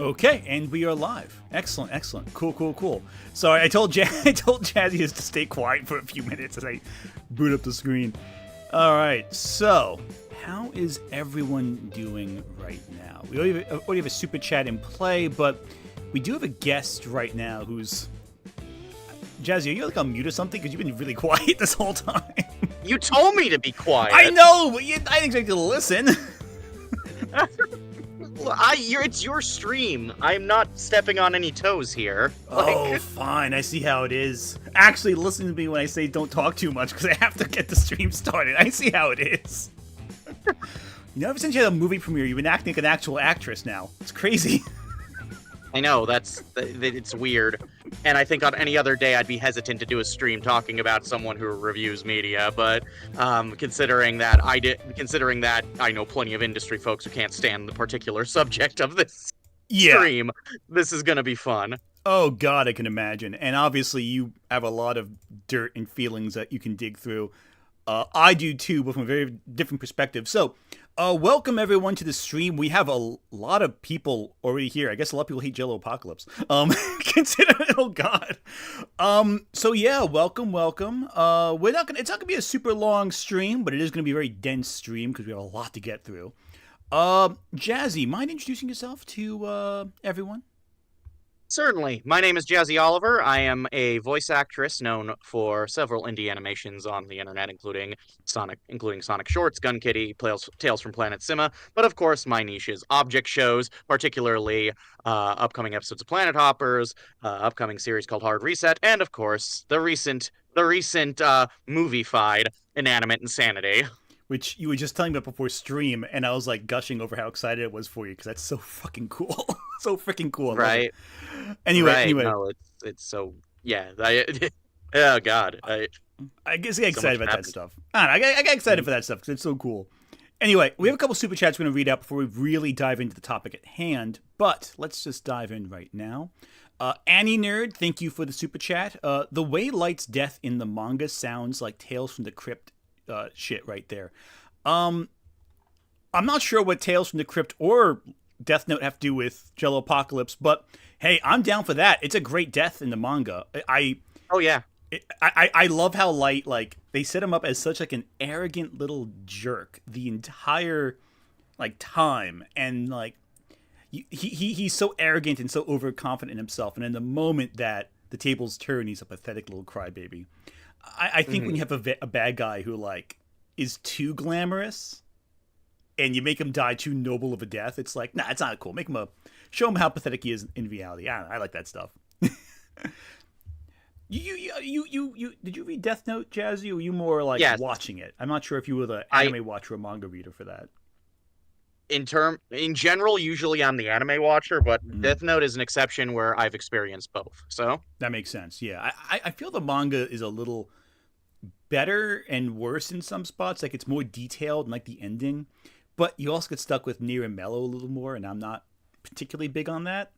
Okay, and we are live. Excellent, excellent. Cool. Sorry, I told Jazzy to stay quiet for a few minutes as I boot up the screen. All right, so how is everyone doing right now? We already have a super chat in play, but we do have a guest right now who's... Jazzy, are you like on mute or something? Because you've been really quiet this whole time. You told me to be quiet. I know, but I didn't expect you to listen. It's your stream. I'm not stepping on any toes here. Oh, fine. I see how it is. Actually, listen to me when I say don't talk too much, because I have to get the stream started. I see how it is. You know, ever since you had a movie premiere, you've been acting like an actual actress now. It's crazy. I know, it's weird. And I think on any other day I'd be hesitant to do a stream talking about someone who reviews media, but considering that I know plenty of industry folks who can't stand the particular subject of this stream, this is gonna be fun. Oh god, I can imagine. And obviously you have a lot of dirt and feelings that you can dig through. I do too, but from a very different perspective. So, welcome everyone to the stream. We have a lot of people already here. I guess a lot of people hate JelloApocalypse. Oh god. So yeah, welcome. It's not gonna be a super long stream, but it is gonna be a very dense stream because we have a lot to get through. Jazzy, mind introducing yourself to everyone? Certainly. My name is Jazzy Oliver. I am a voice actress known for several indie animations on the internet, including Sonic Shorts, Gun Kitty, Tales from Planet Sima. But of course, my niche is object shows, particularly upcoming episodes of Planet Hoppers, upcoming series called Hard Reset, and of course, the recent movie-fied Inanimate Insanity. Which you were just telling me about before stream, and I was like gushing over how excited it was for you because that's so fucking cool, so freaking cool. Right. Anyway, no, it's so oh god, I guess I get excited about that stuff. I get excited for that stuff because it's so cool. Anyway, we have a couple super chats we're going to read out before we really dive into the topic at hand, but let's just dive in right now. Annie Nerd, thank you for the super chat. The way Light's death in the manga sounds like Tales from the Crypt shit right there. I'm not sure what Tales from the Crypt or Death Note have to do with JelloApocalypse, but hey, I'm down for that. It's a great death in the manga. I love how Light, like, they set him up as such like an arrogant little jerk the entire like time, and like he's so arrogant and so overconfident in himself, and in the moment that the tables turn, he's a pathetic little crybaby. I think when you have a bad guy who like is too glamorous and you make him die too noble of a death, it's like, nah, it's not cool. Show him how pathetic he is in reality. I like that stuff. You did you read Death Note, Jazzy, or were you more like watching it? I'm not sure if you were the anime watcher or manga reader for that. In general, usually I'm the anime watcher, but Death Note is an exception where I've experienced both. So that makes sense. Yeah, I feel the manga is a little better and worse in some spots. Like, it's more detailed and like the ending, but you also get stuck with Near and Mellow a little more, and I'm not particularly big on that.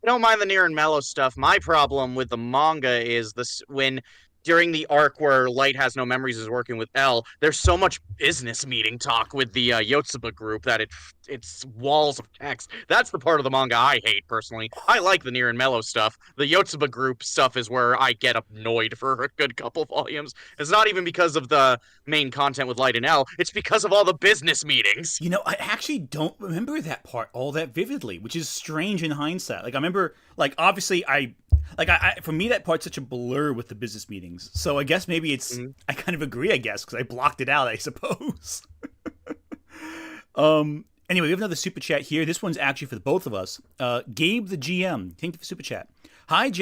I don't mind the Near and Mellow stuff. My problem with the manga is when during the arc where Light has no memories is working with L, there's so much business meeting talk with the Yotsuba group that it's walls of text. That's the part of the manga I hate, personally. I like the Near and Mellow stuff. The Yotsuba group stuff is where I get annoyed for a good couple volumes. It's not even because of the main content with Light and L, it's because of all the business meetings. You know, I actually don't remember that part all that vividly, which is strange in hindsight. Like, I remember, like, obviously for me, that part's such a blur with the business meetings. So I guess maybe it's, I kind of agree, I guess, because I blocked it out, I suppose. Anyway, we have another super chat here. This one's actually for the both of us. Gabe the GM, thank you for super chat. Hi, Ant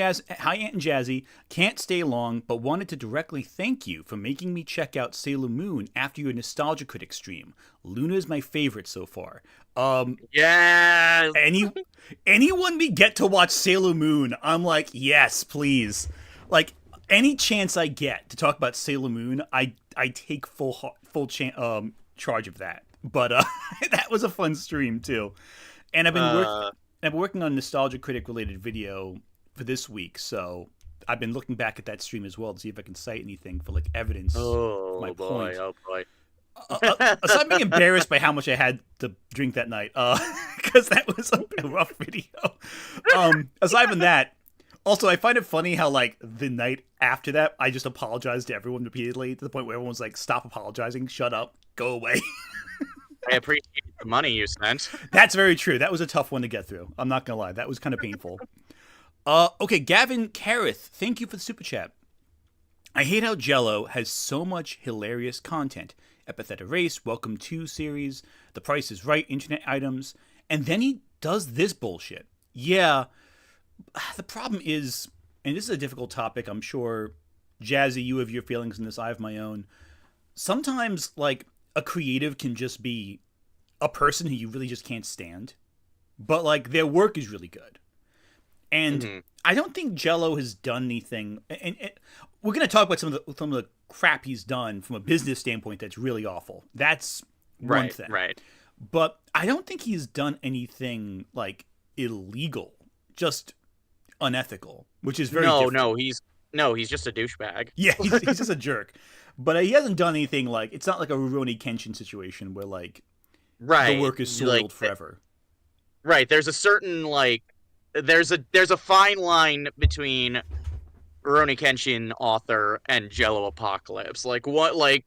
and Jazzy. Can't stay long, but wanted to directly thank you for making me check out Sailor Moon after your Nostalgia Critic stream. Luna is my favorite so far. Yes. Anyone we get to watch Sailor Moon, I'm like, yes, please. Like, any chance I get to talk about Sailor Moon, I take full charge of that. But that was a fun stream too, and I've been working on Nostalgia Critic related video for this week, so I've been looking back at that stream as well to see if I can cite anything for like evidence. Oh boy! aside from being embarrassed by how much I had to drink that night, because that was a rough video. Aside from that, also I find it funny how like the night after that, I just apologized to everyone repeatedly to the point where everyone's like, "Stop apologizing, shut up, go away." I appreciate the money you spent. That's very true. That was a tough one to get through. I'm not gonna lie, that was kind of painful. Okay, Gavin Careth, thank you for the super chat. I hate how Jello has so much hilarious content. Epitheta Race, Welcome to series, The Price is Right, internet items, and then he does this bullshit. Yeah, the problem is, and this is a difficult topic, I'm sure, Jazzy, you have your feelings on this, I have my own. Sometimes, like, a creative can just be a person who you really just can't stand, but, like, their work is really good. And I don't think Jello has done anything, and we're going to talk about some of the crap he's done from a business standpoint that's really awful. That's one thing. Right. But I don't think he's done anything, like, illegal, just unethical, which is very different. He's just a douchebag. Yeah, he's just a jerk. But he hasn't done anything like, it's not like a Rurouni Kenshin situation where, like, the work is soiled like, forever. Right. There's a certain, like, there's a fine line between Rurouni Kenshin author and JelloApocalypse. Like, what, like,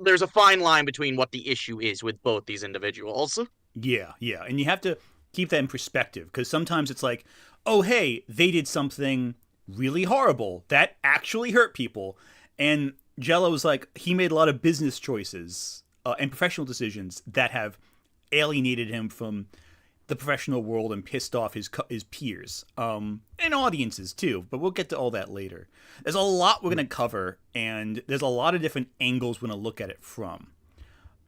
there's a fine line between what the issue is with both these individuals. Yeah. And you have to keep that in perspective, because sometimes it's like, oh, hey, they did something really horrible that actually hurt people. And Jello's like, he made a lot of business choices and professional decisions that have alienated him from the professional world and pissed off his peers and audiences too, but we'll get to all that later. There's a lot we're going to cover, and there's a lot of different angles we're going to look at it from.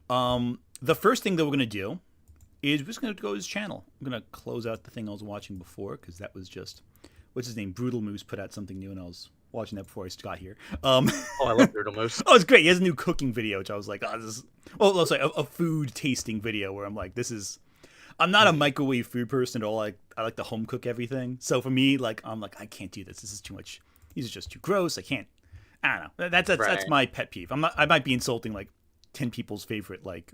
The first thing that we're going to do is we're just going to go to his channel. I'm going to close out the thing I was watching before, because that was just, what's his name, Brutal Moose put out something new, and I was watching that before I got here. I love Brutal Moose. Oh, it's great. He has a new cooking video, which I was like, oh, this is, well, it's like a food tasting video where I'm like, this is, I'm not a microwave food person at all. I like to home cook everything. So for me, like, I'm like, I can't do this. This is too much. These are just too gross. I can't. I don't know. That's my pet peeve. I might be insulting like 10 people's favorite like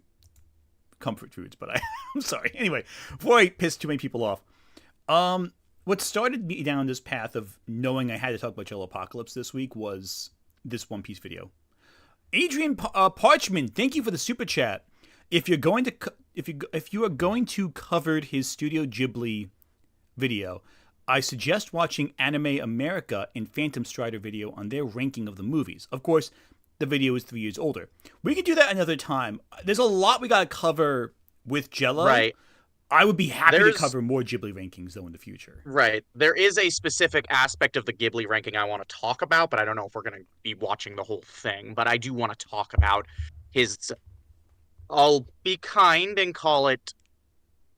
comfort foods, but I'm sorry. Anyway, before I piss too many people off, what started me down this path of knowing I had to talk about JelloApocalypse this week was this One Piece video. Adrian Parchman, thank you for the super chat. If you are going to cover his Studio Ghibli video, I suggest watching Anime America and Phantom Strider video on their ranking of the movies. Of course, the video is 3 years older. We can do that another time. There's a lot we got to cover with Jello. Right. I would be happy to cover more Ghibli rankings, though, in the future. Right. There is a specific aspect of the Ghibli ranking I want to talk about, but I don't know if we're going to be watching the whole thing. But I do want to talk about his, I'll be kind and call it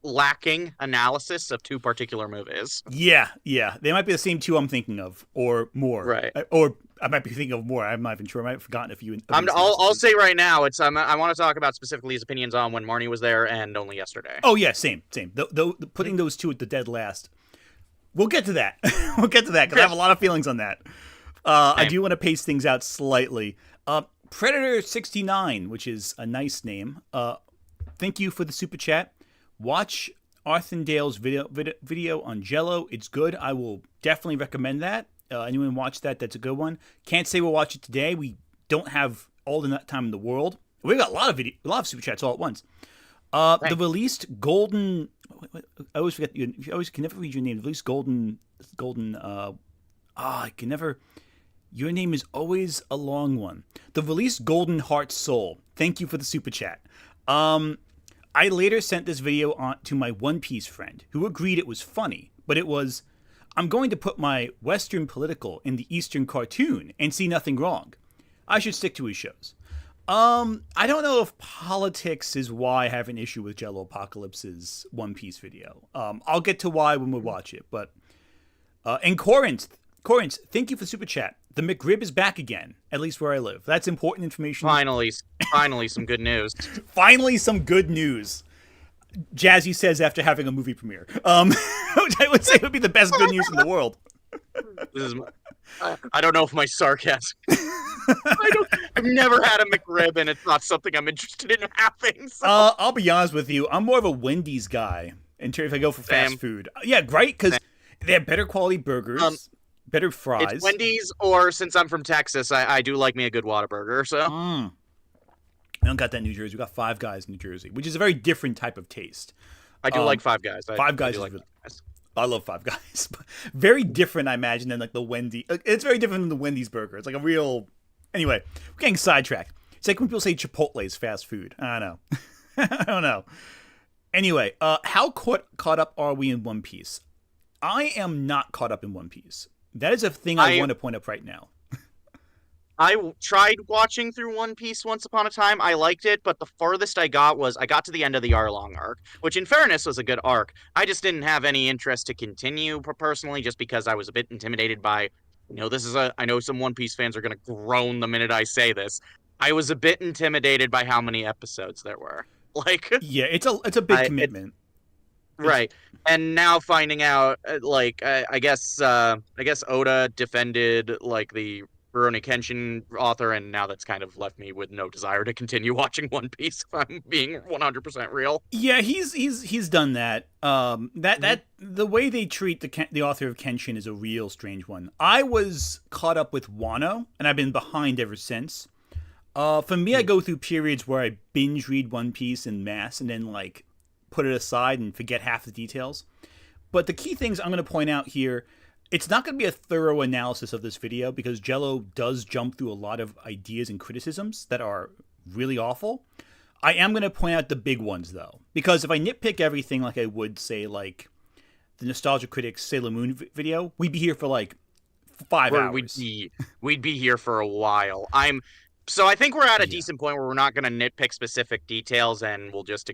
lacking analysis of two particular movies. Yeah. They might be the same two I'm thinking of, or more. Right. Or I might be thinking of more. I'm not even sure. I might have forgotten a few. I'll say right now, it's I want to talk about specifically his opinions on When Marnie Was There and Only Yesterday. Oh yeah, same. Putting those two at the dead last. We'll get to that. Because I have a lot of feelings on that. I do want to pace things out slightly. Predator69, which is a nice name. Thank you for the super chat. Watch Arthindale's video on Jello. It's good. I will definitely recommend that. Anyone watch that? That's a good one. Can't say we'll watch it today. We don't have all the time in the world. We got a lot of super chats all at once. The released Golden. I always forget. I always can never read your name. The released Golden. I can never. Your name is always a long one. The released Golden Heart Soul. Thank you for the super chat. I later sent this video on to my One Piece friend, who agreed it was funny, but it was, I'm going to put my Western political in the Eastern cartoon and see nothing wrong. I should stick to his shows. I don't know if politics is why I have an issue with JelloApocalypse's One Piece video. I'll get to why when we watch it, but and Corinth, thank you for the super chat. The McRib is back again, at least where I live. That's important information. Finally some good news. Finally some good news. Jazzy says after having a movie premiere. Which I would say would be the best good news in the world. I don't know if my sarcasm. I've never had a McRib, and it's not something I'm interested in having. So. I'll be honest with you. I'm more of a Wendy's guy if I go for fast Same. food. Yeah, right, because they have better quality burgers, better fries. It's Wendy's, or since I'm from Texas, I do like me a good Whataburger. So. We don't got that in New Jersey. We got Five Guys in New Jersey, which is a very different type of taste. I do like Five Guys. Five Guys is like really, I love Five Guys. Very different, I imagine, than like the Wendy. It's very different than the Wendy's burger. It's like a real. Anyway, we're getting sidetracked. It's like when people say Chipotle is fast food. I don't know. I don't know. Anyway, how caught up are we in One Piece? I am not caught up in One Piece. That is a thing I want to point up right now. I tried watching through One Piece once upon a time. I liked it, but the farthest I got to the end of the Arlong arc, which in fairness was a good arc. I just didn't have any interest to continue personally, just because I was a bit intimidated by, I know some One Piece fans are going to groan the minute I say this. I was a bit intimidated by how many episodes there were. Yeah, it's a big commitment. Right. And now finding out, I guess Oda defended, the Rurouni Kenshin author, and now that's kind of left me with no desire to continue watching One Piece, if I'm being 100% real. Yeah, he's done that. That the way they treat the author of Kenshin is a real strange one. I was caught up with Wano, and I've been behind ever since. For me, I go through periods where I binge read One Piece en masse, and then put it aside and forget half the details. But the key things I'm going to point out here. It's not going to be a thorough analysis of this video because Jello does jump through a lot of ideas and criticisms that are really awful. I am going to point out the big ones, though, because if I nitpick everything like I would, say, the Nostalgia Critics Sailor Moon video, we'd be here for, 5 hours. We'd be here for a while. So I think we're at a decent point where we're not going to nitpick specific details, and we'll just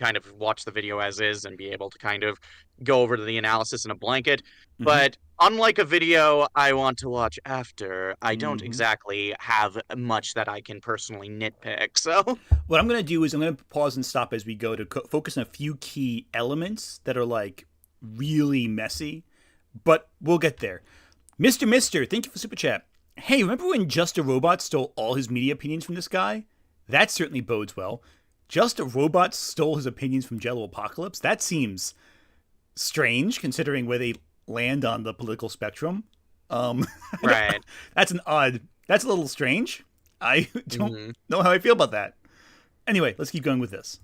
kind of watch the video as is and be able to kind of go over to the analysis in a blanket. Mm-hmm. But unlike a video I want to watch after, I don't exactly have much that I can personally nitpick. So what I'm going to do is I'm going to pause and stop as we go to focus on a few key elements that are really messy, but we'll get there. Mr. Mister, thank you for Super Chat. Hey, remember when Just a Robot stole all his media opinions from this guy? That certainly bodes well. Just a Robot stole his opinions from JelloApocalypse? That seems strange, considering where they land on the political spectrum. Right. That's a little strange. I don't know how I feel about that. Anyway, let's keep going with this.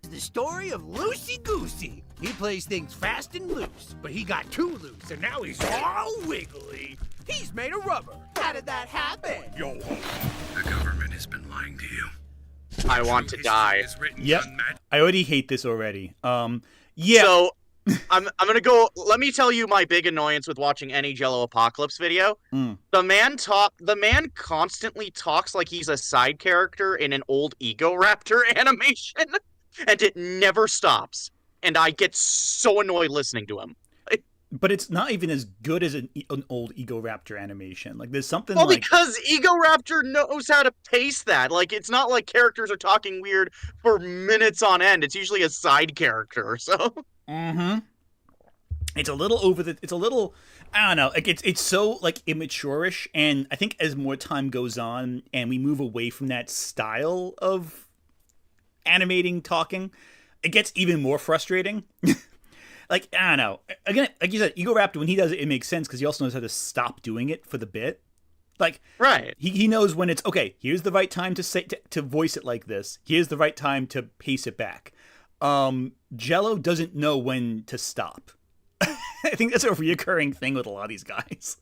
The story of Loosey Goosey. He plays things fast and loose, but he got too loose, and now he's all wiggly. He's made of rubber. How did that happen? Yo, the government has been lying to you. I want to die. Yep. I already hate this already. Yeah. So I'm gonna go. Let me tell you my big annoyance with watching any JelloApocalypse video. The man constantly talks like he's a side character in an old Ego Raptor animation, and it never stops. And I get so annoyed listening to him. But it's not even as good as an old Ego Raptor animation. There's something because Ego Raptor knows how to pace that. it's not like characters are talking weird for minutes on end. It's usually a side character, so. It's a little it's a little, I don't know. It's so, immature-ish, and I think as more time goes on and we move away from that style of animating talking, it gets even more frustrating. I don't know. Again, like you said, Ego Raptor, when he does it, it makes sense because he also knows how to stop doing it for the bit. Right. He knows when it's, okay, here's the right time to voice it like this. Here's the right time to pace it back. Jello doesn't know when to stop. I think that's a reoccurring thing with a lot of these guys.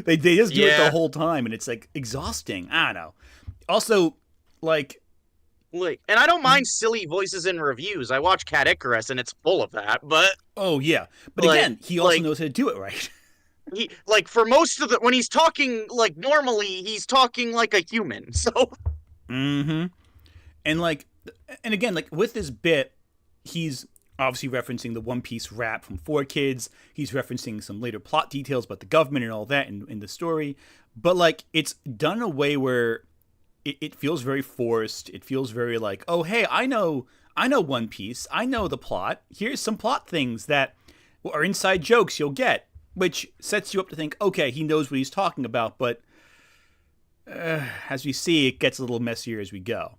They just do it the whole time, and it's, exhausting. I don't know. Also, and I don't mind silly voices in reviews. I watch Cat Icarus, and it's full of that, but... Oh, yeah. But again, he also knows how to do it right. He, for most of when he's talking, normally, he's talking like a human, so... And, and again, with this bit, he's obviously referencing the One Piece rap from 4Kids. He's referencing some later plot details about the government and all that in the story. But, it's done in a way where... It feels very forced. It feels very oh, hey, I know One Piece. I know the plot. Here's some plot things that are inside jokes you'll get, which sets you up to think, okay, he knows what he's talking about, but As we see, it gets a little messier as we go.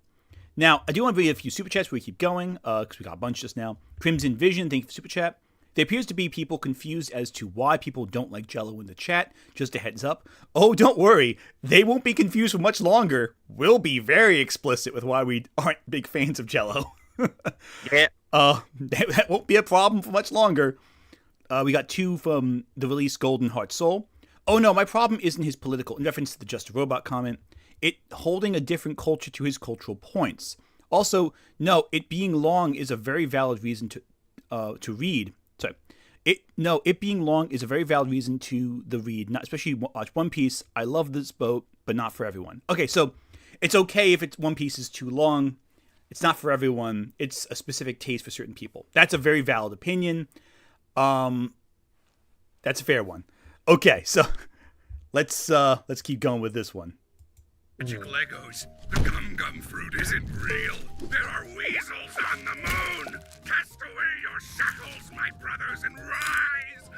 Now, I do want to read a few super chats before we keep going, because we got a bunch just now. Crimson Vision, thank you for super chat. There appears to be people confused as to why people don't like Jello in the chat. Just a heads up. Oh, don't worry. They won't be confused for much longer. We'll be very explicit with why we aren't big fans of Jello. Yeah. That won't be a problem for much longer. We got 2 from the release Golden Heart Soul. Oh no, my problem isn't his political, in reference to the Just a Robot comment. It holding a different culture to his cultural points. Also, no, it being long is a very valid reason to read. Sorry. It being long is a very valid reason to the read, not especially watch One Piece. I love this boat, but not for everyone. Okay, so it's okay if One Piece is too long. It's not for everyone. It's a specific taste for certain people. That's a very valid opinion. That's a fair one. Okay, so let's keep going with this one. Magic Legos. The gum fruit isn't real. There are weasels on the moon. Cast away your shackles, my brothers, and rise!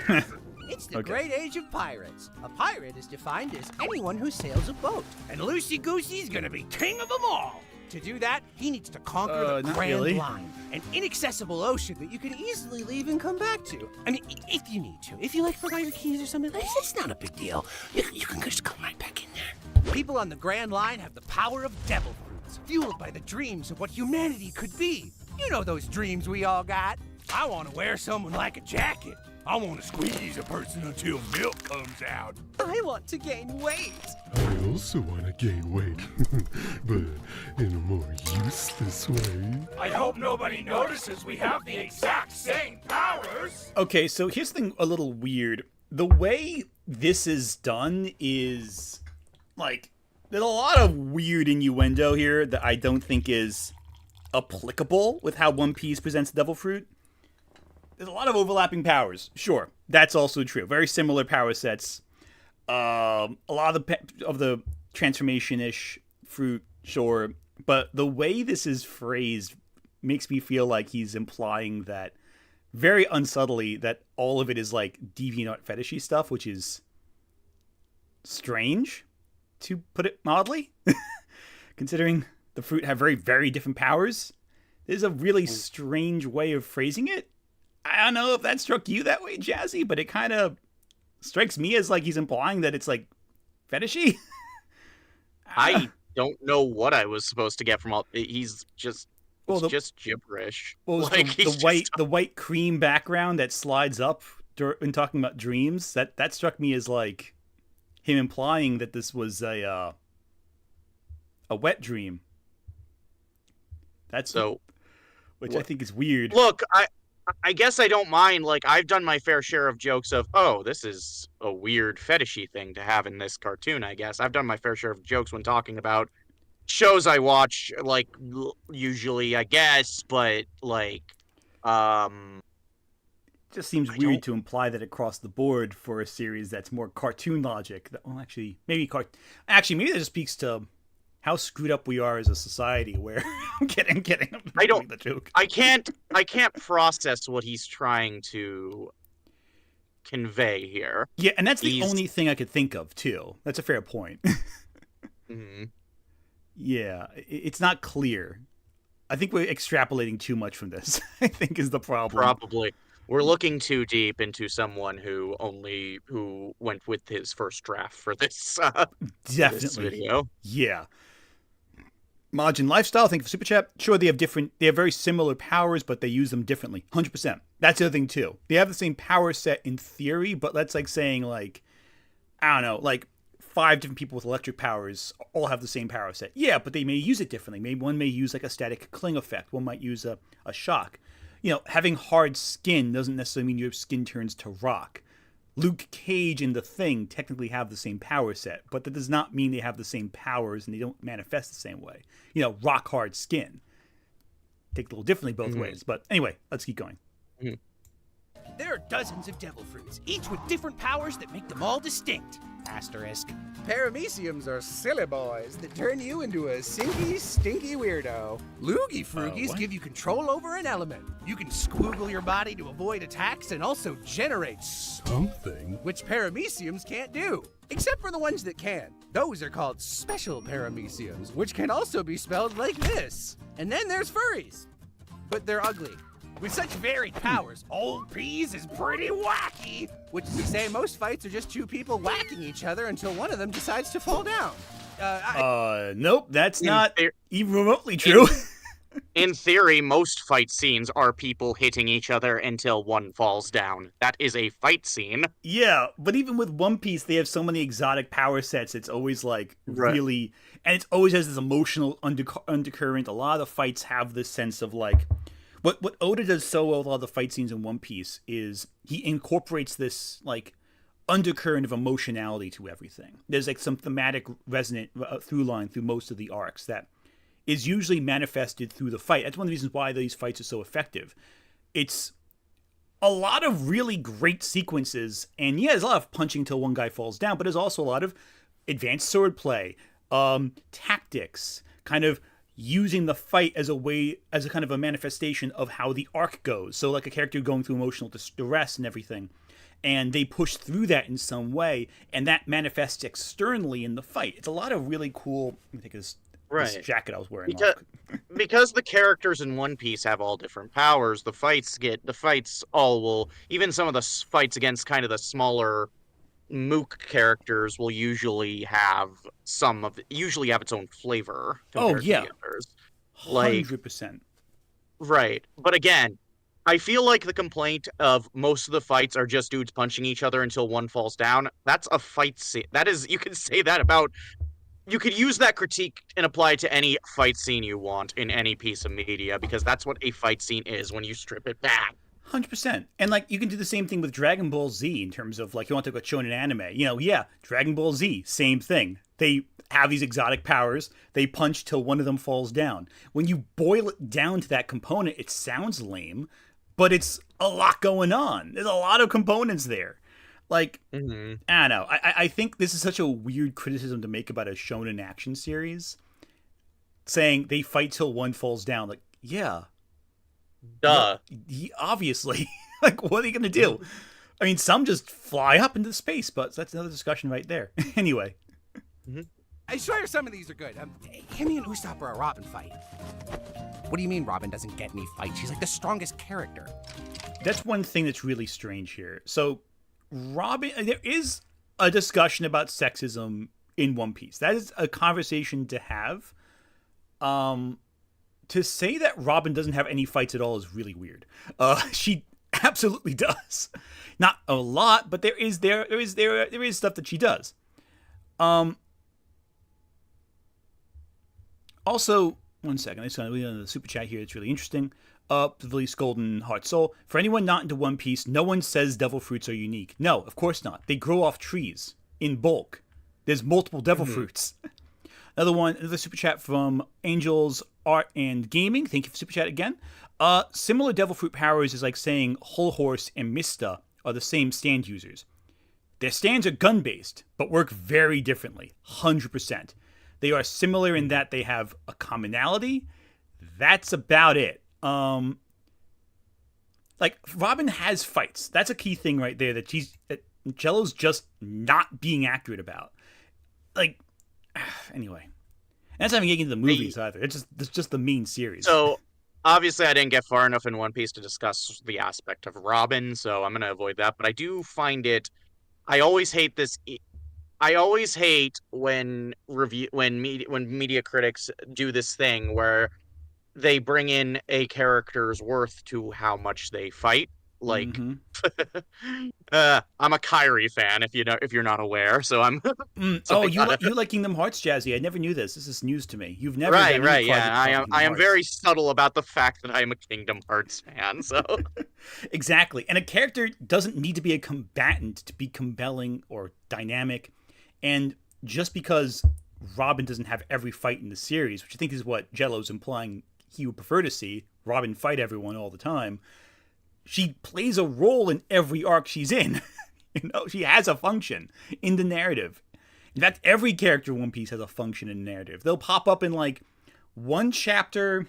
Rise! It's the great age of pirates. A pirate is defined as anyone who sails a boat. And Lucy Goosey's gonna be king of them all. To do that, he needs to conquer the Grand Line, an inaccessible ocean that you can easily leave and come back to. I mean, if you need to. If you forgot your keys or something, it's not a big deal. You can just come right back in there. People on the Grand Line have the power of devil fruits, fueled by the dreams of what humanity could be. You know those dreams we all got. I want to wear someone like a jacket. I want to squeeze a person until milk comes out. I want to gain weight. I also want to gain weight, but in a more useless way. I hope nobody notices we have the exact same powers. Okay, so here's the thing a little weird. The way this is done is, there's a lot of weird innuendo here that I don't think is applicable with how One Piece presents Devil Fruit. There's a lot of overlapping powers. Sure, that's also true. Very similar power sets. A lot of the transformation-ish fruit, sure. But the way this is phrased makes me feel like he's implying that, very unsubtly, that all of it is DeviantArt fetishy stuff, which is strange, to put it mildly. Considering the fruit have very, very different powers. There's a really strange way of phrasing it. I don't know if that struck you that way, Jazzy, but it kind of strikes me as he's implying that it's fetishy. I don't know what I was supposed to get from all. He's just just gibberish. Well, the white cream background that slides up when talking about dreams. That struck me as him implying that this was a wet dream. That's so, which I think is weird. Look, I guess I don't mind. I've done my fair share of jokes of, oh, this is a weird fetishy thing to have in this cartoon, I guess. I've done my fair share of jokes when talking about shows I watch, usually, I guess, but, just seems weird to imply that across the board for a series that's more cartoon logic. Maybe that just speaks to how screwed up we are as a society. Where I'm kidding. The joke. I can't process what he's trying to convey here. Yeah, and that's the only thing I could think of too. That's a fair point. Mm-hmm. Yeah, it's not clear. I think we're extrapolating too much from this. I think is the problem. Probably. We're looking too deep into someone who went with his first draft for this, definitely this video. Yeah. Margin Lifestyle, thank you for Super Chat. Sure, they have very similar powers, but they use them differently. 100%. That's the other thing, too. They have the same power set in theory, but that's saying, I don't know, 5 different people with electric powers all have the same power set. Yeah, but they may use it differently. Maybe one may use, a static cling effect. One might use a shock. Having hard skin doesn't necessarily mean your skin turns to rock. Luke Cage and the Thing technically have the same power set, but that does not mean they have the same powers and they don't manifest the same way. Rock hard skin. Take it a little differently both ways. But anyway, let's keep going. There are dozens of devil fruits, each with different powers that make them all distinct. Asterisk. Parameciums are silly boys that turn you into a sinky, stinky weirdo. Loogie Froogies give you control over an element. You can squoogle your body to avoid attacks and also generate Something? which parameciums can't do. Except for the ones that can. Those are called special parameciums, which can also be spelled like this. And then there's furries. But they're ugly. With such varied powers, Old Peas is pretty wacky. Which is to say most fights are just two people whacking each other until one of them decides to fall down. Nope, that's not even remotely true. In theory, most fight scenes are people hitting each other until one falls down. That is a fight scene. Yeah, but even with One Piece, they have so many exotic power sets. It's always like really, and it always has this emotional undercurrent. A lot of the fights have this sense of like, what Oda does so well with all the fight scenes in One Piece is he incorporates this like undercurrent of emotionality to everything. There's like some thematic resonant through line through most of the arcs that is usually manifested through the fight. That's one of the reasons why these fights are so effective. It's a lot of really great sequences, and yeah, there's a lot of punching till one guy falls down, but there's also a lot of advanced swordplay, tactics, kind of using the fight as a way, as a kind of a manifestation of how the arc goes. So like a character going through emotional distress and everything, and they push through that in some way, and that manifests externally in the fight. It's a lot of really cool, let me take this jacket I was wearing. Because the characters in One Piece have all different powers, even some of the fights against kind of the smaller mook characters will usually have its own flavor. Oh yeah, to the others. 100%. Right, but again, I feel like the complaint of most of the fights are just dudes punching each other until one falls down. That's a fight scene. That is, you can say that about. You could use that critique and apply it to any fight scene you want in any piece of media, because that's what a fight scene is when you strip it back. 100%. And like you can do the same thing with Dragon Ball Z in terms of like you want to go shonen anime. You know, yeah, Dragon Ball Z, same thing. They have these exotic powers. They punch till one of them falls down. When you boil it down to that component, it sounds lame, but it's a lot going on. There's a lot of components there. Like, I don't know. I think this is such a weird criticism to make about a shonen action series. Saying they fight till one falls down. Like, yeah. Duh. Obviously. Like, what are you going to do? I mean, some just fly up into space, but that's another discussion right there. Anyway. I swear some of these are good. Himi and Usopp are a Robin fight. What do you mean Robin doesn't get any fights? She's like the strongest character. That's one thing that's really strange here. So, Robin, there is a discussion about sexism in One Piece. That is a conversation to have. To say that Robin doesn't have any fights at all is really weird. She absolutely does. Not a lot, but there is stuff that she does. Also, one second. I just want to read the super chat here. It's really interesting. Release Golden Heart Soul. For anyone not into One Piece, no one says devil fruits are unique. No, of course not. They grow off trees in bulk. There's multiple devil fruits. Another super chat from Angels Art and Gaming. Thank you for super chat again. Similar devil fruit powers is like saying Whole Horse and Mista are the same stand users. Their stands are gun based, but work very differently. 100%. They are similar in that they have a commonality. That's about it. Like Robin has fights. That's a key thing right there that Jello's just not being accurate about. Like, anyway, that's not even getting into the movies either. It's just the main series. So obviously, I didn't get far enough in One Piece to discuss the aspect of Robin, so I'm gonna avoid that. But I do find it. I always hate this. I always hate when media critics do this thing where they bring in a character's worth to how much they fight. Like, I'm a Kyrie fan, if you're not aware. So I'm. So you like Kingdom Hearts, Jazzy? I never knew this. This is news to me. You've never right? Yeah, I am very subtle about the fact that I am a Kingdom Hearts fan. So exactly, and a character doesn't need to be a combatant to be compelling or dynamic, and just because Robin doesn't have every fight in the series, which I think is what Jello's implying he would prefer to see, Robin fight everyone all the time. She plays a role in every arc she's in. You know, she has a function in the narrative. In fact, every character in One Piece has a function in the narrative. They'll pop up in like one chapter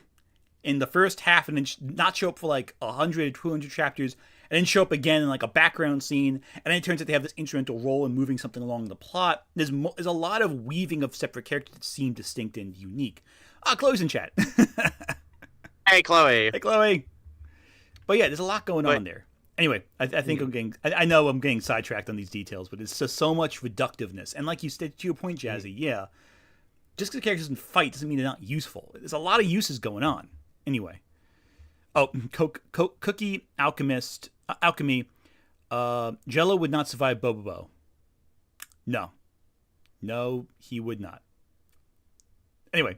in the first half and then not show up for like 100, 200 chapters, and then show up again in like a background scene, and then it turns out they have this instrumental role in moving something along the plot. There's a lot of weaving of separate characters that seem distinct and unique. Chloe's in chat. Hey, Chloe. Hey, Chloe. But yeah, there's a lot going on there. Anyway, I think I know I'm getting sidetracked on these details, but it's just so much reductiveness. And like you said, to your point, Jazzy, yeah, just because the characters doesn't fight doesn't mean they're not useful. There's a lot of uses going on. Anyway. Oh, Cookie, Alchemy, Jello would not survive Bobobo. No, he would not. Anyway.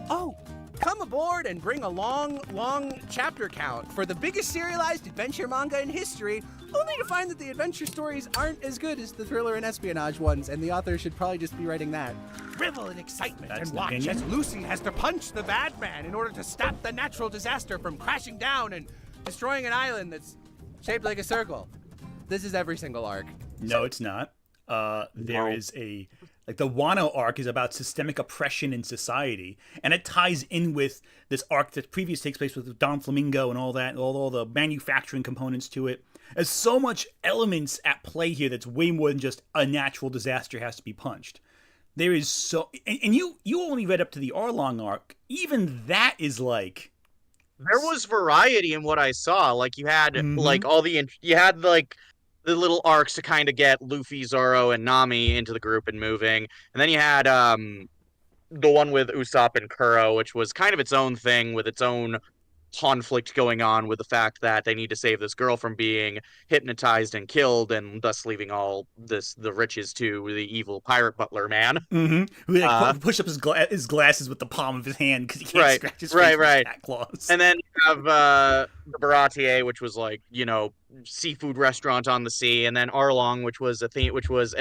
Oh, come aboard and bring a long chapter count for the biggest serialized adventure manga in history, only to find that the adventure stories aren't as good as the thriller and espionage ones, and the author should probably just be writing that. Revel in excitement and watch as Lucy has to punch the bad man in order to stop the natural disaster from crashing down and destroying an island that's shaped like a circle. This is every single arc. No, it's not. There is like the Wano arc is about systemic oppression in society, and it ties in with this arc that previously takes place with Don Flamingo and all that, and all the manufacturing components to it. There's so much elements at play here that's way more than just a natural disaster has to be punched. There is so, and you only read up to the Arlong arc. Even that is like, there was variety in what I saw. Like you had like you had like the little arcs to kind of get Luffy, Zoro, and Nami into the group and moving. And then you had the one with Usopp and Kuro, which was kind of its own thing with its own conflict going on with the fact that they need to save this girl from being hypnotized and killed, and thus leaving all the riches to the evil pirate butler man. Who like, push up his glasses with the palm of his hand because he can't scratch his face with cat claws. And then you have the Baratier, which was like, you know, seafood restaurant on the sea, and then Arlong, which was a thing, which was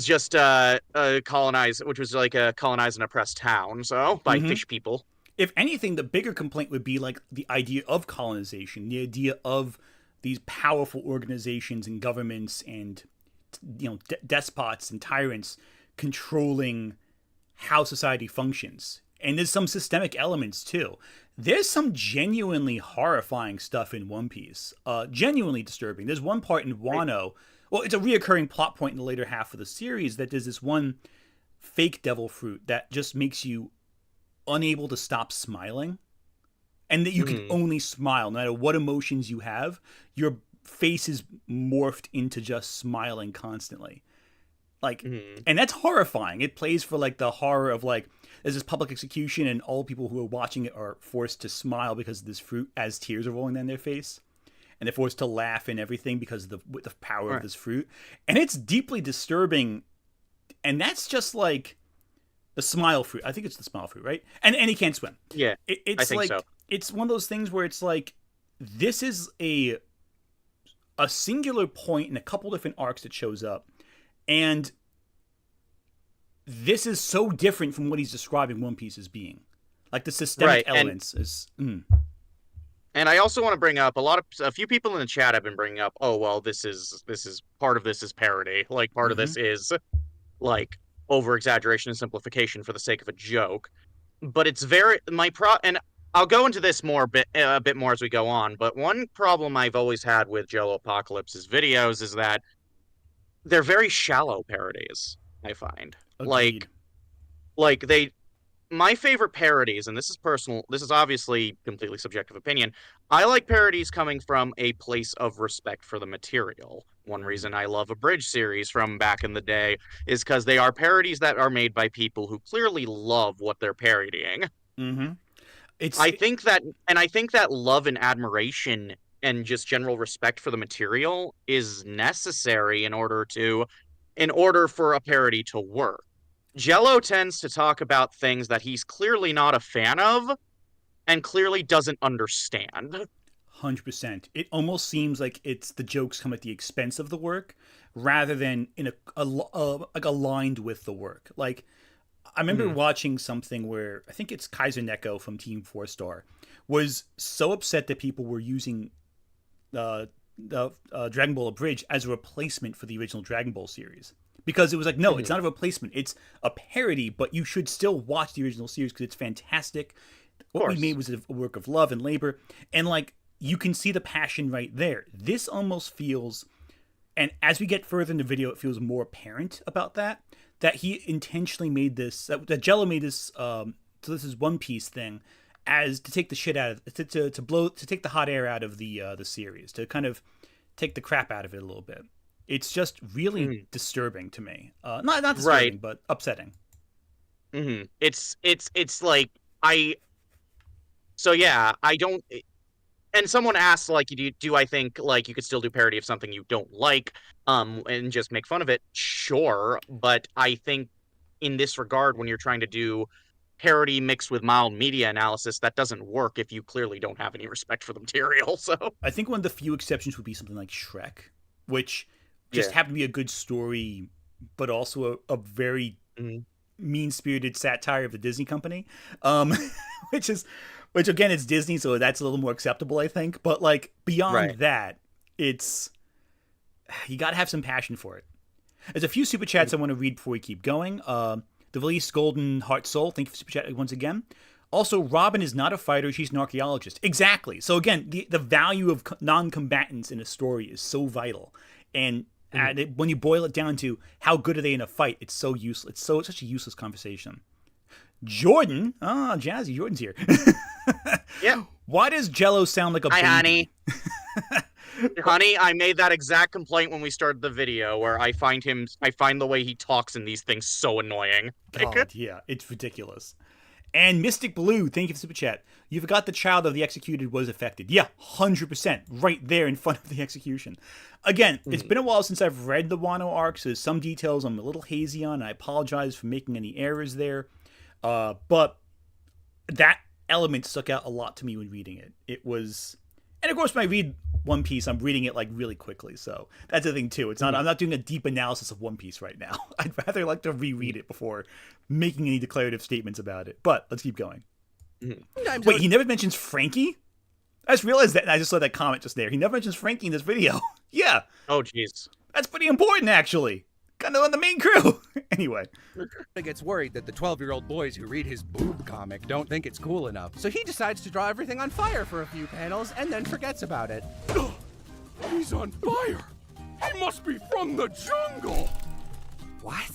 just a colonized and oppressed town, so by fish people. If anything, the bigger complaint would be like the idea of colonization, the idea of these powerful organizations and governments and, you know, despots and tyrants controlling how society functions. And there's some systemic elements too. There's some genuinely horrifying stuff in One Piece. Genuinely disturbing. There's one part in Wano. Well, it's a reoccurring plot point in the later half of the series that there's this one fake devil fruit that just makes you unable to stop smiling, and that you can only smile no matter what emotions you have. Your face is morphed into just smiling constantly, like and that's horrifying. It plays for like the horror of like there's this public execution and all people who are watching it are forced to smile because of this fruit as tears are rolling down their face, and they're forced to laugh and everything because of the power of this fruit, and it's deeply disturbing. And that's just like the smile fruit. I think it's the smile fruit, right? And he can't swim. Yeah, it's I think like so. It's one of those things where it's like this is a singular point in a couple different arcs that shows up, and this is so different from what he's describing One Piece as being. Like the systemic elements is. And I also want to bring up a few people in the chat have been bringing up, oh well, this is part of this is parody. Like part of this is like over exaggeration and simplification for the sake of a joke. But it's and I'll go into this a bit more as we go on, but one problem I've always had with JelloApocalypse's videos is that they're very shallow parodies, I find. Agreed. Like my favorite parodies, and this is personal, this is obviously completely subjective opinion, I like parodies coming from a place of respect for the material. One reason I love a Bridge series from back in the day is because they are parodies that are made by people who clearly love what they're parodying. I think that love and admiration and just general respect for the material is necessary in order for a parody to work. Jello tends to talk about things that he's clearly not a fan of and clearly doesn't understand. 100%. It almost seems like it's the jokes come at the expense of the work rather than in like aligned with the work. Like I remember watching something where I think it's Kaiser Neko from Team 4 Star was so upset that people were using Dragon Ball Abridged as a replacement for the original Dragon Ball series. Because it was like, no, it's not a replacement. It's a parody, but you should still watch the original series because it's fantastic. What we made was a work of love and labor. And, like, you can see the passion right there. This almost feels, and as we get further in the video, it feels more apparent about that he intentionally made this, that Jello made this, so this is One Piece thing, as to take the shit out of, to take the hot air out of the series, to kind of take the crap out of it a little bit. It's just really disturbing to me. Not disturbing, but upsetting. Mm-hmm. It's like, I don't. And someone asked, like, do I think, like, you could still do parody of something you don't like, and just make fun of it? Sure, but I think in this regard, when you're trying to do parody mixed with mild media analysis, that doesn't work if you clearly don't have any respect for the material. So I think one of the few exceptions would be something like Shrek, which just happened to be a good story, but also a very mean-spirited satire of the Disney company, which again, it's Disney, so that's a little more acceptable, I think. But, like, beyond that, it's, you gotta have some passion for it. There's a few super chats I want to read before we keep going. The release Golden Heart Soul, thank you for super chat once again. Also, Robin is not a fighter, she's an archaeologist. Exactly. So again, the value of non-combatants in a story is so vital. And when you boil it down to how good are they in a fight, it's so useless. It's such a useless conversation. Jordan, Jazzy, Jordan's here. Yeah. Why does Jello sound like a baby? Hi, honey. Honey, I made that exact complaint when we started the video, where I find the way he talks in these things so annoying. God, yeah, it's ridiculous. And Mystic Blue, thank you for super chat. You forgot the child of the executed was affected. Yeah, 100%, right there in front of the execution. Again, it's been a while since I've read the Wano arc, so there's some details I'm a little hazy on. I apologize for making any errors there. But that element stuck out a lot to me when reading it. It was, and of course when I read One Piece, I'm reading it like really quickly, so that's the thing too. It's not, I'm not doing a deep analysis of One Piece right now. I'd rather like to reread it before making any declarative statements about it. But let's keep going. Wait, he never mentions Frankie? I just realized that, and I just saw that comment just there. He never mentions Frankie in this video. Yeah. Oh, jeez. That's pretty important, actually. Kind of on the main crew. Anyway. He gets worried that the 12-year-old boys who read his boob comic don't think it's cool enough. So he decides to draw everything on fire for a few panels and then forgets about it. He's on fire! He must be from the jungle! What?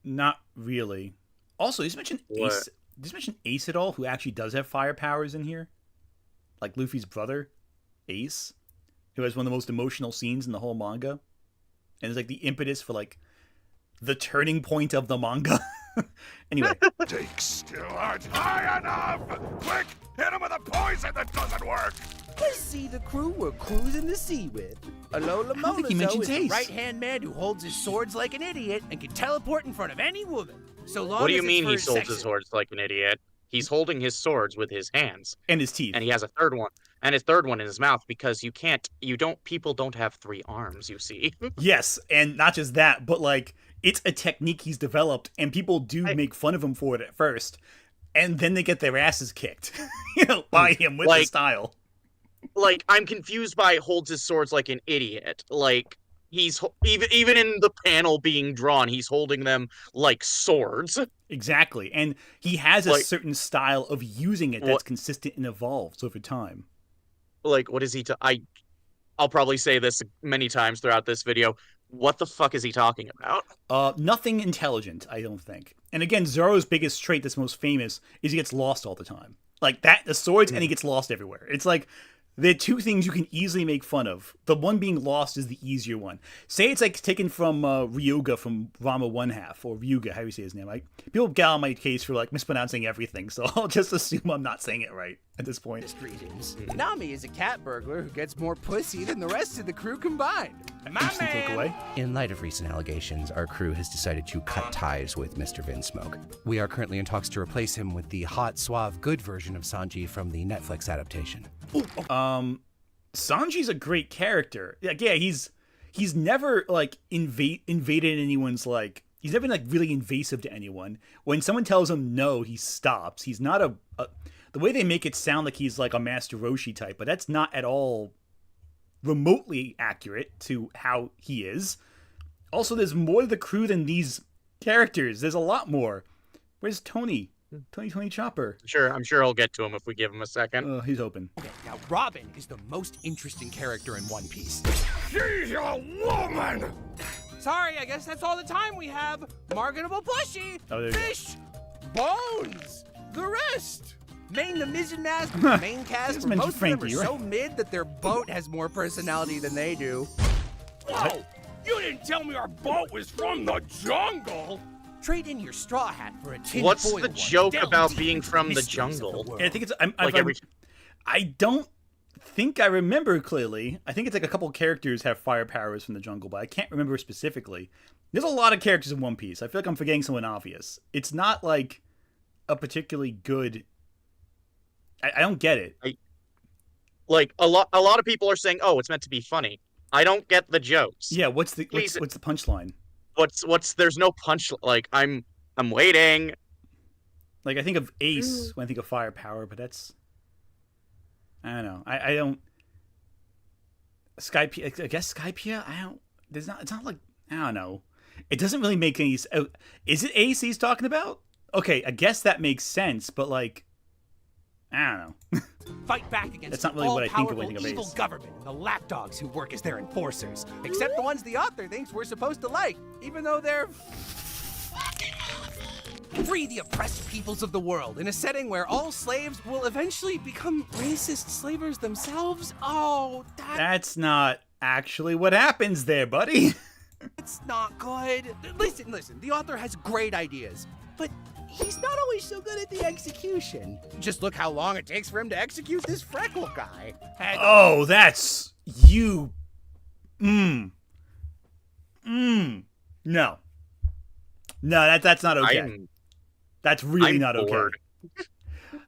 Not really. Also, did you mention Ace? Did you mention Ace at all, who actually does have fire powers in here? Like Luffy's brother, Ace, who has one of the most emotional scenes in the whole manga. And it's like the impetus for like the turning point of the manga. Anyway. Stakes still aren't high enough! Quick! Hit him with a poison that doesn't work! I see the crew we're cruising the sea with. Alola I don't think he mentions is the Ace. right-hand man who holds his swords like an idiot and can teleport in front of any woman. So long What do you as mean he it's holds his swords like an idiot? He's holding his swords with his hands. And his teeth. And he has a third one. And his third one in his mouth, because people don't have 3 arms, you see. Yes, and not just that, but like, it's a technique he's developed, and people do make fun of him for it at first, and then they get their asses kicked, by him with the style. Like, I'm confused by holds his swords like an idiot. Like, he's even in the panel being drawn, he's holding them like swords. Exactly, and he has a certain style of using it that's consistent and evolves over time. Like, what is he? I'll probably say this many times throughout this video. What the fuck is he talking about? Nothing intelligent, I don't think. And again, Zoro's biggest trait that's most famous is he gets lost all the time. Like that, the swords, and he gets lost everywhere. It's like, there are 2 things you can easily make fun of. The one being lost is the easier one. Say it's like taken from Ryuga from Rama 1/2, or Ryuga, how do you say his name? Like, people get on my case for like mispronouncing everything, so I'll just assume I'm not saying it right at this point. Greetings. Nami is a cat burglar who gets more pussy than the rest of the crew combined. My Interesting takeaway. In light of recent allegations, our crew has decided to cut ties with Mr. Vinsmoke. We are currently in talks to replace him with the hot, suave, good version of Sanji from the Netflix adaptation. Sanji's a great character. Like, yeah, he's never like invaded anyone's like. He's never been like really invasive to anyone. When someone tells him no, he stops. He's not the way they make it sound like he's like a Master Roshi type, but that's not at all remotely accurate to how he is. Also, there's more to the crew than these characters. There's a lot more. Where's Tony? Tony Chopper. I'm sure I'll get to him if we give him a second. He's open. Okay, now Robin is the most interesting character in One Piece. She's a woman! Sorry, I guess that's all the time we have. Marketable plushie, fish, bones, the rest. Main the mizzen mast, the main cast, where most of them are so mid that their boat has more personality than they do. Whoa! You didn't tell me our boat was from the jungle! Trade in your straw hat for a tin What's foil the one. joke Delve about deep being into from the mysteries of jungle? world. Yeah, I think it's. I don't think I remember clearly. I think it's like a couple characters have fire powers from the jungle, but I can't remember specifically. There's a lot of characters in One Piece. I feel like I'm forgetting someone obvious. It's not like a particularly good. I don't get it. Like a lot of people are saying, "Oh, it's meant to be funny." I don't get the jokes. Yeah, what's the punchline? What's there's no punch. Like I'm waiting. Like I think of Ace when I think of firepower, but that's I don't know. I don't Skypiea. I guess Skypiea. I don't. There's not. It's not like I don't know. It doesn't really make any. Is it Ace he's talking about? Okay, I guess that makes sense, but like I don't know. Fight back against That's not really what I think of when I all-powerful think of evil Ace. government and the lapdogs who work as their enforcers. Except the ones the author thinks we're supposed to like, even though they're free the oppressed peoples of the world in a setting where all slaves will eventually become racist slavers themselves. Oh, That's not actually what happens there, buddy. that's not good. Listen, the author has great ideas, but he's not always so good at the execution. Just look how long it takes for him to execute this freckle guy. Oh, that's you. No, that's not okay. That's really not bored. okay.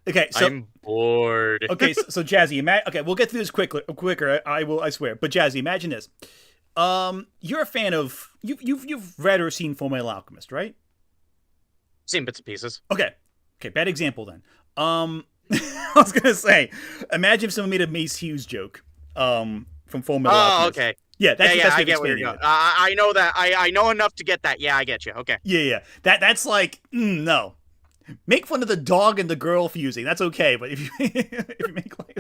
Okay, so I'm bored. Okay, so Jazzy, okay, we'll get through this quicker. I swear. But Jazzy, imagine this. You're a fan of you've read or seen Fullmetal Alchemist, right? Seen bits and pieces. Okay, bad example then. I was gonna say, imagine if someone made a Mace Hughes joke, from Fullmetal Alchemist. Okay. Yeah, that's the best way I of get where you're explaining going. it. I know that. I know enough to get that. Yeah, I get you. Okay. Yeah. That's like, no. Make fun of the dog and the girl fusing. That's okay, but if you if you make like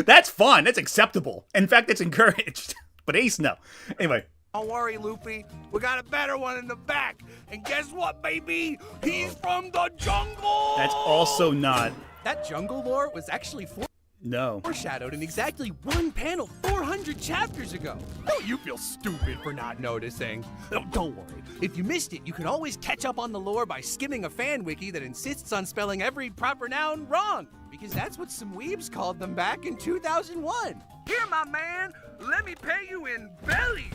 that's fun. That's acceptable. In fact, it's encouraged. But Ace, no. Anyway. Don't worry, Loopy. We got a better one in the back. And guess what, baby? He's from the jungle! That's also not. That jungle lore was actually foreshadowed in exactly one panel 400 chapters ago. Don't you feel stupid for not noticing? Oh, don't worry. If you missed it, you can always catch up on the lore by skimming a fan wiki that insists on spelling every proper noun wrong. Because that's what some weebs called them back in 2001. Here, my man, let me pay you in bellies.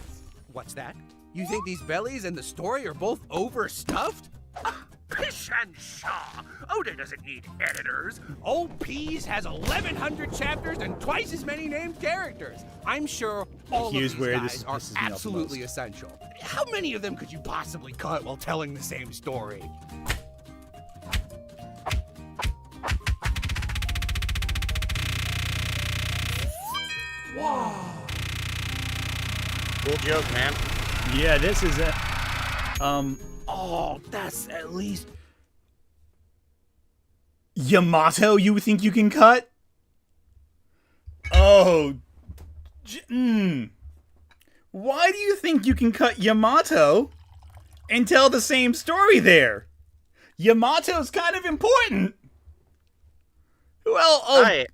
What's that? You think these bellies and the story are both overstuffed? Pish and Shaw. Oda doesn't need editors. Old Peas has 1,100 chapters and twice as many named characters. I'm sure all Here's of these where guys this are pisses me off the absolutely most. essential. How many of them could you possibly cut while telling the same story? Cool joke, man. Yeah, this is it. Oh, that's at least... Yamato, you think you can cut? Oh. Why do you think you can cut Yamato and tell the same story there? Yamato's kind of important. Well,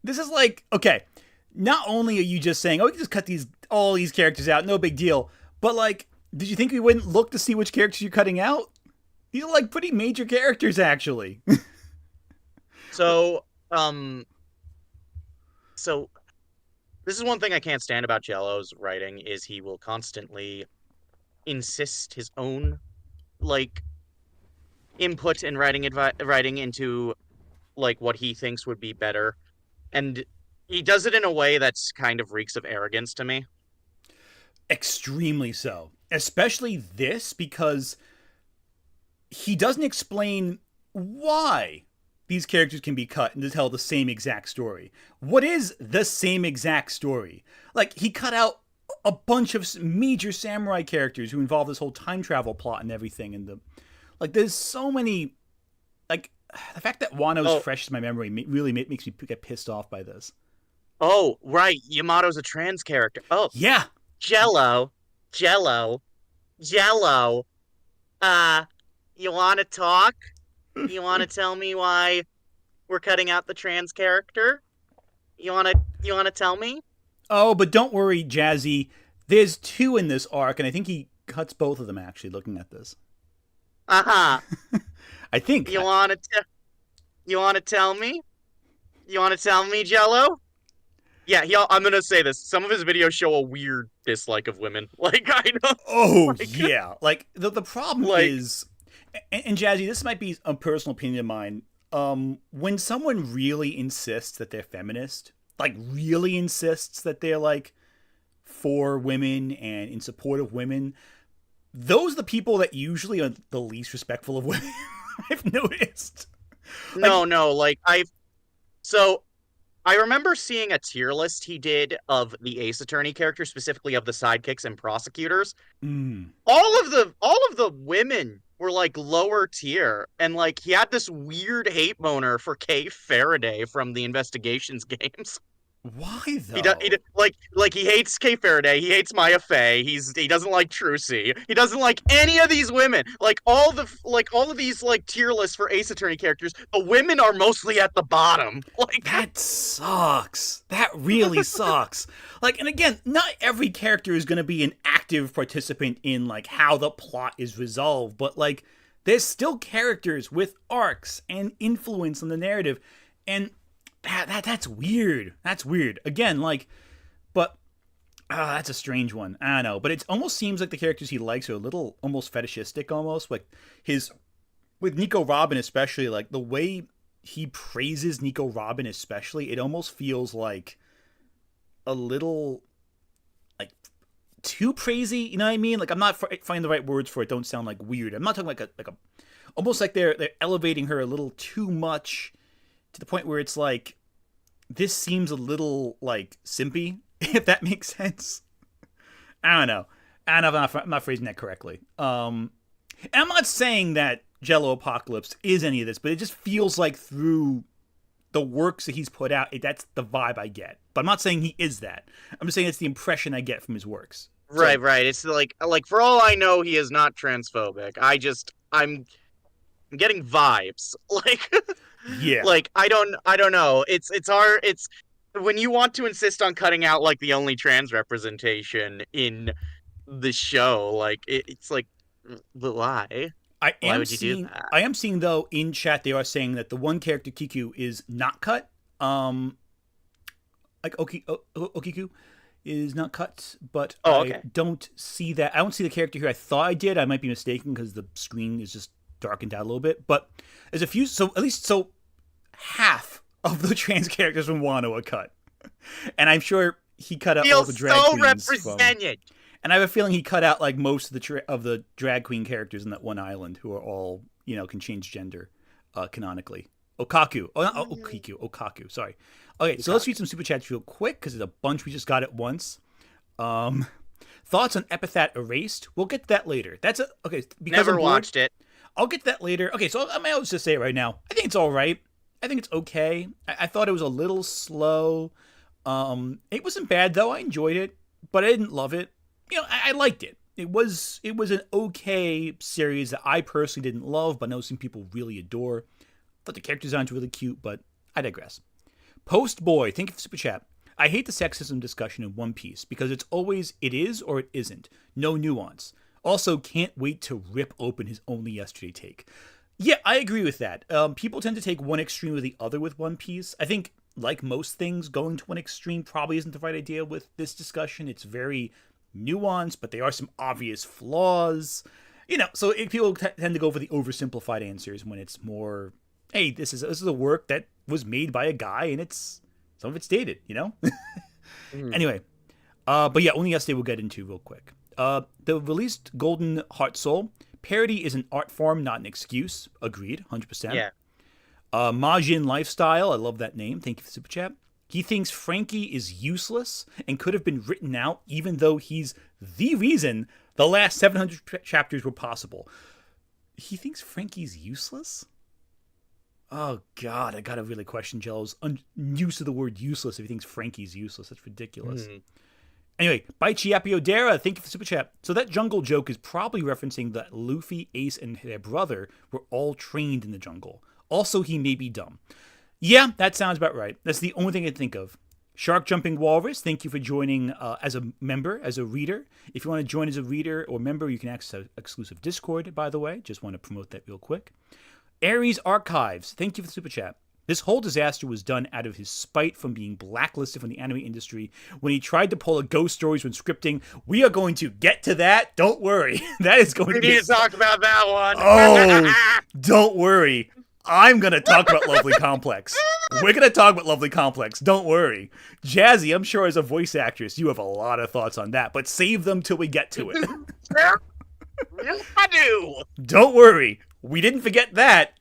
this is like, okay, not only are you just saying, oh, we can just cut all these characters out, no big deal, but like, did you think we wouldn't look to see which characters you're cutting out? These are like pretty major characters, actually. So this is one thing I can't stand about Jello's writing is he will constantly insist his own like input and writing into like what he thinks would be better, and he does it in a way that's kind of reeks of arrogance to me. Extremely so. Especially this, because he doesn't explain why these characters can be cut and to tell the same exact story. What is the same exact story? Like, he cut out a bunch of major samurai characters who involve this whole time travel plot and everything. And there's so many, like, the fact that Wano's fresh in my memory really makes me get pissed off by this. Oh, right. Yamato's a trans character. Oh. Yeah. Jello. You want to talk? You want to tell me why we're cutting out the trans character? You want to tell me? Oh, but don't worry, Jazzy. There's 2 in this arc, and I think he cuts both of them, actually, looking at this. Uh-huh. I think. You want to tell me? You want to tell me, Jello? Yeah, I'm going to say this. Some of his videos show a weird dislike of women. Like, I know. Oh, yeah. Like, the problem is... And Jazzy, this might be a personal opinion of mine. When someone really insists that they're feminist, like really insists that they're like for women and in support of women, those are the people that usually are the least respectful of women. I've noticed. No, I remember seeing a tier list he did of the Ace Attorney characters, specifically of the sidekicks and prosecutors. All of the women were like lower tier, and like he had this weird hate boner for Kay Faraday from the Investigations games. Why though? He hates Kay Faraday. He hates Maya Fey. He doesn't like Trucy. He doesn't like any of these women. All of these tier lists for Ace Attorney characters, the women are mostly at the bottom. That sucks. That really sucks. And again, not every character is going to be an active participant in how the plot is resolved, but there's still characters with arcs and influence on the narrative, and that's weird. That's weird. Again, but that's a strange one. I don't know, but it almost seems like the characters he likes are a little almost fetishistic, almost with Nico Robin especially. The way he praises Nico Robin especially, it almost feels like a little too praisey. You know what I mean? I'm not finding the right words for it. Don't sound weird. I'm not talking almost like they're elevating her a little too much, to the point where it's this seems a little simpy, if that makes sense. I don't know. I'm not phrasing that correctly. And I'm not saying that JelloApocalypse is any of this, but it just feels like through the works that he's put out, that's the vibe I get. But I'm not saying he is that. I'm just saying it's the impression I get from his works. Right. It's for all I know, he is not transphobic. I'm getting vibes. Yeah. I don't know. It's hard. It's when you want to insist on cutting out the only trans representation in the show, it's why? Why would you do that? I am seeing though in chat they are saying that the one character Kiku is not cut. Okiku is not cut, but I don't see that. I don't see the character here. I thought I did. I might be mistaken because the screen is just darkened out a little bit, but there's a few, so half of the trans characters from Wano are cut, and I'm sure he cut out all the drag queens. Represented. And I have a feeling he cut out most of the drag queen characters in that one island, who are all can change gender, canonically. Okaku, Okaku. Sorry. Okay, so let's read some super chats real quick because there's a bunch we just got at once. Thoughts on Epithet Erased? We'll get to that later. That's okay. Because Never watched it. I'll get to that later. Okay, so I'll just say it right now. I think it's all right. I think it's okay. I thought it was a little slow. It wasn't bad though. I enjoyed it, but I didn't love it. I liked it. It was an okay series that I personally didn't love, but I know some people really adore. I thought the character designs were really cute, but I digress. Post Boy, thank you for super chat. I hate the sexism discussion in One Piece because it's always it is or it isn't. No nuance. Also, can't wait to rip open his Only Yesterday take. Yeah, I agree with that. People tend to take one extreme or the other with One Piece. I think, like most things, going to one extreme probably isn't the right idea with this discussion. It's very nuanced, but there are some obvious flaws. So people tend to go for the oversimplified answers when it's more, hey, this is a work that was made by a guy and some of it's dated, Anyway, but yeah, Only Yesterday we'll get into real quick. The released Golden Heart Soul parody is an art form, not an excuse. Agreed, 100%. Yeah. Majin Lifestyle, I love that name. Thank you for the super chat. He thinks Frankie is useless and could have been written out, even though he's the reason the last 700 chapters were possible. He thinks Frankie's useless? Oh, God, I gotta really question Jello's use of the word useless if he thinks Frankie's useless. That's ridiculous. Anyway, Baichi Apiodera, thank you for the super chat. So that jungle joke is probably referencing that Luffy, Ace, and their brother were all trained in the jungle. Also, he may be dumb. Yeah, that sounds about right. That's the only thing I can think of. Shark Jumping Walrus, thank you for joining as a member, as a reader. If you want to join as a reader or member, you can access exclusive Discord, by the way. Just want to promote that real quick. Aries Archives, thank you for the super chat. This whole disaster was done out of his spite from being blacklisted from the anime industry when he tried to pull a ghost stories when scripting. We are going to get to that. Don't worry. That is going to be... We need to talk about that one. Oh, don't worry. I'm going to talk about Lovely Complex. We're going to talk about Lovely Complex. Don't worry. Jazzy, I'm sure as a voice actress, you have a lot of thoughts on that, but save them till we get to it. I do. Don't worry. We didn't forget that.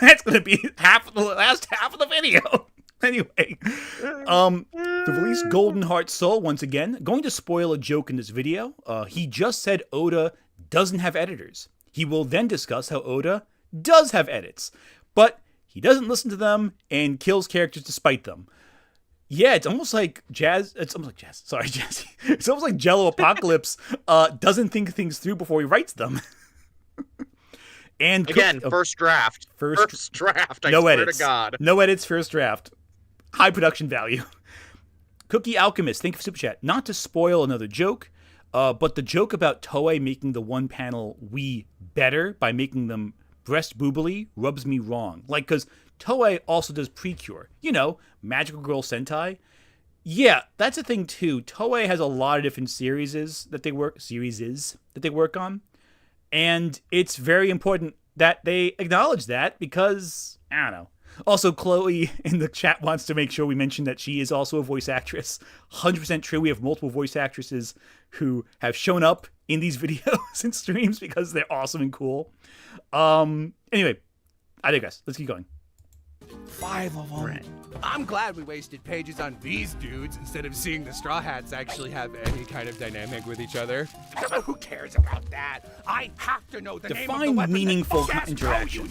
That's going to be the last half of the video. Anyway, the release Golden Heart Soul, once again, going to spoil a joke in this video. He just said Oda doesn't have editors. He will then discuss how Oda does have edits, but he doesn't listen to them and kills characters despite them. Yeah, it's almost like Jazzy. It's almost like JelloApocalypse doesn't think things through before he writes them. And again, first draft. First draft. I swear to God. No edits, first draft. High production value. Cookie Alchemist, thank you for super chat. Not to spoil another joke, but the joke about Toei making the one panel we better by making them breast boobily rubs me wrong. Like, because Toei also does Precure. You know, Magical Girl Sentai. Yeah, that's a thing too. Toei has a lot of different series that they work on. And it's very important that they acknowledge that because, I don't know. Also, Chloe in the chat wants to make sure we mention that she is also a voice actress. 100% true. We have multiple voice actresses who have shown up in these videos and streams because they're awesome and cool. Anyway, I digress. Let's keep going. 5 of them. Right. I'm glad we wasted pages on these dudes instead of seeing the Straw Hats actually have any kind of dynamic with each other. Who cares about that? I have to know the name of the weapon meaningful that interaction.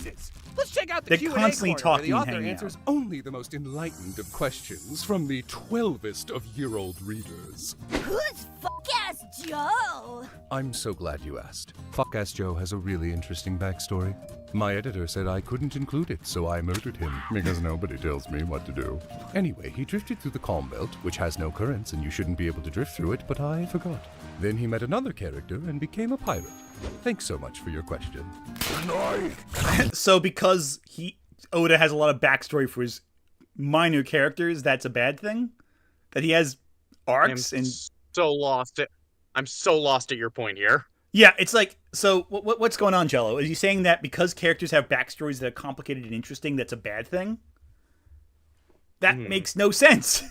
Let's check out the Q&A constantly corner, talking where the author and hanging answers out. only the most enlightened of questions from the 12est of year-old readers. Who's fuck-ass Joe? I'm so glad you asked. Fuck-ass Joe has a really interesting backstory. My editor said I couldn't include it, so I murdered him, because nobody tells me what to do. Anyway, he drifted through the Calm Belt, which has no currents, and you shouldn't be able to drift through it, but I forgot. Then he met another character and became a pirate. Thanks so much for your question. So because Oda has a lot of backstory for his minor characters, that's a bad thing? That he has arcs and... I'm so lost at your point here. Yeah, it's like, so what's going on, Jello? Is he saying that because characters have backstories that are complicated and interesting, that's a bad thing? That makes no sense.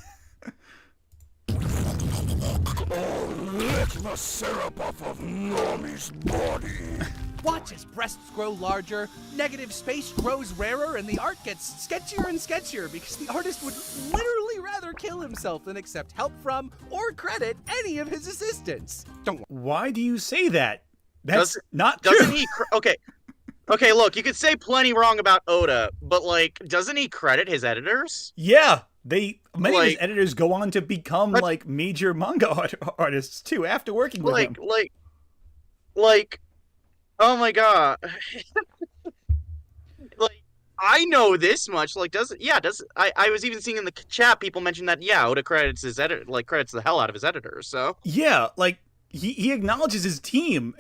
Lick the syrup off of Normie's body. Watch as breasts grow larger, negative space grows rarer, and the art gets sketchier and sketchier because the artist would literally rather kill himself than accept help from or credit any of his assistants. Why do you say that? That's not doesn't true. Okay, look, you could say plenty wrong about Oda, but, like, doesn't he credit his editors? Yeah, many of his editors go on to become, major manga artists, too, after working with him. Oh my god. I know this much. I was even seeing in the chat people mention that, Oda credits his credits the hell out of his editors, so. Yeah, he acknowledges his team.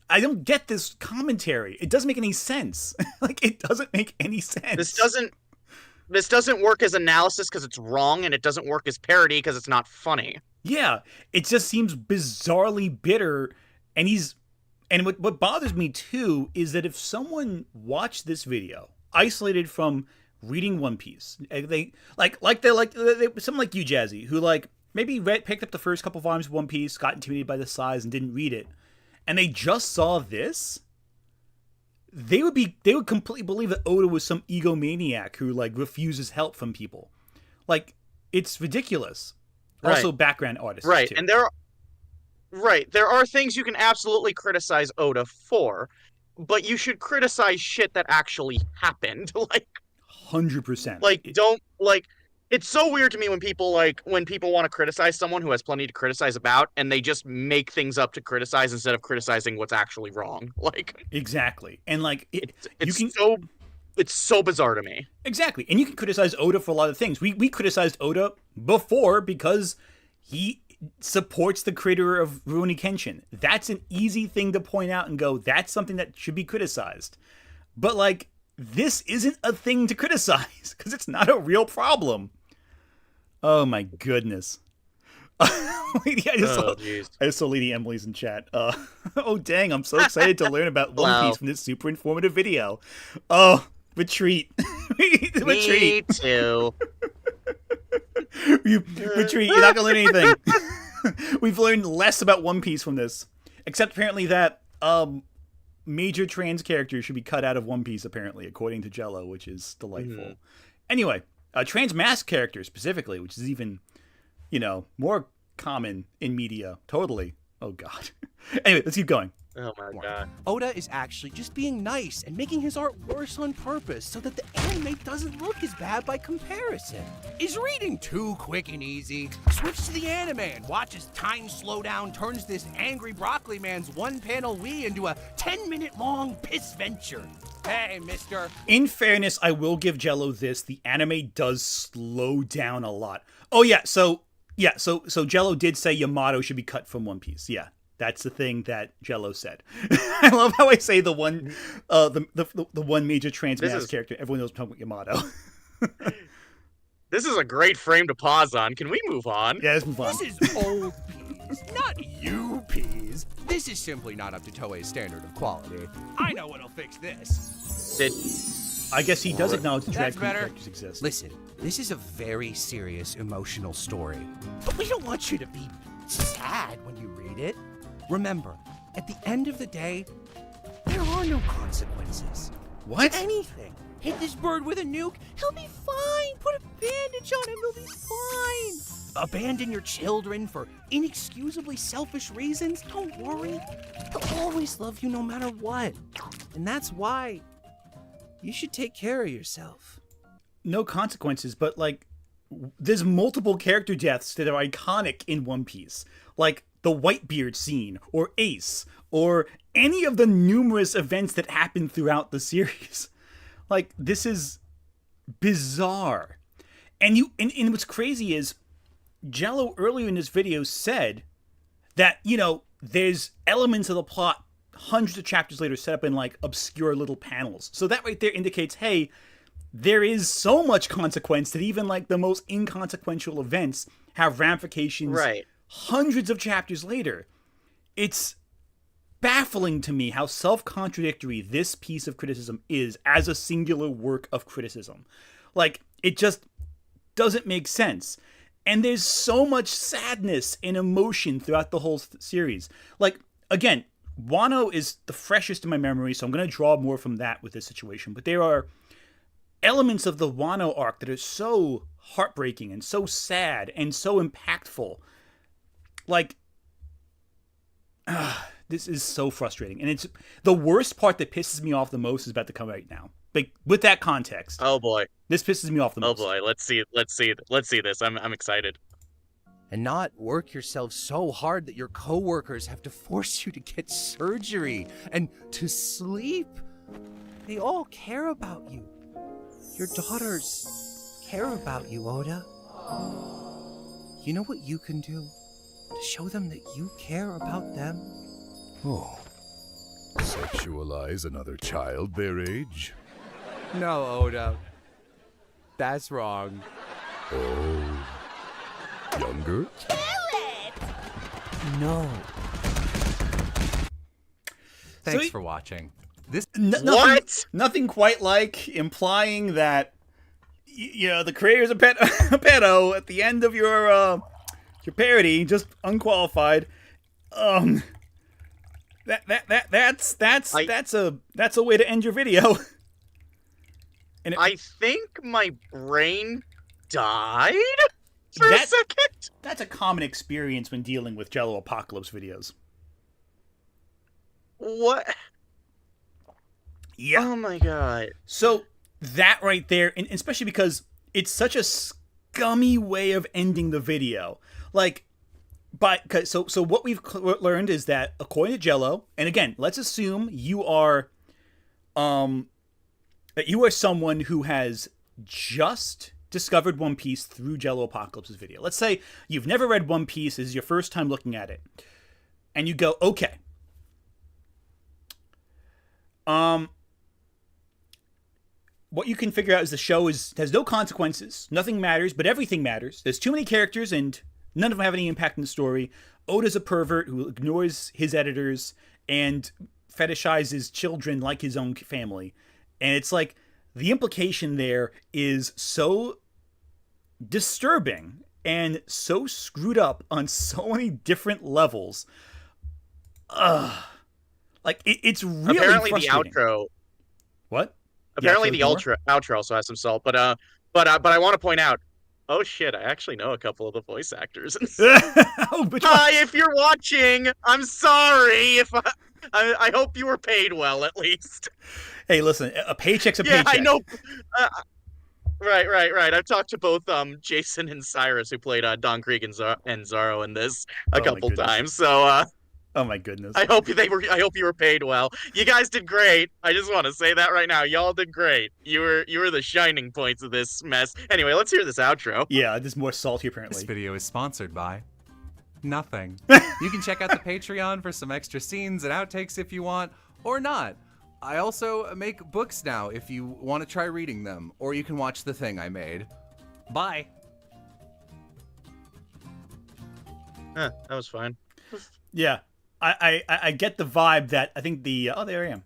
I don't get this commentary. It doesn't make any sense. It doesn't make any sense. This doesn't work as analysis because it's wrong, and it doesn't work as parody because it's not funny. Yeah, it just seems bizarrely bitter, and what bothers me too is that if someone watched this video isolated from reading One Piece, someone like you, Jazzy, who maybe picked up the first couple volumes of One Piece, got intimidated by the size, and didn't read it, and they just saw this, they would completely believe that Oda was some egomaniac who like refuses help from people. Like, it's ridiculous. Right. Also, background artists, Right, too. and there are things you can absolutely criticize Oda for, but you should criticize shit that actually happened. Like, 100%. like don't like. It's so weird to me when people want to criticize someone who has plenty to criticize about, and they just make things up to criticize instead of criticizing what's actually wrong. Like, Exactly. And like it's so bizarre to me. Exactly. And you can criticize Oda for a lot of things. We criticized Oda before because he supports the creator of Rurouni Kenshin. That's an easy thing to point out and go, that's something that should be criticized. But like, this isn't a thing to criticize because it's not a real problem. Oh my goodness. I just saw Lady Emily's in chat. Oh dang, I'm so excited to learn about One Piece from this super informative video. Oh, retreat. Me too. Retreat, you're not gonna learn anything. We've learned less about One Piece from this. Except apparently that major trans characters should be cut out of One Piece, apparently, according to Jello, which is delightful. Anyway, trans mask characters specifically, which is even, more common in media. Totally. Oh, God. Anyway, let's keep going. Oh, my God. Oda is actually just being nice and making his art worse on purpose so that the anime doesn't look as bad by comparison. Is reading too quick and easy? Switch to the anime and watch as time slow down turns this angry broccoli man's one-panel Wii into a 10-minute-long piss venture. Hey, mister. In fairness, I will give Jello this. The anime does slow down a lot. Oh, yeah. So Jello did say Yamato should be cut from One Piece. Yeah. That's the thing that Jello said. I love how I say the one major trans mask character. Everyone knows I'm talking about Yamato. This is a great frame to pause on. Can we move on? Yeah, let's move on. This is old peas, not you peas. This is simply not up to Toei's standard of quality. I know what'll fix this. I guess he does acknowledge the drag That's queen better. characters exist. Listen, this is a very serious emotional story, but we don't want you to be sad when you read it. Remember, at the end of the day, there are no consequences. What? To anything. Hit this bird with a nuke, he'll be fine. Put a bandage on him, he'll be fine. Abandon your children for inexcusably selfish reasons? Don't worry. They'll always love you no matter what. And that's why you should take care of yourself. No consequences, but like, there's multiple character deaths that are iconic in One Piece. Like, the Whitebeard scene, or Ace, or any of the numerous events that happen throughout the series. Like, this is bizarre. And what's crazy is, Jello earlier in this video said that, there's elements of the plot hundreds of chapters later set up in, like, obscure little panels. So that right there indicates, hey, there is so much consequence that even, like, the most inconsequential events have ramifications hundreds of chapters later. It's baffling to me how self-contradictory this piece of criticism is as a singular work of criticism. Like, it just doesn't make sense. And there's so much sadness and emotion throughout the whole series. Like, again, Wano is the freshest in my memory, so I'm going to draw more from that with this situation. But there are elements of the Wano arc that are so heartbreaking and so sad and so impactful. Like, this is so frustrating. And it's the worst part that pisses me off the most is about to come right now. Like, with that context. Oh boy. This pisses me off the most. Oh boy, let's see this. I'm excited. And not work yourself so hard that your coworkers have to force you to get surgery and to sleep. They all care about you. Your daughters care about you, Oda. You know what you can do to show them that you care about them? Oh. Sexualize another child their age? No, Oda. That's wrong. Oh. Younger? No. Thanks So for watching. Nothing quite like implying that the creators of pedo at the end of your parody, just unqualified. that's a way to end your video. And I think my brain died for a second. That's a common experience when dealing with JelloApocalypse videos. What? Yeah. Oh my god. So that right there, and especially because it's such a scummy way of ending the video. Like, so what we've learned is that according to Jello, and again, let's assume you are, that you are someone who has just discovered One Piece through JelloApocalypse's video. Let's say you've never read One Piece, this is your first time looking at it, and you go, okay. What you can figure out is the show has no consequences, nothing matters, but everything matters. There's too many characters, and none of them have any impact in the story. Oda's a pervert who ignores his editors and fetishizes children like his own family. And it's like, the implication there is so disturbing and so screwed up on so many different levels. Like, it's really apparently frustrating. The outro. What? Apparently the outro also has some salt, but I want to point out. Oh shit! I actually know a couple of the voice actors. Hi, if you're watching, I'm sorry. If I hope you were paid well, at least. Hey, listen, a paycheck's a paycheck. Yeah, I know. Right. I've talked to both Jason and Cyrus, who played Don Krieg and Zaro in this a couple times. So. Oh my goodness! I hope you were paid well. You guys did great. I just want to say that right now. Y'all did great. You were the shining points of this mess. Anyway, let's hear this outro. Yeah, there's more salty apparently. This video is sponsored by nothing. You can check out the Patreon for some extra scenes and outtakes if you want, or not. I also make books now if you want to try reading them, or you can watch the thing I made. Bye. That was fine. Yeah. I get the vibe that I think there I am.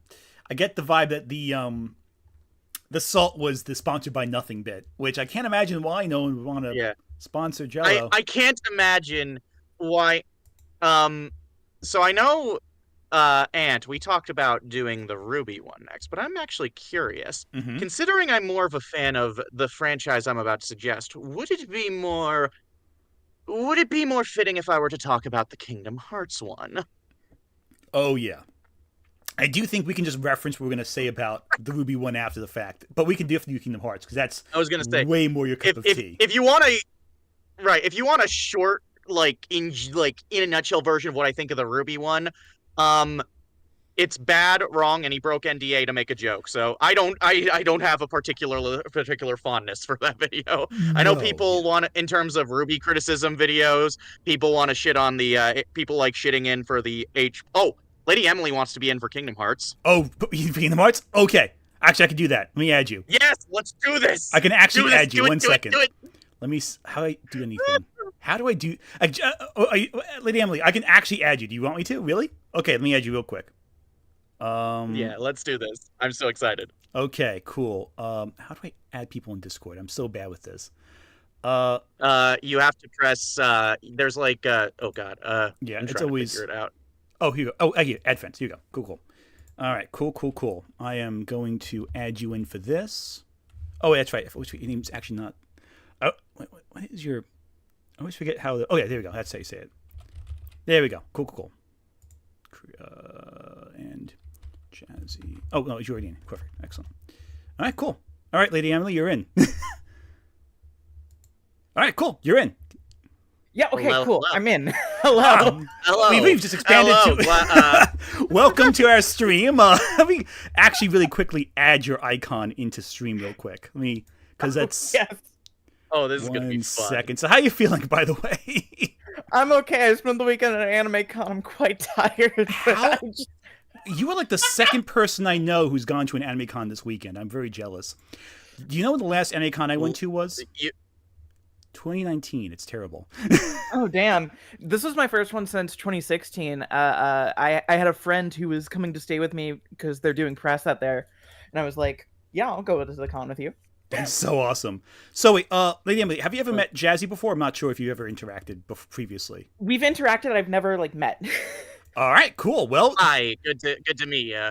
I get the vibe that the salt was the sponsored by nothing bit, which I can't imagine why no one would want to sponsor Jello. I can't imagine why. So I know, Ant, we talked about doing the RWBY one next, but I'm actually curious. Mm-hmm. Considering I'm more of a fan of the franchise I'm about to suggest, would it be more fitting if I were to talk about the Kingdom Hearts one? Oh, yeah. I do think we can just reference what we're going to say about the RWBY one after the fact, but we can definitely do Kingdom Hearts, because that's way more your cup of tea. If you want a short, in a nutshell version of what I think of the RWBY one, it's bad, wrong, and he broke NDA to make a joke. So I don't have a particular fondness for that video. No. I know people want, in terms of RWBY criticism videos, people want to shit on the people like shitting in for the Lady Emily wants to be in for Kingdom Hearts. Oh, Kingdom Hearts? Okay. Actually, I can do that. Let me add you. Yes, let's do this. I can actually add you. 1 second. Do it. Let me. How do I do anything? How do I do? Lady Emily, I can actually add you. Do you want me to? Really? Okay, let me add you real quick. Yeah, let's do this. I'm so excited. Okay, cool. How do I add people in Discord? I'm so bad with this. You have to press. There's like. Oh God. Yeah, I'm it's trying always. to figure it out. Oh, here you go. Oh, here. Add friends. Here you go. Cool. All right. Cool. I am going to add you in for this. Oh, that's right. Your name's actually not. Oh, what is your? I always forget how. Oh yeah, there we go. That's how you say it. There we go. Cool. And Jazzy. Oh no, it's already in. Perfect. Excellent. All right. Cool. All right, Lady Emily, you're in. All right. Cool. You're in. Yeah, okay, hello, cool. hello. I'm in. Hello. Hello. We've just expanded to... Welcome to our stream. Let me actually really quickly add your icon into stream real quick. Because that's... Yes. Oh, this is going to be 1 fun. second. So how are you feeling, by the way? I'm okay. I spent the weekend at Anime Con. I'm quite tired. How? You are like the second person I know who's gone to an Anime Con this weekend. I'm very jealous. Do you know when the last Anime Con I went to was? 2019. It's terrible. Oh, damn. This was my first one since 2016. I had a friend who was coming to stay with me because they're doing press out there. And I was like, yeah, I'll go to the con with you. That's so awesome. So wait, Lady Emily, have you ever met Jazzy before? I'm not sure if you ever interacted previously. We've interacted. I've never, met. All right, cool. Well, Hi, good to meet you.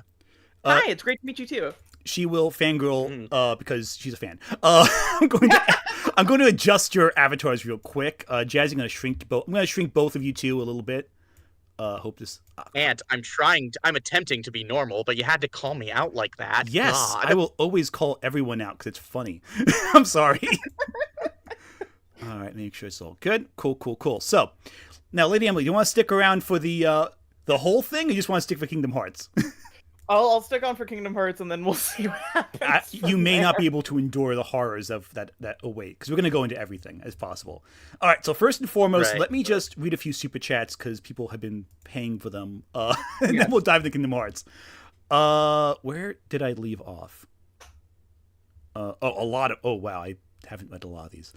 Hi, it's great to meet you too. she will fangirl because she's a fan. I'm going to adjust your avatars real quick. Jazzy, I'm going to shrink both of you two a little bit. Hope this. And I'm attempting to be normal, but you had to call me out like that. Yes, God. I will always call everyone out because it's funny. I'm sorry. All right, make sure it's all good. Cool. So, now, Lady Emily, do you want to stick around for the whole thing, or you just want to stick for Kingdom Hearts? I'll stick on for Kingdom Hearts, and then we'll see what happens. You may not be able to endure the horrors of that await, because we're going to go into everything as possible. All right, so first and foremost, let me just read a few super chats, because people have been paying for them, and then we'll dive into Kingdom Hearts. Where did I leave off? Oh, wow, I haven't read a lot of these.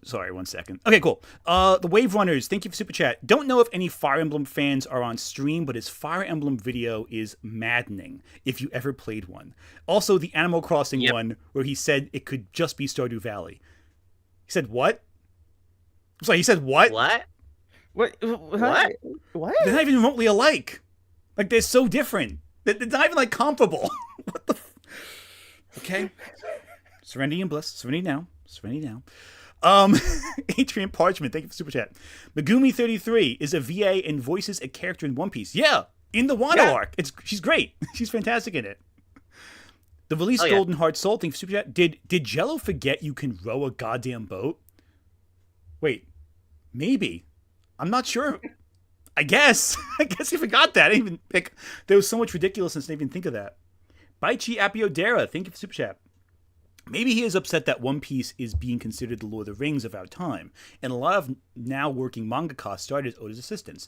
Sorry, 1 second. Okay, cool. The Wave Runners, thank you for Super Chat. Don't know if any Fire Emblem fans are on stream, but his Fire Emblem video is maddening, if you ever played one. Also, the Animal Crossing one, where he said it could just be Stardew Valley. He said what? I'm sorry, he said what? What? What? They're not even remotely alike. Like, they're so different. They're not even, like, comparable. What the Okay. Serenity and Bliss. Serenity now. Adrian Parchment, thank you for Super Chat. Megumi33 is a VA and voices a character in One Piece. Yeah, in the Wano arc. She's great. She's fantastic in it. The Release Golden Heart Soul, thank you for Super Chat. Did Jello forget you can row a goddamn boat? Wait, maybe. I'm not sure. I guess he forgot that. I didn't even pick. There was so much ridiculousness. I didn't even think of that. Baichi Apiodera, thank you for Super Chat. Maybe he is upset that One Piece is being considered the Lord of the Rings of our time, and a lot of now working mangaka started as Oda's assistants.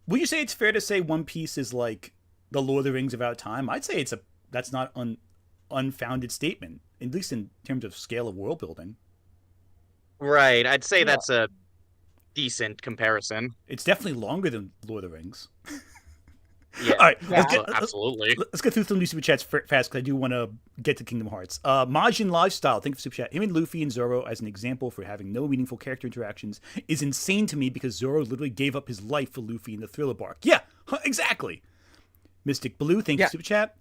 Would you say it's fair to say One Piece is like the Lord of the Rings of our time? I'd say that's not an unfounded statement, at least in terms of scale of world building. Right, I'd say that's a decent comparison. It's definitely longer than Lord of the Rings. Yeah, all right, absolutely. Let's get through some new super chats fast because I do want to get to Kingdom Hearts. Majin Lifestyle, thank you for super chat. Him and Luffy and Zoro as an example for having no meaningful character interactions is insane to me because Zoro literally gave up his life for Luffy in the Thriller Bark. Yeah, exactly. Mystic Blue, thank you for super chat.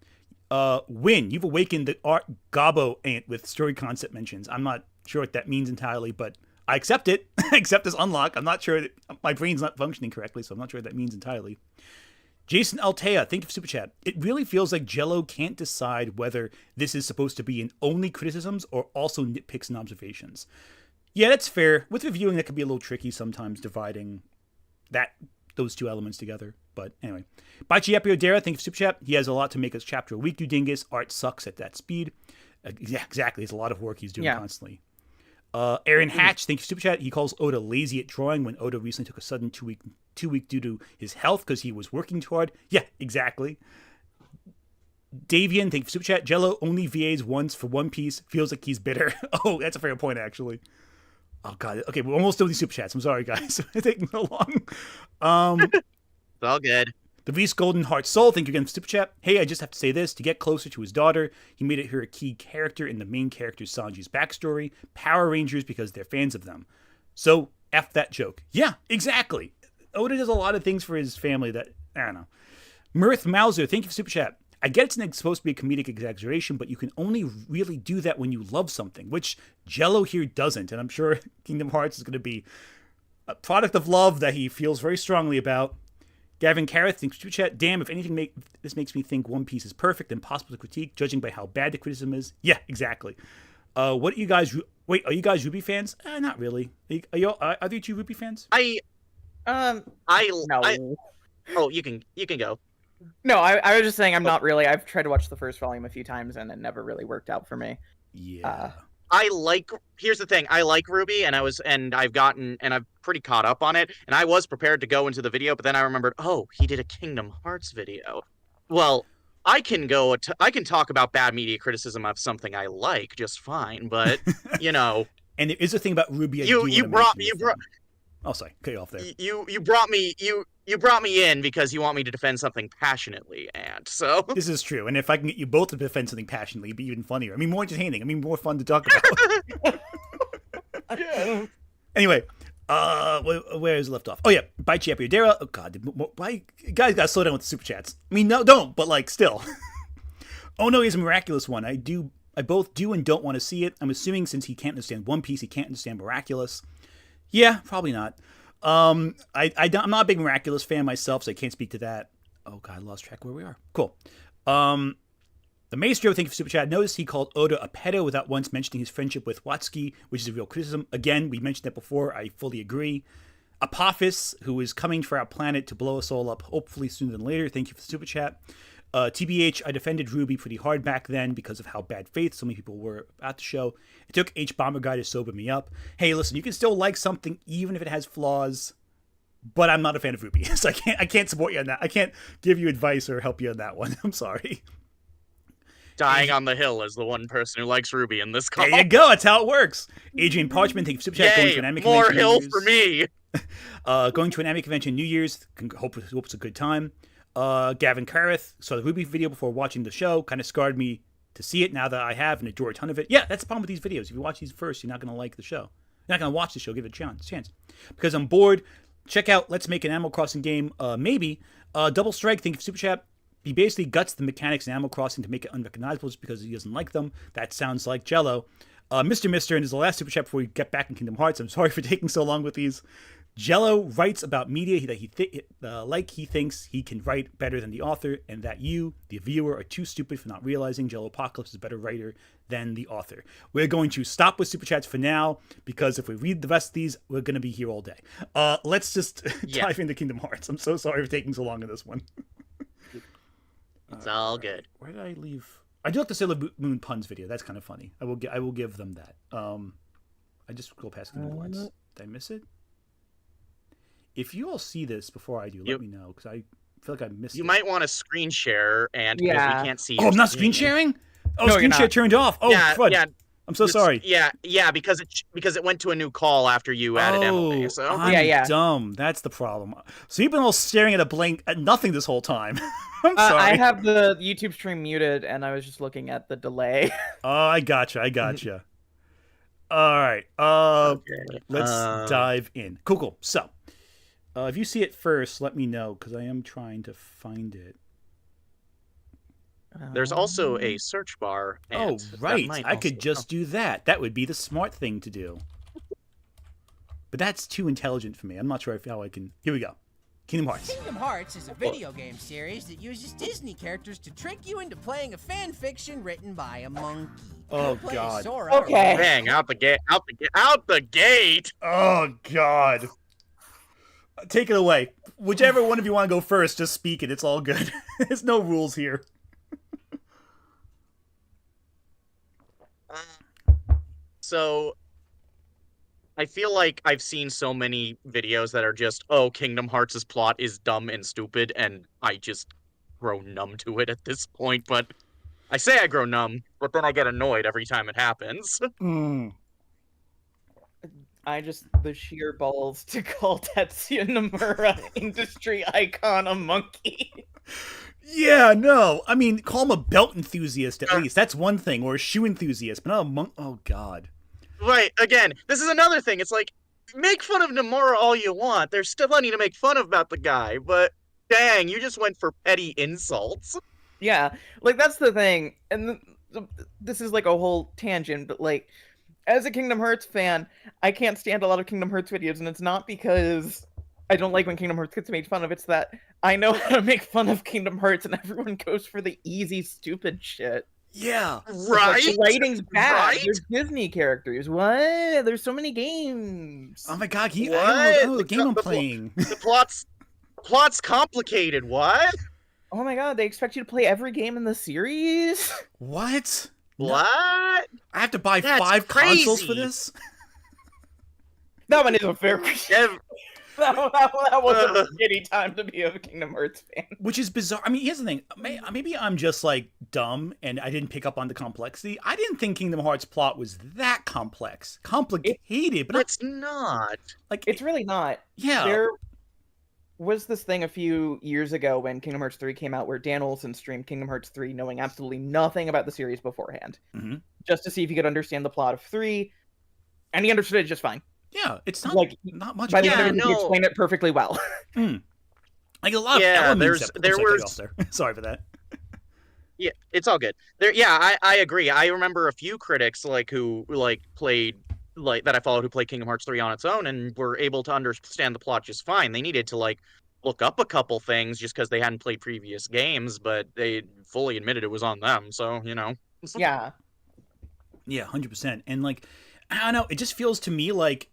Win, you've awakened the Art Gabo ant with story concept mentions. I'm not sure what that means entirely, but I accept it. I accept this unlock. I'm not sure my brain's not functioning correctly, so I'm not sure what that means entirely. Jason Altea, thank you for Super Chat. It really feels like Jello can't decide whether this is supposed to be in only criticisms or also nitpicks and observations. Yeah, that's fair. With reviewing, that can be a little tricky sometimes, dividing those two elements together. But anyway. Baichi Apiodera, thank you for Super Chat. He has a lot to make us chapter a week, you dingus. Art sucks at that speed. Yeah, exactly. It's a lot of work he's doing constantly. Aaron Hatch, thank you for Super Chat. He calls Oda lazy at drawing when Oda recently took a sudden two week due to his health because he was working too hard. Yeah, exactly. Davian, thank you for Super Chat. Jello only VAs once for One Piece. Feels like he's bitter. Oh, that's a fair point, actually. Oh, God. Okay, we're almost done with these Super Chats. I'm sorry, guys. It's taking so long. It's all good. The Reese Golden Heart Soul, thank you again for Super Chat. Hey, I just have to say this. To get closer to his daughter, he made her a key character in the main character Sanji's backstory. Power Rangers because they're fans of them. So, F that joke. Yeah, exactly. Oda does a lot of things for his family that, I don't know. Mirth Mauser, thank you for Super Chat. I get it's supposed to be a comedic exaggeration, but you can only really do that when you love something, which Jello here doesn't. And I'm sure Kingdom Hearts is going to be a product of love that he feels very strongly about. Gavin Careth, thanks for Super Chat. Damn, if anything, this makes me think One Piece is perfect and possible to critique, judging by how bad the criticism is. Yeah, exactly. What are you guys? Wait, are you guys RWBY fans? Not really. Are you two RWBY fans? No. Oh, you can go. No, I was just saying I'm not really. I've tried to watch the first volume a few times and it never really worked out for me. Yeah. Here's the thing. I like RWBY and I'm pretty caught up on it. And I was prepared to go into the video, but then I remembered, oh, he did a Kingdom Hearts video. Well, I can talk about bad media criticism of something I like just fine, but you know. And there is a thing about RWBY. Oh, sorry, cut you off there. You brought me in because you want me to defend something passionately, and so this is true. And if I can get you both to defend something passionately, it'd be even funnier. I mean, more entertaining. I mean, more fun to talk about. Anyway, Where is it left off? Oh yeah, by Chiappiodera. Oh god, why guys gotta slow down with the super chats. I mean, no, don't, but like still. Oh no, he's a miraculous one. I both do and don't want to see it. I'm assuming since he can't understand One Piece, he can't understand Miraculous. Yeah, probably not. I'm not a big Miraculous fan myself, so I can't speak to that. Oh god, I lost track of where we are. Cool. The Maestro, thank you for Super Chat. Noticed he called Oda a pedo without once mentioning his friendship with Watsuki, which is a real criticism. Again, we mentioned that before. I fully agree. Apophis, who is coming for our planet to blow us all up, hopefully sooner than later. Thank you for the Super Chat. TBH, I defended RWBY pretty hard back then because of how bad faith so many people were at the show. It took H Bomber Guy to sober me up. Hey, listen, you can still like something even if it has flaws, but I'm not a fan of RWBY, so I can't support you on that. I can't give you advice or help you on that one. I'm sorry. Dying on the hill as the one person who likes RWBY in this call. There you go. That's how it works. Adrian Parchment, thank you for Super Chat. Yay, going to an anime more convention hill New for Year's. me. Going to an anime convention New Year's. Hope it's a good time. Gavin Careth saw the RWBY video before watching the show. Kind of scarred me to see it now that I have and enjoy a ton of it. Yeah, that's the problem with these videos. If you watch these first, you're not going to like the show. You're not going to watch the show. Give it a chance. Because I'm bored. Check out Let's Make an Animal Crossing game. Maybe. Double Strike, thank you for Super Chat. He basically guts the mechanics in Animal Crossing to make it unrecognizable just because he doesn't like them. That sounds like Jello. Mr. and this is the last Super Chat before we get back in Kingdom Hearts. I'm sorry for taking so long with these. Jello writes about media that he thinks he can write better than the author, and that you, the viewer, are too stupid for not realizing JelloApocalypse is a better writer than the author. We're going to stop with Super Chats for now, because if we read the rest of these, we're going to be here all day. Let's just dive into Kingdom Hearts. I'm so sorry for taking so long in this one. It's all good. Where did I leave? I do like the Sailor Moon puns video. That's kind of funny. I will give them that. I just scrolled past Kingdom Hearts. Did I miss it? If you all see this before I do, let me know, because I feel like I missed it. You might want to screen share, and because we can't see. Oh, I'm not screen sharing? Oh, no, screen share turned off. Oh, crud. Yeah. I'm so sorry. Yeah, because it went to a new call after you added Emily. So I'm dumb. That's the problem. So you've been all staring at nothing this whole time. I'm sorry. I have the YouTube stream muted, and I was just looking at the delay. Oh, I gotcha. All right. Let's dive in. Cool. So, if you see it first, let me know, because I am trying to find it. There's also a search bar. And right. I could just do that. That would be the smart thing to do. But that's too intelligent for me. I'm not sure how I can... Here we go. Kingdom Hearts. Kingdom Hearts is a video game series that uses Disney characters to trick you into playing a fan fiction written by a monkey. Oh, God. Sora. Okay. Dang, out the gate. Oh, God. Take it away. Whichever one of you want to go first, just speak it. It's all good. There's no rules here. So, I feel like I've seen so many videos that are just, oh, Kingdom Hearts' plot is dumb and stupid, and I just grow numb to it at this point. But I say I grow numb, but then I get annoyed every time it happens. The sheer balls to call Tetsuya Nomura industry icon a monkey. Yeah, no. I mean, call him a belt enthusiast at least. That's one thing. Or a shoe enthusiast, but not a monk. Oh, God. Right, again, this is another thing. It's like, make fun of Nomura all you want. There's still plenty to make fun of about the guy, but dang, you just went for petty insults. Yeah, like, that's the thing. And this is like a whole tangent, but like, as a Kingdom Hearts fan, I can't stand a lot of Kingdom Hearts videos, and it's not because I don't like when Kingdom Hearts gets made fun of. It's that I know how to make fun of Kingdom Hearts, and everyone goes for the easy, stupid shit. Yeah, right. The writing's bad. Right? There's Disney characters. What? There's so many games. Oh my God, I don't know the game I'm playing. The plot's complicated. What? Oh my God, they expect you to play every game in the series? What? What? I have to buy 5 consoles for this? That one is a fair question. That wasn't a shitty time to be a Kingdom Hearts fan. Which is bizarre. I mean, here's the thing. Maybe I'm just, like, dumb and I didn't pick up on the complexity. I didn't think Kingdom Hearts plot was that complex. Complicated, but it's not. Like, it's really not. Yeah. There was this thing a few years ago when Kingdom Hearts 3 came out where Dan Olsen streamed Kingdom Hearts 3 knowing absolutely nothing about the series beforehand. Mm-hmm. Just to see if he could understand the plot of 3. And he understood it just fine. Yeah, it's not like not much. By the Yeah, end of it, no. you explain it perfectly well. Like a lot of Yeah, elements. there Sorry, cut you was- off there. Sorry for that. Yeah, it's all good. I agree. I remember a few critics who played that I followed who played Kingdom Hearts 3 on its own and were able to understand the plot just fine. They needed to look up a couple things just because they hadn't played previous games, but they fully admitted it was on them. So, Yeah. Yeah, 100%. And I don't know, it just feels to me like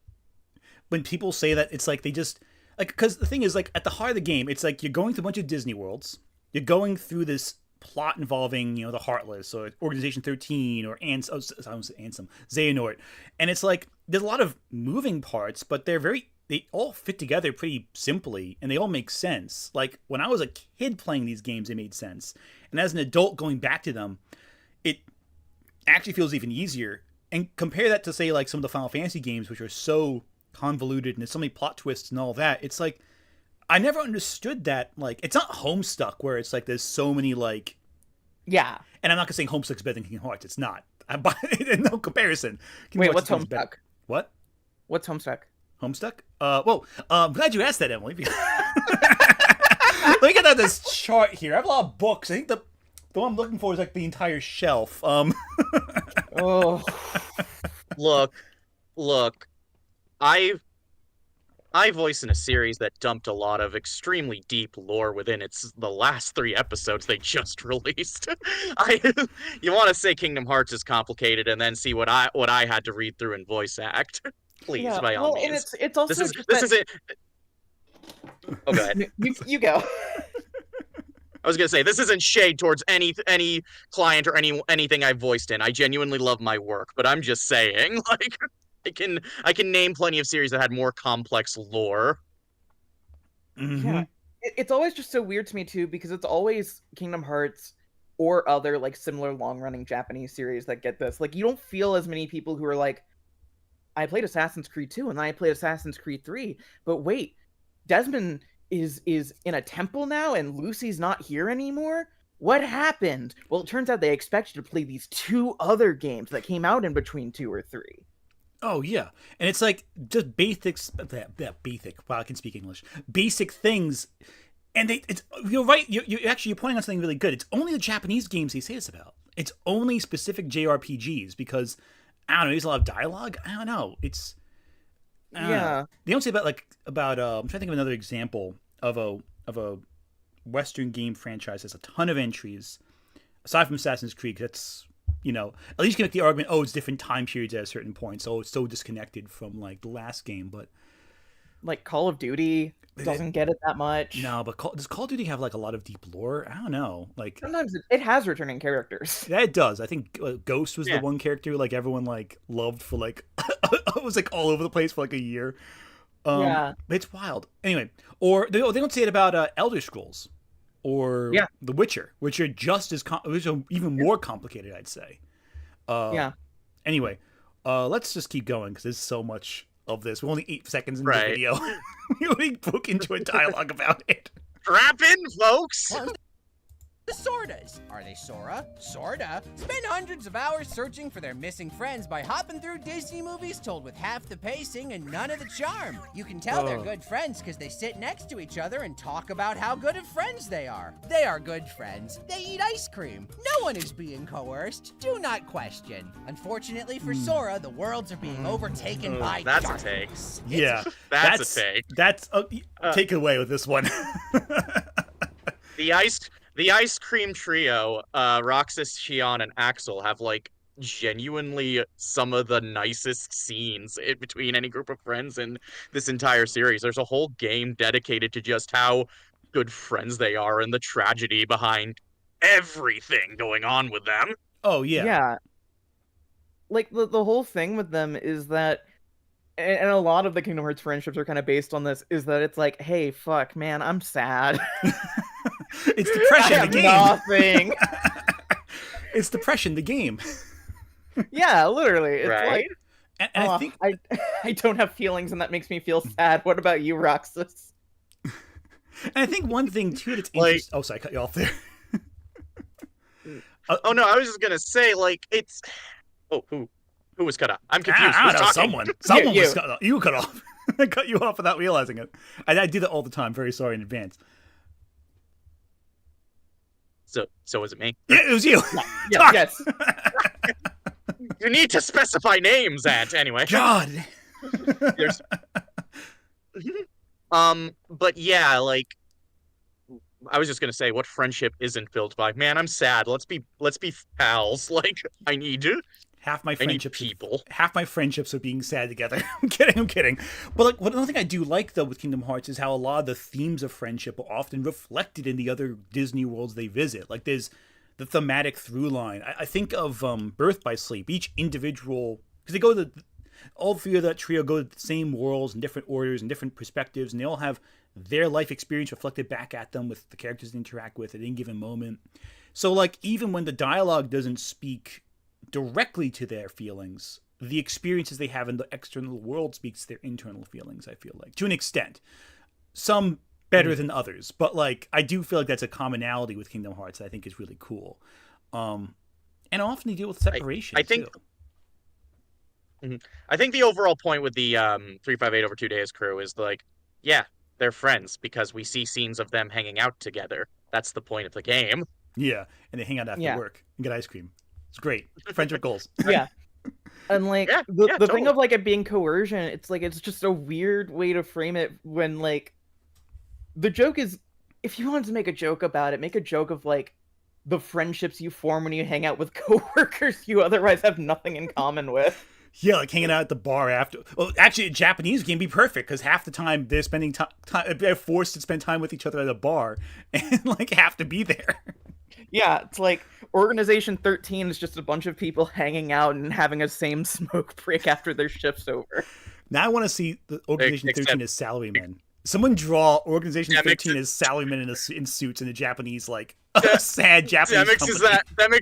when people say that, it's like they just because the thing is, at the heart of the game, it's like you're going through a bunch of Disney worlds. You're going through this plot involving, the Heartless or Organization 13 or Ansem, Xehanort. And it's like there's a lot of moving parts, but they all fit together pretty simply and they all make sense. Like when I was a kid playing these games, they made sense. And as an adult going back to them, it actually feels even easier. And compare that to say some of the Final Fantasy games, which are so convoluted and there's so many plot twists and all that. It's like I never understood that. It's not Homestuck where it's there's so many Yeah. And I'm not gonna say Homestuck's better than Kingdom Hearts. It's not. No comparison. Wait, what's Homestuck? What? What's Homestuck? Homestuck? I'm glad you asked that, Emily. Let me get out this chart here. I have a lot of books. I think the one I'm looking for is the entire shelf. Oh. Look. I voiced in a series that dumped a lot of extremely deep lore within the last 3 episodes they just released. You want to say Kingdom Hearts is complicated and then see what I had to read through and voice act. Please, by all means. And it's also this is it. Oh, go ahead. You go. I was gonna say this isn't shade towards any client or anything I've voiced in. I genuinely love my work, but I'm just saying, I can name plenty of series that had more complex lore. Mm-hmm. Yeah. It's always just so weird to me too, because it's always Kingdom Hearts or other similar long-running Japanese series that get this. You don't feel as many people who are I played Assassin's Creed 2 and then I played Assassin's Creed 3, but wait, Desmond is in a temple now and Lucy's not here anymore? What happened? Well, it turns out they expect you to play these 2 other games that came out in between 2 or 3. Oh yeah, and it's just basics. That basic. Wow, I can speak English. Basic things, and you're right. You're pointing out something really good. It's only the Japanese games they say this about. It's only specific JRPGs because I don't know. There's a lot of dialogue. I don't know. It's Yeah. They don't say about I'm trying to think of another example of a Western game franchise that's a ton of entries aside from Assassin's Creed. That's at least you can make the argument, it's different time periods at a certain point, so it's so disconnected from the last game. But Call of Duty doesn't get it that much. No, but does Call of Duty have a lot of deep lore? I don't know. Sometimes it has returning characters. Yeah, it does. I think Ghost was the one character everyone loved for it was all over the place for a year. Yeah, but it's wild. Anyway, or they don't say it about Elder Scrolls. Or The Witcher, which are just as which are even more complicated, I'd say. Yeah. Anyway, let's just keep going because there's so much of this. We're only 8 seconds into the video. We already broke into a dialogue about it. Strap in, folks. The Sordas. Are they Sora? Sorta. Spend hundreds of hours searching for their missing friends by hopping through Disney movies told with half the pacing and none of the charm. You can tell they're good friends because they sit next to each other and talk about how good of friends they are. They are good friends. They eat ice cream. No one is being coerced. Do not question. Unfortunately for Sora, the worlds are being overtaken by darkness. Yeah, that's a take. That's take it away with this one. The ice cream trio, Roxas, Xion, and Axel have genuinely some of the nicest scenes between any group of friends in this entire series. There's a whole game dedicated to just how good friends they are and the tragedy behind everything going on with them. Oh yeah. Yeah. The whole thing with them is that, and a lot of the Kingdom Hearts friendships are kind of based on this, is that it's hey, fuck, man, I'm sad. It's depression, the game. Nothing. It's depression, the game. Yeah, literally. It's right? And I think I don't have feelings, and that makes me feel sad. What about you, Roxas? And I think one thing too that's interesting. Sorry, I cut you off there. Oh no, I was just gonna say it's. Oh, who? Who was cut off? I'm confused. I Who's don't know. talking? Someone You. was cut off. You cut off. I cut you off without realizing it. I do that all the time. Very sorry in advance. So was it me? Yeah, it was you. Yes. You need to specify names, Ant. Anyway. God. There's... But yeah, like, I was just gonna say, what friendship isn't built by? Man, I'm sad. Let's be pals. Like, I need Half my friendships, people. Half my friendships are being sad together. I'm kidding. But like, another thing I do like though with Kingdom Hearts is how a lot of the themes of friendship are often reflected in the other Disney worlds they visit. Like, there's the thematic through line. I think of Birth by Sleep. Each individual, because they go to all three of that trio go to the same worlds in different orders and different perspectives, and they all have their life experience reflected back at them with the characters they interact with at any given moment. So like, even when the dialogue doesn't speak directly to their feelings, the experiences they have in the external world speaks to their internal feelings, I feel like, to an extent. Some better than others, but like, I do feel like that's a commonality with Kingdom Hearts that I think is really cool. And often they deal with separation, I think too. I think the overall point with the 358 over 2 days crew is like, yeah, they're friends because we see scenes of them hanging out together. That's the point of the game. Yeah, and they hang out after work and get ice cream. It's great. Friends are goals. Yeah. And like the totally. thing of like it being coercion, it's like it's just a weird way to frame it when like the joke is, if you wanted to make a joke about it, make a joke of like the friendships you form when you hang out with coworkers you otherwise have nothing in common with. Yeah, like hanging out at the bar after. Well, actually, a Japanese game be perfect because half the time they're spending time, they're forced to spend time with each other at a bar and like have to be there. Yeah, it's like Organization 13 is just a bunch of people hanging out and having a same smoke break after their shift's over. Now I want to see the Organization 13 as salarymen. Someone draw Organization 13 as salarymen in suits in a Japanese, like, sad Japanese company.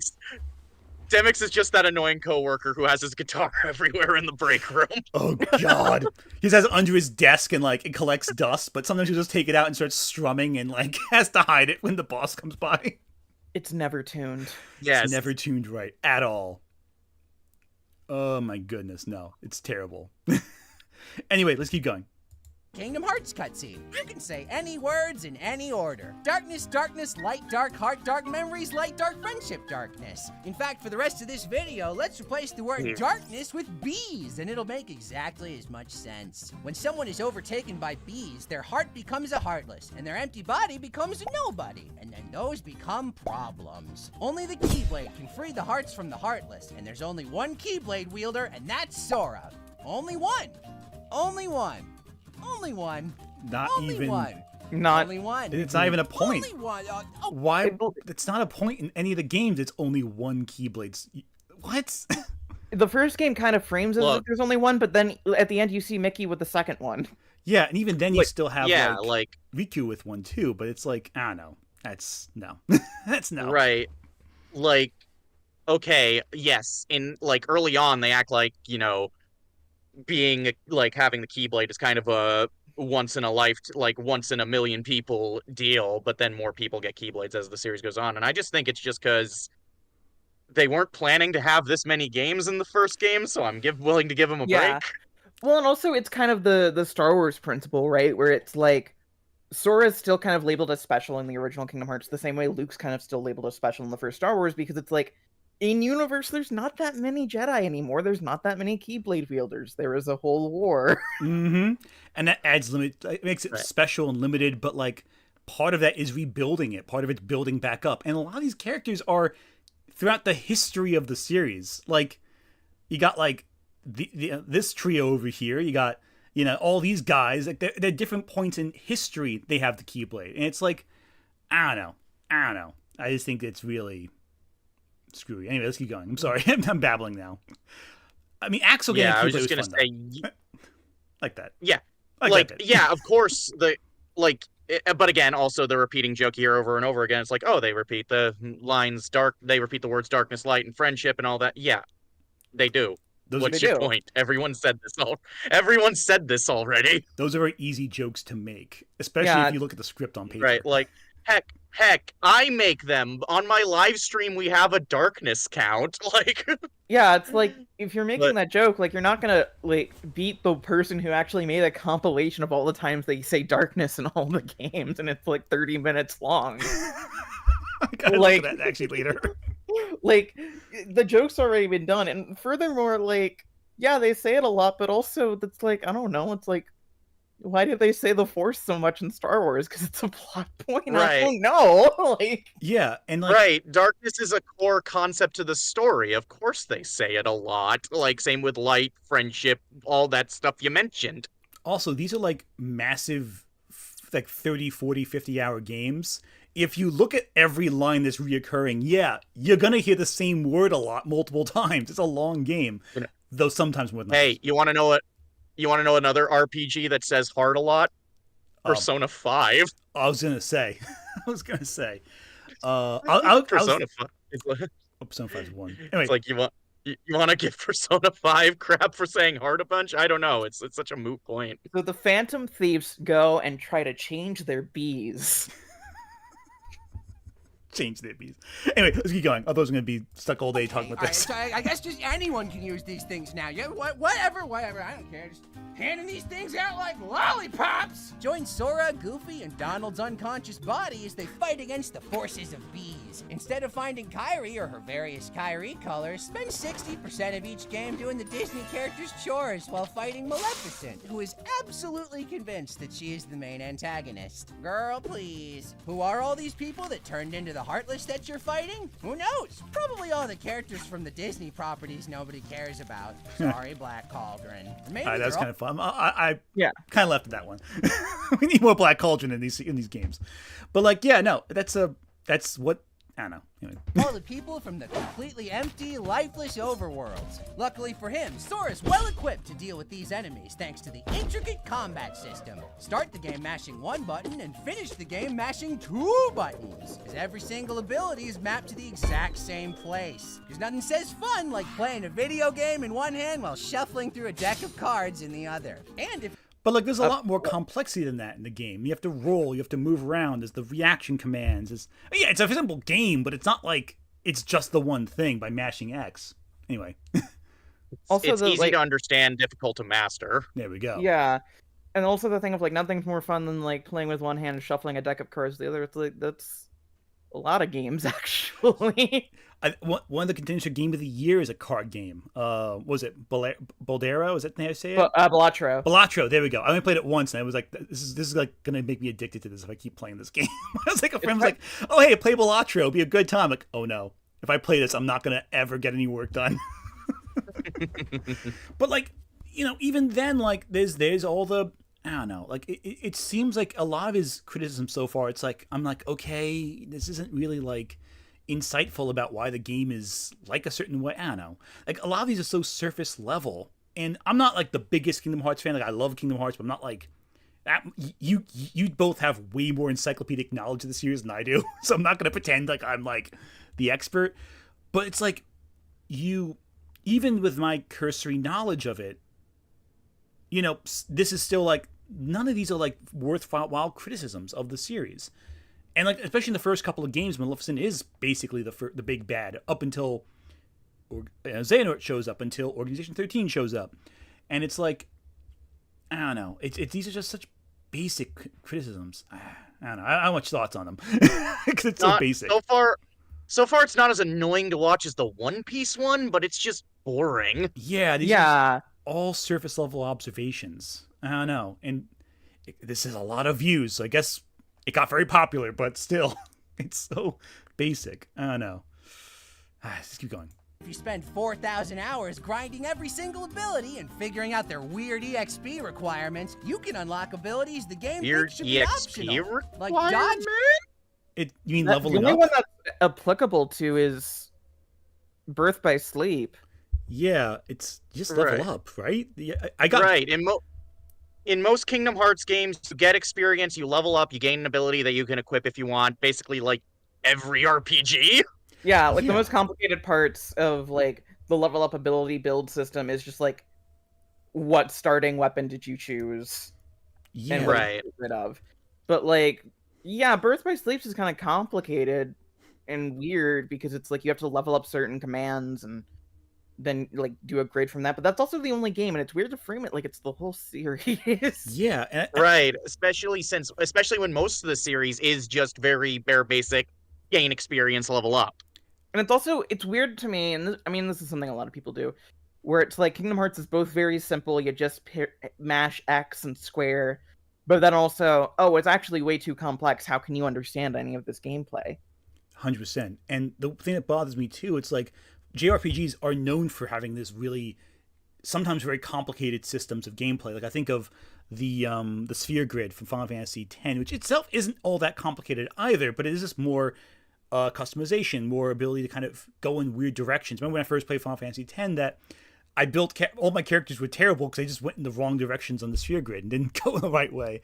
Demix is just that annoying coworker who has his guitar everywhere in the break room. Oh, God. He just has it under his desk and, like, it collects dust, but sometimes he'll just take it out and start strumming and, like, has to hide it when the boss comes by. It's never tuned. Yes. It's never tuned right at all. Oh, my goodness. No, it's terrible. Anyway, let's keep going. Kingdom Hearts cutscene. You can say any words in any order. Darkness, darkness, light, dark, heart, dark memories, light, dark, friendship, darkness. In fact, for the rest of this video, let's replace the word darkness with bees, and it'll make exactly as much sense. When someone is overtaken by bees, their heart becomes a heartless, and their empty body becomes a nobody, and then those become problems. Only the Keyblade can free the hearts from the heartless, and there's only one Keyblade wielder, and that's Sora. Only one. Only one. Only one. Not only even. One. Not. Only one. It's not even a point. Only one. Why? It's not a point in any of the games. It's only one Keyblade. What? The first game kind of frames it as if there's only one, but then at the end you see Mickey with the second one. Yeah, and even then you still have like Riku with one too, but it's like, I don't know. That's no. That's no. Right. Like, okay, yes, in like early on they act like, you know, being like having the Keyblade is kind of a once in a million people deal, but then more people get Keyblades as the series goes on. And I just think it's just because they weren't planning to have this many games in the first game, so I'm willing to give them a break. Well, and also it's kind of the Star Wars principle, right? Where it's like Sora's still kind of labeled as special in the original Kingdom Hearts, the same way Luke's kind of still labeled as special in the first Star Wars, because it's like, in universe, there's not that many Jedi anymore. There's not that many Keyblade wielders. There is a whole war. Mm-hmm. And that adds it makes it special and limited, but like part of that is rebuilding it. Part of it's building back up. And a lot of these characters are throughout the history of the series. Like, you got like this trio over here. You got, you know, all these guys. Like they're different points in history they have the Keyblade. And it's like, I don't know. I just think it's really screwy. Anyway, let's keep going. I'm sorry. I'm babbling now. I mean, Axel getting I was just gonna say like that. Yeah. Like yeah, of course but again, also the repeating joke here over and over again. It's like, oh, they repeat the lines they repeat the words darkness, light, and friendship and all that. Yeah. They do. What's your point? Everyone said this already. Those are very easy jokes to make, especially if you look at the script on paper. Right, like heck, I make them. On my live stream we have a darkness count. Like, Yeah, it's like if you're making that joke, like you're not gonna like beat the person who actually made a compilation of all the times they say darkness in all the games, and it's like 30 minutes long. I gotta look at that actually later. Like the joke's already been done, and furthermore, like yeah, they say it a lot, but also that's like I don't know. It's like why did they say the Force so much in Star Wars? Because it's a plot point. Right. I don't know. Like yeah, and like right, darkness is a core concept to the story. Of course, they say it a lot. Like same with light, friendship, all that stuff you mentioned. Also, these are like massive, like 30, 40, 50-hour games. If you look at every line that's reoccurring, yeah, you're gonna hear the same word a lot, multiple times. It's a long game, though sometimes more than Hey, you want to know what? You want to know another RPG that says hard a lot? Persona 5. I was gonna say. Persona 5. Persona 5 is one. Anyway, It's like you want to give Persona 5 crap for saying hard a bunch? I don't know. It's such a moot point. so the Phantom Thieves go and try to change their bees. change their bees. Anyway, let's keep going. Otherwise, I'm going to be stuck all day talking about this. So I guess just anyone can use these things now. Yeah, whatever. I don't care. Just handing these things out like lollipops. Join Sora, Goofy, and Donald's unconscious body as they fight against the forces of bees. Instead of finding Kyrie or her various Kyrie colors, spend 60% of each game doing the Disney character's chores while fighting Maleficent, who is absolutely convinced that she is the main antagonist. Girl, please. Who are all these people that turned into the Heartless that you're fighting? Who knows? Probably all the characters from the Disney properties nobody cares about. Sorry, Black Cauldron. Maybe that's kind of fun. I yeah, kind of left at that one. We need more Black Cauldron in these games. But like, yeah, no, that's what I don't know. Anyway. All the people from the completely empty, lifeless overworlds. Luckily for him, Sora's well equipped to deal with these enemies thanks to the intricate combat system. Start the game mashing one button and finish the game mashing two buttons, as every single ability is mapped to the exact same place. Because nothing says fun like playing a video game in one hand while shuffling through a deck of cards in the other. And if But like, there's a lot more complexity than that in the game. You have to roll, you have to move around. There's the reaction commands. Yeah, it's a simple game, but it's not like it's just the one thing by mashing X. Anyway. Also, it's easy to understand, difficult to master. There we go. Yeah, and also the thing of like nothing's more fun than like playing with one hand and shuffling a deck of cards with the other. It's like that's a lot of games actually. One of the contenders game of the year is a card game. Was it Boldero? Is that how you say it? Balatro. Balatro. There we go. I only played it once, and I was like, "This is like gonna make me addicted to this if I keep playing this game." I was like, a friend was like, "Oh hey, play Balatro. It'll be a good time." I'm like, oh no, if I play this, I'm not gonna ever get any work done. But like, even then, like, there's all the I don't know. Like, it seems like a lot of his criticism so far. It's like I'm like, okay, this isn't really like insightful about why the game is like a certain way. I don't know. Like, a lot of these are so surface level, and I'm not like the biggest Kingdom Hearts fan. Like, I love Kingdom Hearts, but I'm not like that. You both have way more encyclopedic knowledge of the series than I do, so I'm not gonna pretend like I'm like the expert. But it's like even with my cursory knowledge of it, this is still like none of these are like worthwhile criticisms of the series. And like, especially in the first couple of games, Maleficent is basically the big bad up until Xehanort shows up, until Organization 13 shows up, and it's like, I don't know. These are just such basic criticisms. I don't know. I don't have much thoughts on them because it's so basic. So far, it's not as annoying to watch as the One Piece one, but it's just boring. Yeah. These are all surface level observations. I don't know, and this is a lot of views, so I guess it got very popular, but still, it's so basic. I don't know. Let's keep going. If you spend 4,000 hours grinding every single ability and figuring out their weird EXP requirements, you can unlock abilities the game thinks should be optional. Like dodge. You mean leveling up? The only one that's applicable to is Birth by Sleep. Yeah, it's just level up, right? I got right. In most Kingdom Hearts games, you get experience, you level up, you gain an ability that you can equip if you want. Basically, like every RPG. Yeah, like the most complicated parts of like the level up ability build system is just like, what starting weapon did you choose? Yeah, and what did you get rid of? But like, yeah, Birth by Sleep is kind of complicated and weird because it's like you have to level up certain commands and then like do a grade from that. But that's also the only game, and it's weird to frame it like it's the whole series. Yeah, right. Especially when most of the series is just very bare basic, gain experience, level up. And it's weird to me, and this is something a lot of people do, where it's like Kingdom Hearts is both very simple. You just mash X and square, but then also, oh, it's actually way too complex. How can you understand any of this gameplay? 100%. And the thing that bothers me too, it's like JRPGs are known for having this really, sometimes very complicated systems of gameplay. Like I think of the sphere grid from Final Fantasy X, which itself isn't all that complicated either, but it is just more customization, more ability to kind of go in weird directions. Remember when I first played Final Fantasy X that I built all my characters were terrible because they just went in the wrong directions on the sphere grid and didn't go the right way.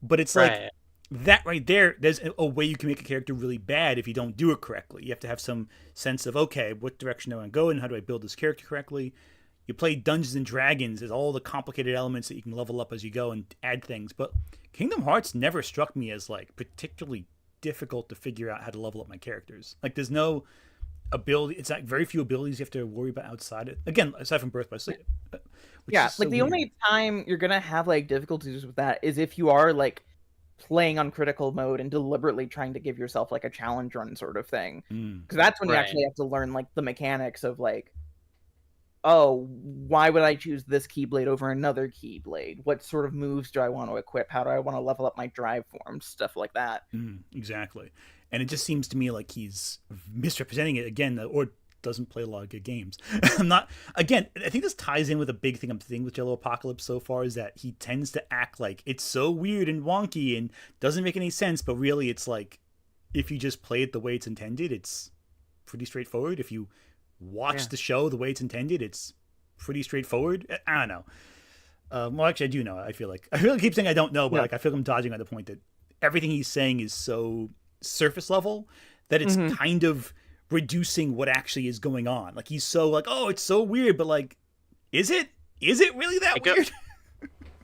But it's like that right there, there's a way you can make a character really bad if you don't do it correctly. You have to have some sense of, okay, what direction do I want to go in? How do I build this character correctly? You play Dungeons and Dragons, there's all the complicated elements that you can level up as you go and add things. But Kingdom Hearts never struck me as like particularly difficult to figure out how to level up my characters. Like there's no ability, it's like very few abilities you have to worry about outside it. Again, aside from Birth by Sleep. Yeah, like the only time you're gonna have like difficulties with that is if you are like playing on critical mode and deliberately trying to give yourself like a challenge run sort of thing. Because that's when you actually have to learn like the mechanics of like, oh, why would I choose this Keyblade over another Keyblade? What sort of moves do I want to equip? How do I want to level up my drive forms? Stuff like that. Exactly. And it just seems to me like he's misrepresenting it again, or doesn't play a lot of good games. I think this ties in with a big thing I'm seeing with JelloApocalypse so far, is that he tends to act like it's so weird and wonky and doesn't make any sense, but really it's like, if you just play it the way it's intended, it's pretty straightforward. If you watch the show the way it's intended, it's pretty straightforward. I don't know. Well, actually, I do know. I really keep saying I don't know, but like I feel like I'm dodging at the point that everything he's saying is so surface level that it's kind of reducing what actually is going on. Like he's so like, oh, it's so weird, but like, is it really that weird?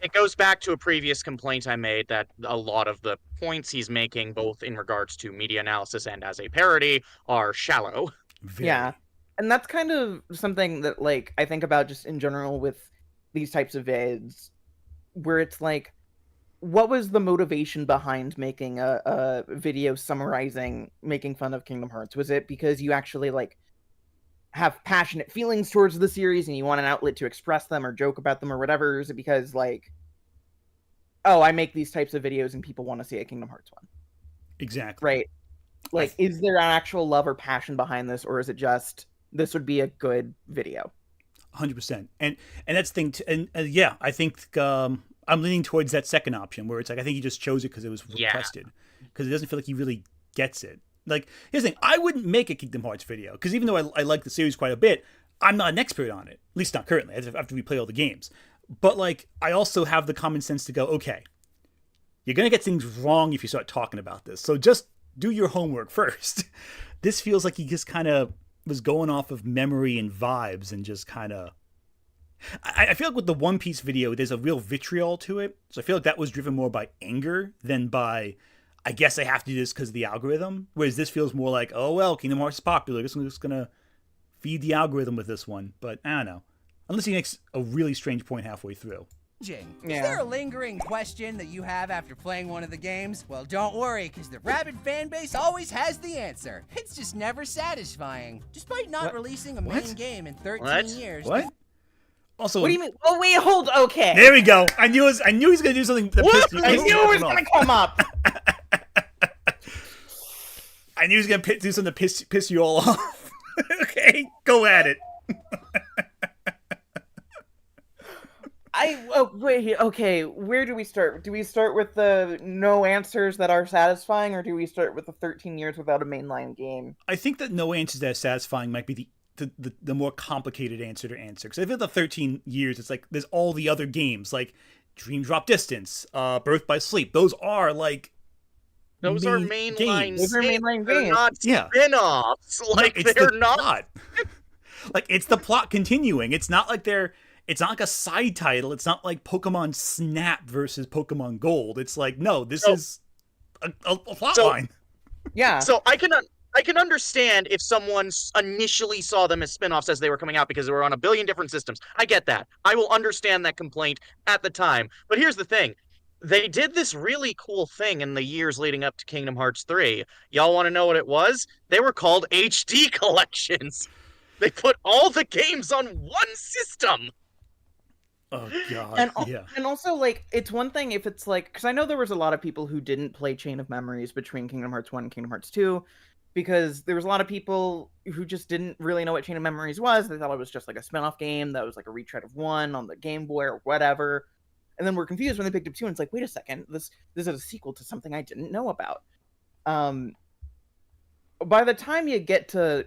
It goes back to a previous complaint I made that a lot of the points he's making, both in regards to media analysis and as a parody, are shallow. Yeah. And that's kind of something that, like, I think about just in general with these types of vids, where it's like, what was the motivation behind making a video summarizing, making fun of Kingdom Hearts? Was it because you actually, like, have passionate feelings towards the series and you want an outlet to express them or joke about them or whatever? Or is it because, like, oh, I make these types of videos and people want to see a Kingdom Hearts one? Exactly. Right. Like, is there an actual love or passion behind this, or is it just, this would be a good video? 100%. And that's the thing. And yeah, I think I'm leaning towards that second option, where it's like, I think he just chose it because it was requested. Because it doesn't feel like he really gets it. Like, here's the thing. I wouldn't make a Kingdom Hearts video, because even though I like the series quite a bit, I'm not an expert on it. At least not currently, after we play all the games. But, like, I also have the common sense to go, okay, you're going to get things wrong if you start talking about this. So just do your homework first. This feels like he just kind of was going off of memory and vibes and just kind of... I feel like with the One Piece video, there's a real vitriol to it. So I feel like that was driven more by anger than by, I guess I have to do this because of the algorithm. Whereas this feels more like, oh, well, Kingdom Hearts is popular. I guess I'm just going to feed the algorithm with this one. But I don't know. Unless he makes a really strange point halfway through. Is there a lingering question that you have after playing one of the games? Well, don't worry, because the rabid fan base always has the answer. It's just never satisfying. Despite not releasing a main game in 13 years. What? Also, what do you mean? Oh, wait, hold. Okay. There we go. I knew he was going to do something. That I knew it was going to come up. I knew he was going to do something to piss you all off. Okay, go at it. Okay, where do we start? Do we start with the no answers that are satisfying, or do we start with the 13 years without a mainline game? I think that no answers that are satisfying might be the more complicated answer to answer. Because if it's the 13 years, it's like there's all the other games, like Dream Drop Distance, Birth by Sleep. Those are like... Those are mainline games. Those are mainline games. They're not spin-offs. Like, no, they're not... Like, it's the plot continuing. It's not like they're... It's not like a side title. It's not like Pokemon Snap versus Pokemon Gold. It's like, no, this is a plot line. Yeah. So I can I can understand if someone initially saw them as spin-offs as they were coming out because they were on a billion different systems. I get that. I will understand that complaint at the time. But here's the thing. They did this really cool thing in the years leading up to Kingdom Hearts 3. Y'all want to know what it was? They were called HD collections. They put all the games on one system. Oh god. And also, like, it's one thing if it's like, because I know there was a lot of people who didn't play Chain of Memories between Kingdom Hearts 1 and Kingdom Hearts 2, because there was a lot of people who just didn't really know what Chain of Memories was. They thought it was just like a spin-off game that was like a retread of 1 on the Game Boy or whatever. And then we're confused when they picked up 2, and it's like, wait a second, this is a sequel to something I didn't know about. By the time you get to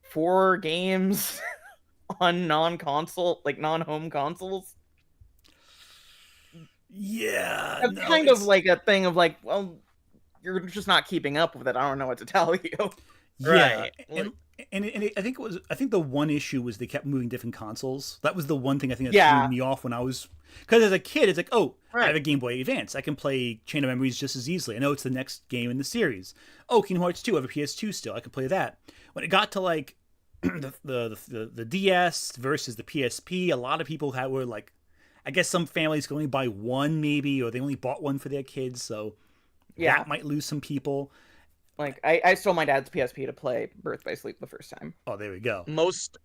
4 games on non-console, like non-home consoles, yeah, it's kind of like a thing of like, well, you're just not keeping up with it. I don't know what to tell you. Yeah, Right. and I think the one issue was they kept moving different consoles. That was the one thing I think that threw me off when I was, because as a kid it's like, oh, I have a Game Boy Advance, I can play Chain of Memories just as easily. I know it's the next game in the series. Oh, Kingdom Hearts 2, I have a PS2 still, I can play that. When it got to like the DS versus the PSP, a lot of people were like, I guess some families can only buy one maybe, or they only bought one for their kids, so that might lose some people. Like, I stole my dad's PSP to play Birth by Sleep the first time. Oh, there we go. Most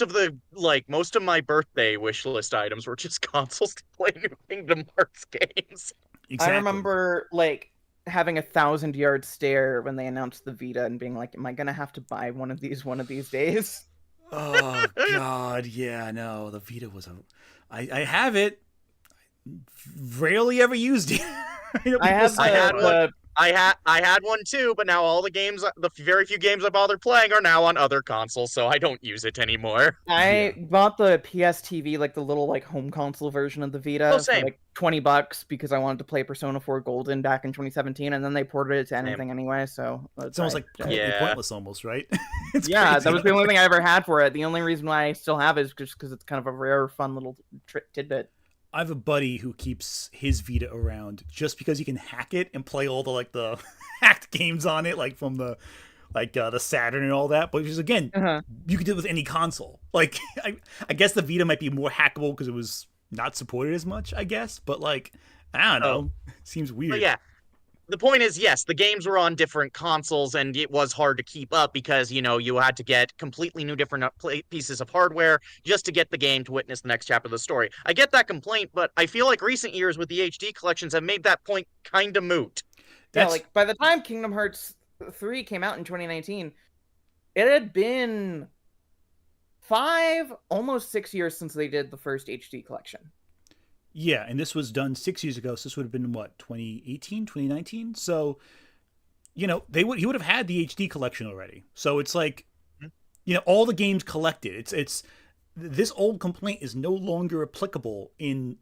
of my birthday wish list items were just consoles to play new Kingdom Hearts games. Exactly. I remember like having a 1,000-yard stare when they announced the Vita and being like, am I gonna have to buy one of these days? Oh god, yeah, no, the Vita was I have it. Rarely ever used it. I had one too, but now all the games, the very few games I bother playing, are now on other consoles, so I don't use it anymore. I bought the PS TV, like the little like home console version of the Vita, for like $20 because I wanted to play Persona 4 Golden back in 2017, and then they ported it to anything anyway. So it's almost like pointless, almost, right? That was the only thing I ever had for it. The only reason why I still have it is just because it's kind of a rare, fun little tidbit. I have a buddy who keeps his Vita around just because he can hack it and play all the hacked games on it, like from the Saturn and all that. But just again, you can do it with any console. Like I guess the Vita might be more hackable because it was not supported as much, I guess. But like, I don't know, seems weird. But yeah. The point is, yes, the games were on different consoles, and it was hard to keep up because, you had to get completely new different pieces of hardware just to get the game to witness the next chapter of the story. I get that complaint, but I feel like recent years with the HD collections have made that point kind of moot. Yeah, like, by the time Kingdom Hearts 3 came out in 2019, it had been 5, almost 6 years since they did the first HD collection. Yeah, and this was done 6 years ago, so this would have been, what, 2018, 2019? So, he would have had the HD collection already. So it's like, all the games collected. It's this old complaint is no longer applicable in...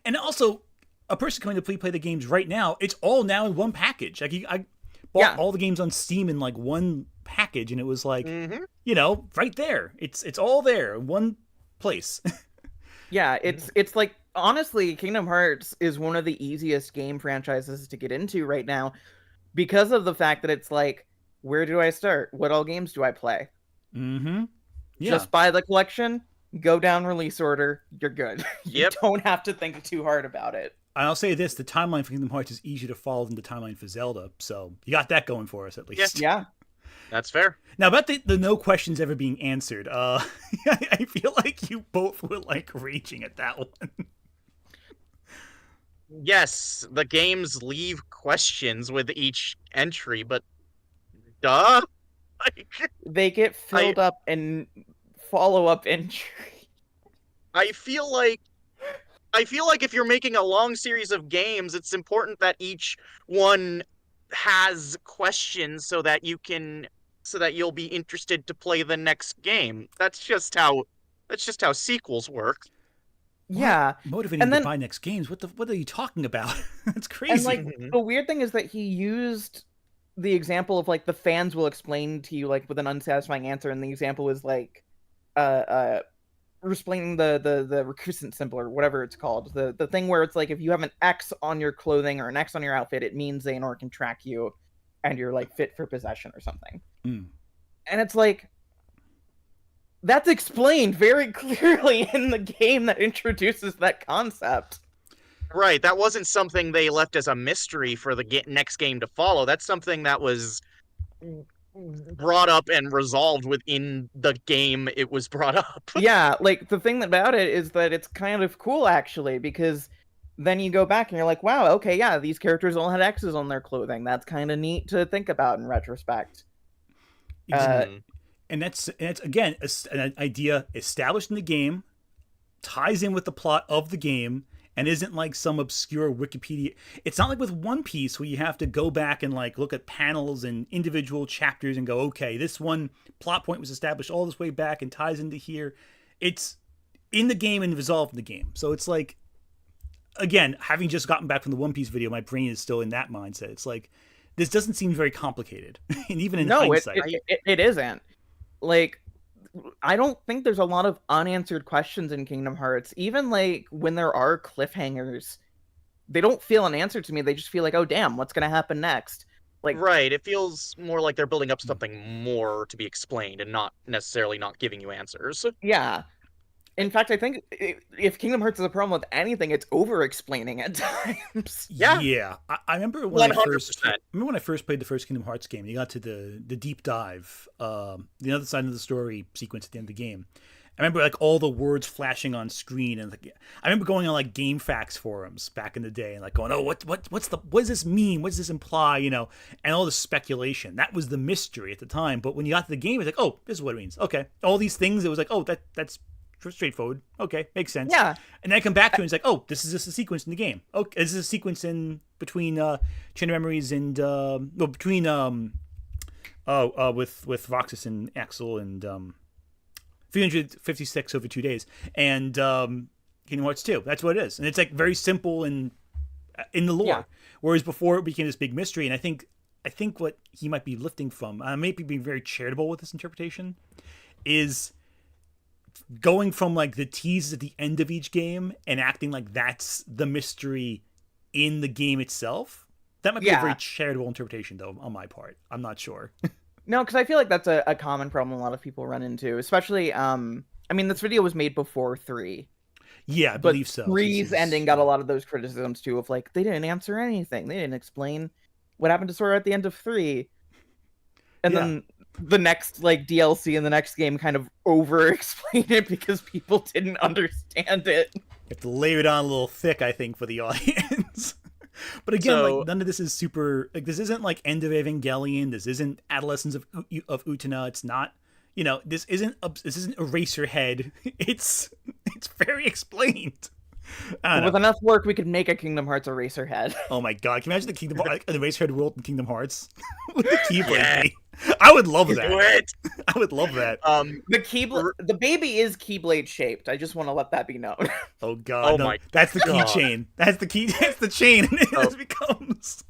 And also, a person coming to play the games right now, it's all now in one package. Like, I bought all the games on Steam in, like, one package, and it was like, right there. It's all there in one place. Yeah, it's like, honestly, Kingdom Hearts is one of the easiest game franchises to get into right now because of the fact that it's like, where do I start? What all games do I play? Mm-hmm. Yeah. Just buy the collection, go down release order, you're good. You don't have to think too hard about it. I'll say this, the timeline for Kingdom Hearts is easier to follow than the timeline for Zelda, so you got that going for us at least. Yeah. That's fair. Now, about the no questions ever being answered, I feel like you both were, like, raging at that one. Yes, the games leave questions with each entry, but duh? They get filled up in follow-up entry. I feel like if you're making a long series of games, it's important that each one has questions so that you'll be interested to play the next game. That's just how sequels work. Yeah. Motivating to buy next games. What are you talking about? That's crazy. And like the weird thing is that he used the example of like the fans will explain to you like with an unsatisfying answer, and the example is like explaining the recusant symbol or whatever it's called. The thing where it's like if you have an X on your clothing or an X on your outfit, it means Xehanort can track you. and you're like fit for possession or something. Mm. And it's like, that's explained very clearly in the game that introduces that concept. Right, that wasn't something they left as a mystery for the next game to follow. That's something that was brought up and resolved within the game it was brought up. Yeah, like, the thing about it is that it's kind of cool, actually, because then you go back and you're like, wow, okay, yeah, these characters all had X's on their clothing. That's kind of neat to think about in retrospect. And that's again an idea established in the game, ties in with the plot of the game, and isn't like some obscure Wikipedia. It's not like with One Piece where you have to go back and like look at panels and individual chapters and go, okay, this one plot point was established all this way back and ties into here. It's in the game and resolved in the game. So it's like, again, having just gotten back from the One Piece video, my brain is still in that mindset. It's like, this doesn't seem very complicated. And even in hindsight. It isn't. Like, I don't think there's a lot of unanswered questions in Kingdom Hearts. Even like when there are cliffhangers, they don't feel unanswered to me. They just feel like, oh damn, what's gonna happen next? Like, right, it feels more like they're building up something more to be explained and not necessarily not giving you answers. Yeah. In fact, I think if Kingdom Hearts is a problem with anything, it's over-explaining at times. Yeah. I remember when 100%. I first played the first Kingdom Hearts game. You got to the deep dive, the other side of the story sequence at the end of the game. I remember like all the words flashing on screen, and like, I remember going on like GameFAQs forums back in the day and like going, oh, what does this mean? What does this imply? You know, and all the speculation. That was the mystery at the time. But when you got to the game, it's like, oh, this is what it means. Okay, all these things. It was like, oh, that's straightforward. Okay, makes sense. Yeah. And then I come back to it and it's like, oh, this is just a sequence in the game. Okay, this is a sequence in between Chain of Memories and between with Roxas and Axel and 356 over 2 days and Kingdom Hearts 2. That's what it is. And it's like very simple in the lore. Yeah. Whereas before it became this big mystery, and I think what he might be lifting from, I may be being very charitable with this interpretation, is going from like the tease at the end of each game and acting like that's the mystery in the game itself. That might be a very charitable interpretation, though, on my part. I'm not sure. No, because I feel like that's a common problem a lot of people run into, especially, I mean, this video was made before 3. Yeah, I believe so. 3's ending got a lot of those criticisms, too, of like, they didn't answer anything. They didn't explain what happened to Sora at the end of 3. And then the next like DLC in the next game kind of over-explained it because people didn't understand it. You have to layer it on a little thick, I think, for the audience. But again, like, none of this is super. Like, this isn't like End of Evangelion. This isn't Adolescence of Utena. It's not. You know, this isn't Eraserhead. It's very explained. With enough work, we could make a Kingdom Hearts Eraserhead. Oh my god! Can you imagine the Kingdom Hearts, an Eraserhead world in Kingdom Hearts with the Keyblade? I would love that. I would love that. The baby is Keyblade shaped. I just want to let that be known. Oh god! That's the keychain. That's the key. That's the chain. It becomes.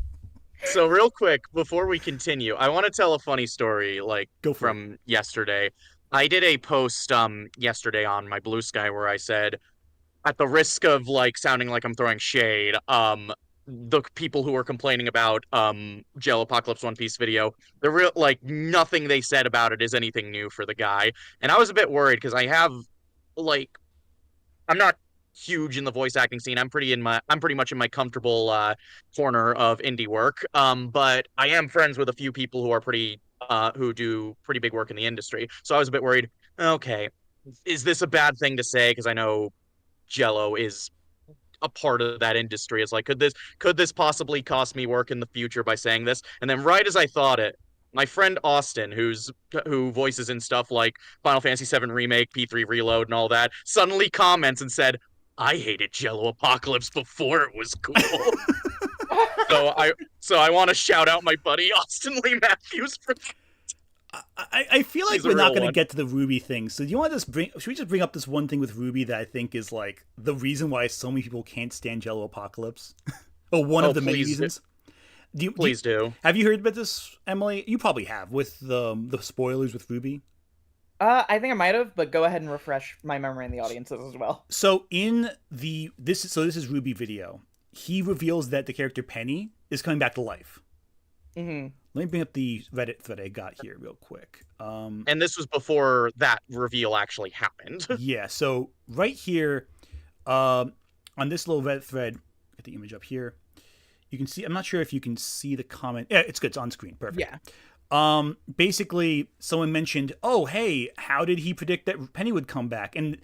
So real quick before we continue, I want to tell a funny story. Like from yesterday, I did a post yesterday on my Blue Sky where I said, at the risk of like sounding like I'm throwing shade, the people who were complaining about JelloApocalypse One Piece video, the real like nothing they said about it is anything new for the guy. And I was a bit worried because I have like I'm not huge in the voice acting scene. I'm pretty much in my comfortable corner of indie work. But I am friends with a few people who are who do pretty big work in the industry. So I was a bit worried, okay, is this a bad thing to say? Because I know Jello is a part of that industry. It's like, could this possibly cost me work in the future by saying this? And then right as I thought it, my friend Austin, who voices in stuff like Final Fantasy VII Remake, P3 Reload, and all that, suddenly comments and said, I hated JelloApocalypse before it was cool. So I want to shout out my buddy Austin Lee Matthews for that. I feel like we're not going to get to the RWBY thing. So do you want to should we just bring up this one thing with RWBY that I think is like the reason why so many people can't stand JelloApocalypse? Or one of the many reasons. Please do. Have you heard about this, Emily? You probably have with the spoilers with RWBY. I think I might have, but go ahead and refresh my memory in the audiences as well. So this is RWBY video. He reveals that the character Penny is coming back to life. Mm-hmm. Let me bring up the Reddit thread I got here real quick. And this was before that reveal actually happened. Yeah, so right here, on this little Reddit thread, get the image up here. You can see, I'm not sure if you can see the comment. Yeah, it's good. It's on screen. Perfect. Yeah. Basically, someone mentioned, oh, hey, how did he predict that Penny would come back? And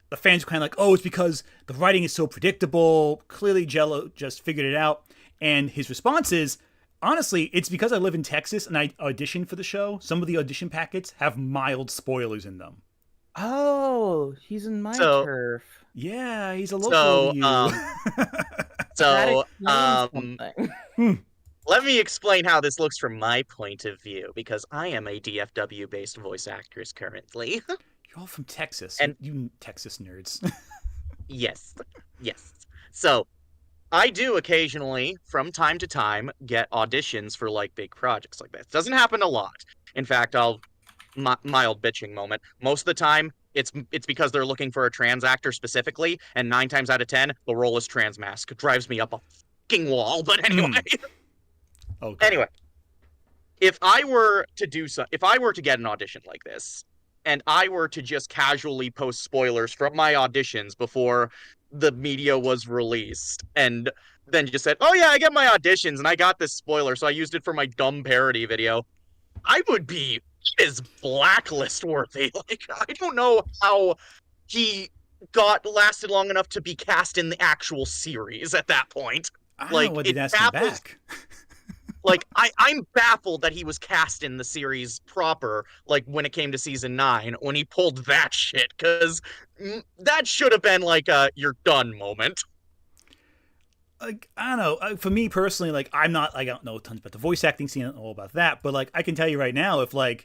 the fans were kind of like, oh, it's because the writing is so predictable. Clearly, Jello just figured it out. And his response is, honestly, it's because I live in Texas and I auditioned for the show. Some of the audition packets have mild spoilers in them. Oh, he's in my turf. Yeah, he's a local to you. Let me explain how this looks from my point of view, because I am a DFW-based voice actress currently. You're all from Texas, and you Texas nerds. Yes. So, I do occasionally, from time to time, get auditions for like big projects like this. Doesn't happen a lot. In fact, mild bitching moment. Most of the time, it's because they're looking for a trans actor specifically, and 9 times out of 10, the role is trans mask. It drives me up a fucking wall. But anyway. Okay. Anyway, if I were to get an audition like this, and I were to just casually post spoilers from my auditions before the media was released, and then just said, oh yeah, I get my auditions, and I got this spoiler, so I used it for my dumb parody video, I would be blacklist worthy. Like, I don't know how he lasted long enough to be cast in the actual series at that point. I don't know what he'd ask him back. Like, I'm baffled that he was cast in the series proper, like, when it came to season 9, when he pulled that shit, because that should have been, like, a you're done moment. Like, I don't know. For me personally, like, I don't know tons about the voice acting scene and all about that, but, like, I can tell you right now, if I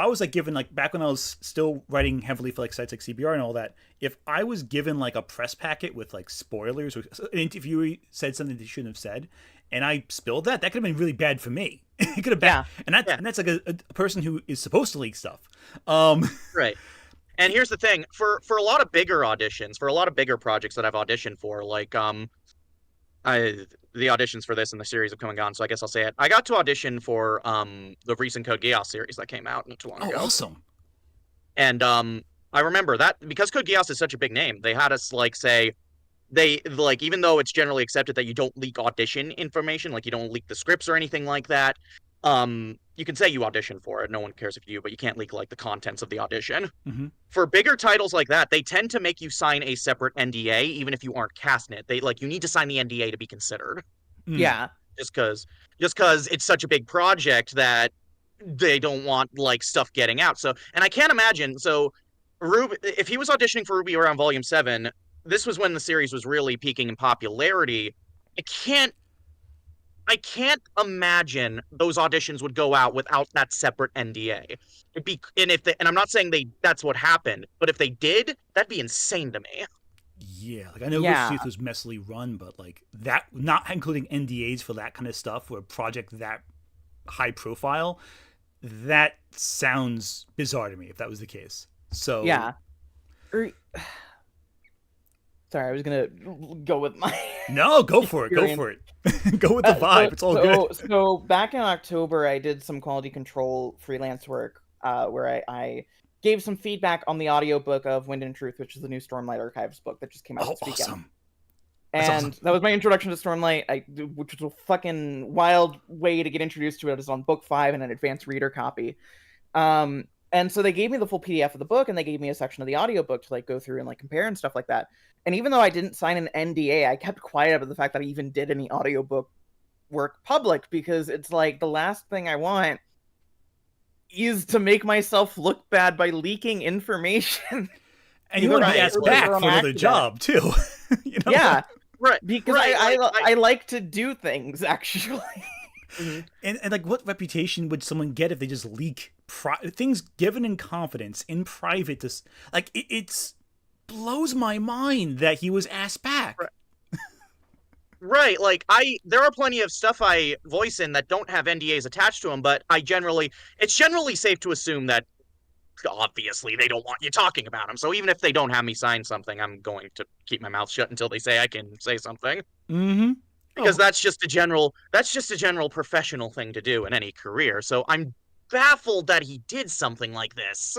was, like, given, like, back when I was still writing heavily for, like, sites like CBR and all that, if I was given, like, a press packet with, like, spoilers, or an interviewer said something they shouldn't have said, and I spilled that could have been really bad for me. It could have been, and that's like a person who is supposed to leak stuff. Right. And here's the thing, for a lot of bigger auditions, for a lot of bigger projects that I've auditioned for, like, the auditions for this and the series have come and gone, so I guess I'll say it. I got to audition for the recent Code Geass series that came out not too long ago. Oh, awesome. And I remember that, because Code Geass is such a big name, they had us, like, say, even though it's generally accepted that you don't leak audition information, like, you don't leak the scripts or anything like that, you can say you audition for it, no one cares if you do, but you can't leak, like, the contents of the audition. Mm-hmm. For bigger titles like that, they tend to make you sign a separate NDA, even if you aren't cast in it. You need to sign the NDA to be considered. Yeah. Just because it's such a big project that they don't want, like, stuff getting out. So, and I can't imagine, so, RWBY, if he was auditioning for RWBY around Volume 7, this was when the series was really peaking in popularity. I can't imagine those auditions would go out without that separate NDA. And I'm not saying that's what happened, but if they did, that'd be insane to me. Yeah, like, I know Ghost Youth was messily run, but, like, that, not including NDAs for that kind of stuff, for a project that high profile, that sounds bizarre to me if that was the case. So yeah. Sorry, I was gonna go with my. No, go for it. Go for it. Go with the vibe. It's all good. So back in October, I did some quality control freelance work, where I gave some feedback on the audiobook of Wind and Truth, which is the new Stormlight Archives book that just came out this weekend. Awesome. And that was my introduction to Stormlight, which was a fucking wild way to get introduced to it. It was on book 5 and an advanced reader copy. And so they gave me the full PDF of the book, and they gave me a section of the audiobook to, like, go through and, like, compare and stuff like that. And even though I didn't sign an NDA, I kept quiet about the fact that I even did any audiobook work public, because it's like, the last thing I want is to make myself look bad by leaking information. And you want to be asked back for another job, too. You know? Yeah. Right. Because I like to do things, actually. Mm-hmm. And like, what reputation would someone get if they just leak things given in confidence in private? It's blows my mind that he was asked back. Right. Like, there are plenty of stuff I voice in that don't have NDAs attached to them, but it's generally safe to assume that obviously they don't want you talking about them. So even if they don't have me sign something, I'm going to keep my mouth shut until they say I can say something. Mm-hmm. because that's just a general professional thing to do in any career. So I'm baffled that he did something like this.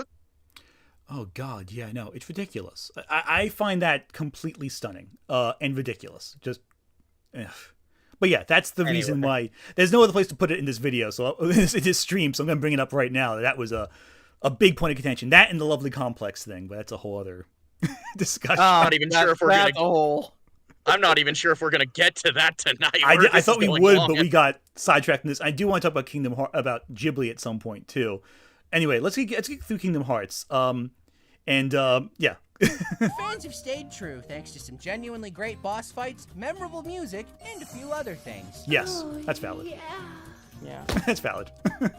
Oh God, yeah, no, it's ridiculous. I find that completely stunning and ridiculous. Just, ugh. But yeah, that's the reason why there's no other place to put it in this video. So it is stream, so I'm gonna bring it up right now. That was a big point of contention. That and the lovely complex thing, but that's a whole other discussion. I'm not even sure if we're gonna get to that tonight. I thought we would, but we got sidetracked in this. I do want to talk about about Jibli at some point too. Anyway, let's get through Kingdom Hearts. Yeah. Fans have stayed true thanks to some genuinely great boss fights, memorable music, and a few other things. Yes, that's valid. Yeah. That's valid.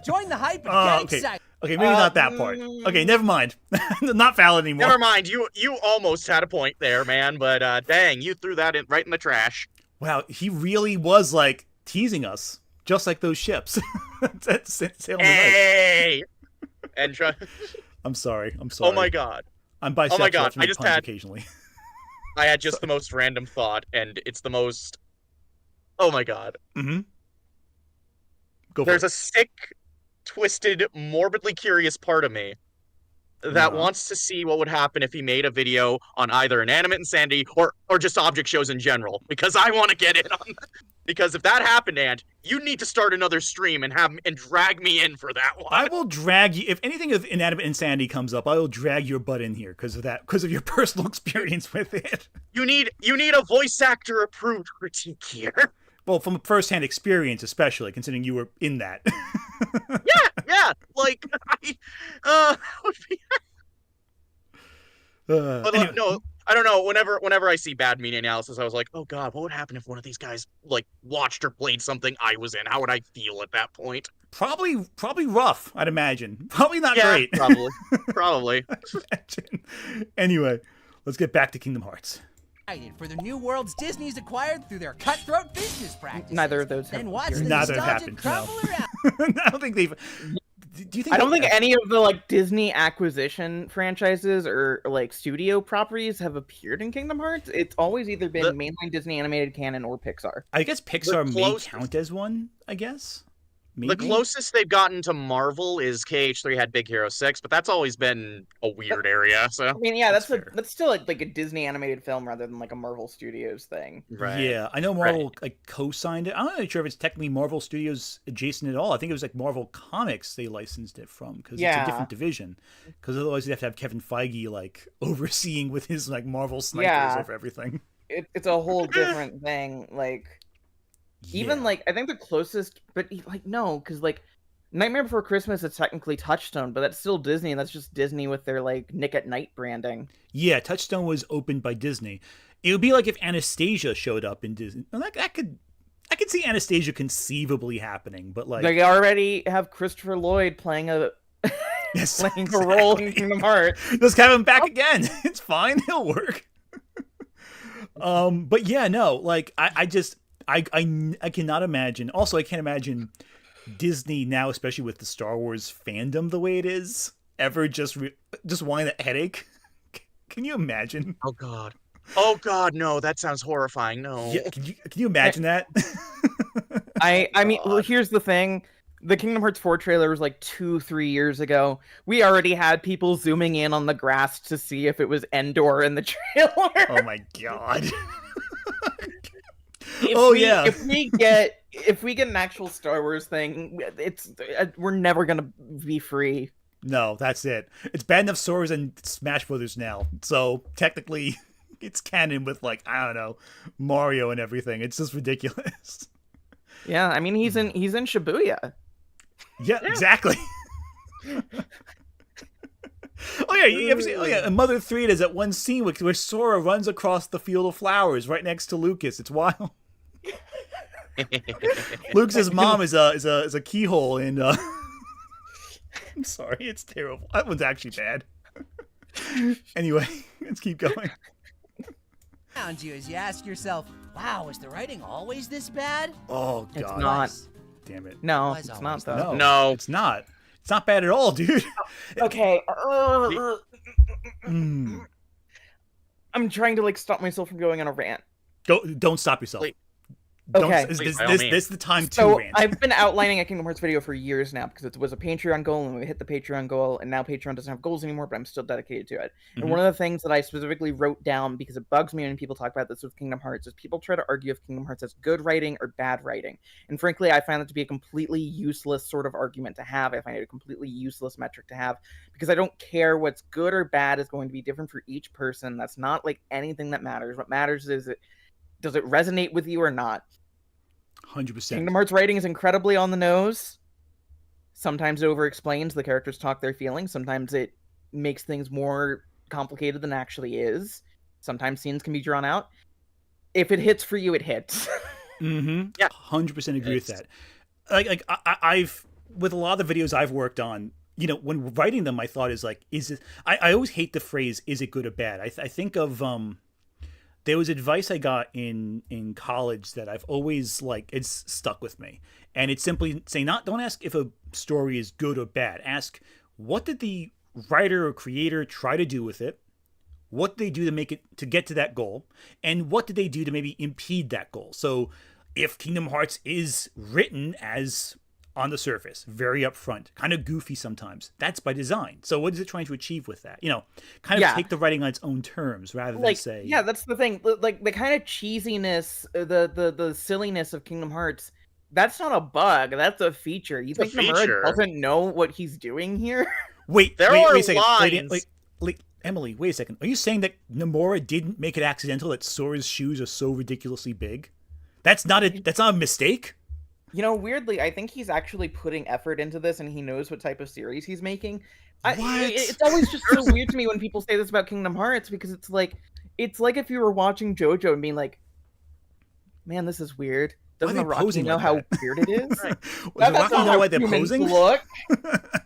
Join the hype and get excited. Okay, maybe not that part. Okay, never mind. Not valid anymore. Never mind. You almost had a point there, man. But dang, you threw that right in the trash. Wow, he really was like teasing us, just like those ships. That's sailing hey! And I'm sorry. Oh my God. I'm bisexual. Oh my God. I just had occasionally. I had just the most random thought, and it's the most. Oh my God. Mm-hmm. There's a sick, twisted, morbidly curious part of me that wants to see what would happen if he made a video on either Inanimate Insanity or just object shows in general, because I want to get in on that. Because if that happened, Ant, you need to start another stream and drag me in for that one. I will drag you if anything of Inanimate Insanity comes up. I will drag your butt in here because of your personal experience with it. You need a voice actor approved critique here. Well, from a first-hand experience, especially considering you were in that. yeah. Like, would be. But Anyway. no, I don't know. Whenever I see bad media analysis, I was like, oh God, what would happen if one of these guys like watched or played something I was in? How would I feel at that point? Probably rough, I'd imagine. Probably not Yeah, great. Probably. Anyway, let's get back to Kingdom Hearts. For the new worlds Disney's acquired through their cutthroat business practices. Neither of those have And watch the Neither have nostalgia happened. crumble No. around. I don't think they've. Do you think? I don't think any of the like Disney acquisition franchises or like studio properties have appeared in Kingdom Hearts. It's always either been mainline Disney animated canon or Pixar. I guess Pixar may count as one. I guess. Maybe? The closest they've gotten to Marvel is KH3 had Big Hero 6, but that's always been a weird area. So I mean, yeah, that's still like a Disney animated film rather than like a Marvel Studios thing. Right. Yeah, I know Marvel like co-signed it. I'm not really sure if it's technically Marvel Studios adjacent at all. I think it was like Marvel Comics they licensed it from because it's a different division. Because otherwise you'd have to have Kevin Feige like overseeing with his like Marvel snipers over everything. It's a whole different thing. Like. Even like I think the closest, but like no, because like Nightmare Before Christmas is technically Touchstone, but that's still Disney, and that's just Disney with their like Nick at Night branding. Yeah, Touchstone was opened by Disney. It would be like if Anastasia showed up in Disney. I could see Anastasia conceivably happening, but like they already have Christopher Lloyd playing a playing a role in Kingdom Hearts. Let's have him back again. It's fine. He'll work. But yeah, no, like I cannot imagine. Also, I can't imagine Disney now, especially with the Star Wars fandom the way it is, ever just wanting a headache. Can you imagine? Oh God, no! That sounds horrifying. No. Yeah, can you imagine that? I mean, well, here's the thing. The Kingdom Hearts 4 trailer was like 2-3 years ago. We already had people zooming in on the grass to see if it was Endor in the trailer. Oh my God. If we get an actual Star Wars thing, we're never gonna be free. No, that's it. It's bad enough Star Wars and Smash Brothers now, so technically, it's canon with like I don't know Mario and everything. It's just ridiculous. Yeah, I mean he's in Shibuya. Yeah, exactly. Oh yeah, you ever see? Oh yeah, in Mother 3 there's that one scene where Sora runs across the field of flowers right next to Lucas. It's wild. Lucas's mom is a keyhole in. I'm sorry, it's terrible. That one's actually bad. Anyway, let's keep going. Around you as you ask yourself, "Wow, is the writing always this bad?" Oh God, it's not. Damn it. No, it's not though. No, it's not. It's not bad at all, dude. Okay. I'm trying to like stop myself from going on a rant. Don't stop yourself. Okay. This Please, by all is the time to So rant. I've been outlining a Kingdom Hearts video for years now because it was a Patreon goal and we hit the Patreon goal and now Patreon doesn't have goals anymore, but I'm still dedicated to it. And one of the things that I specifically wrote down because it bugs me when people talk about this with Kingdom Hearts is people try to argue if Kingdom Hearts has good writing or bad writing. And frankly, I find that to be a completely useless sort of argument to have. I find it a completely useless metric to have because I don't care what's good or bad is going to be different for each person. That's not like anything that matters. What matters is does it resonate with you or not? 100%. Kingdom Hearts writing is incredibly on the nose. Sometimes it over-explains, the characters talk their feelings. Sometimes it makes things more complicated than actually is. Sometimes scenes can be drawn out. If it hits for you, it hits. Yeah, 100% agree with that. I've with a lot of the videos I've worked on, you know, when writing them, my thought is like, is it? I always hate the phrase "is it good or bad." I think of there was advice I got in college that I've always like it's stuck with me, and it's simply saying don't ask if a story is good or bad. Ask what did the writer or creator try to do with it, what did they do to get to that goal, and what did they do to maybe impede that goal. So if Kingdom Hearts is written as on the surface, very upfront, kind of goofy sometimes, that's by design. So what is it trying to achieve with that? You know, kind of take the writing on its own terms rather than say... Yeah, that's the thing. Like, the kind of cheesiness, the silliness of Kingdom Hearts, that's not a bug, that's a feature. You think Nomura doesn't know what he's doing here? Wait there are are a second. lines... Wait, Emily, wait a second. Are you saying that Nomura didn't make it accidental that Sora's shoes are so ridiculously big? That's not a mistake? You know, weirdly, I think he's actually putting effort into this and he knows what type of series he's making. It's always just so weird to me when people say this about Kingdom Hearts because it's like if you were watching JoJo and being like, man, this is weird. Doesn't the Rocky know how weird it is? That's not how they're posing? Look.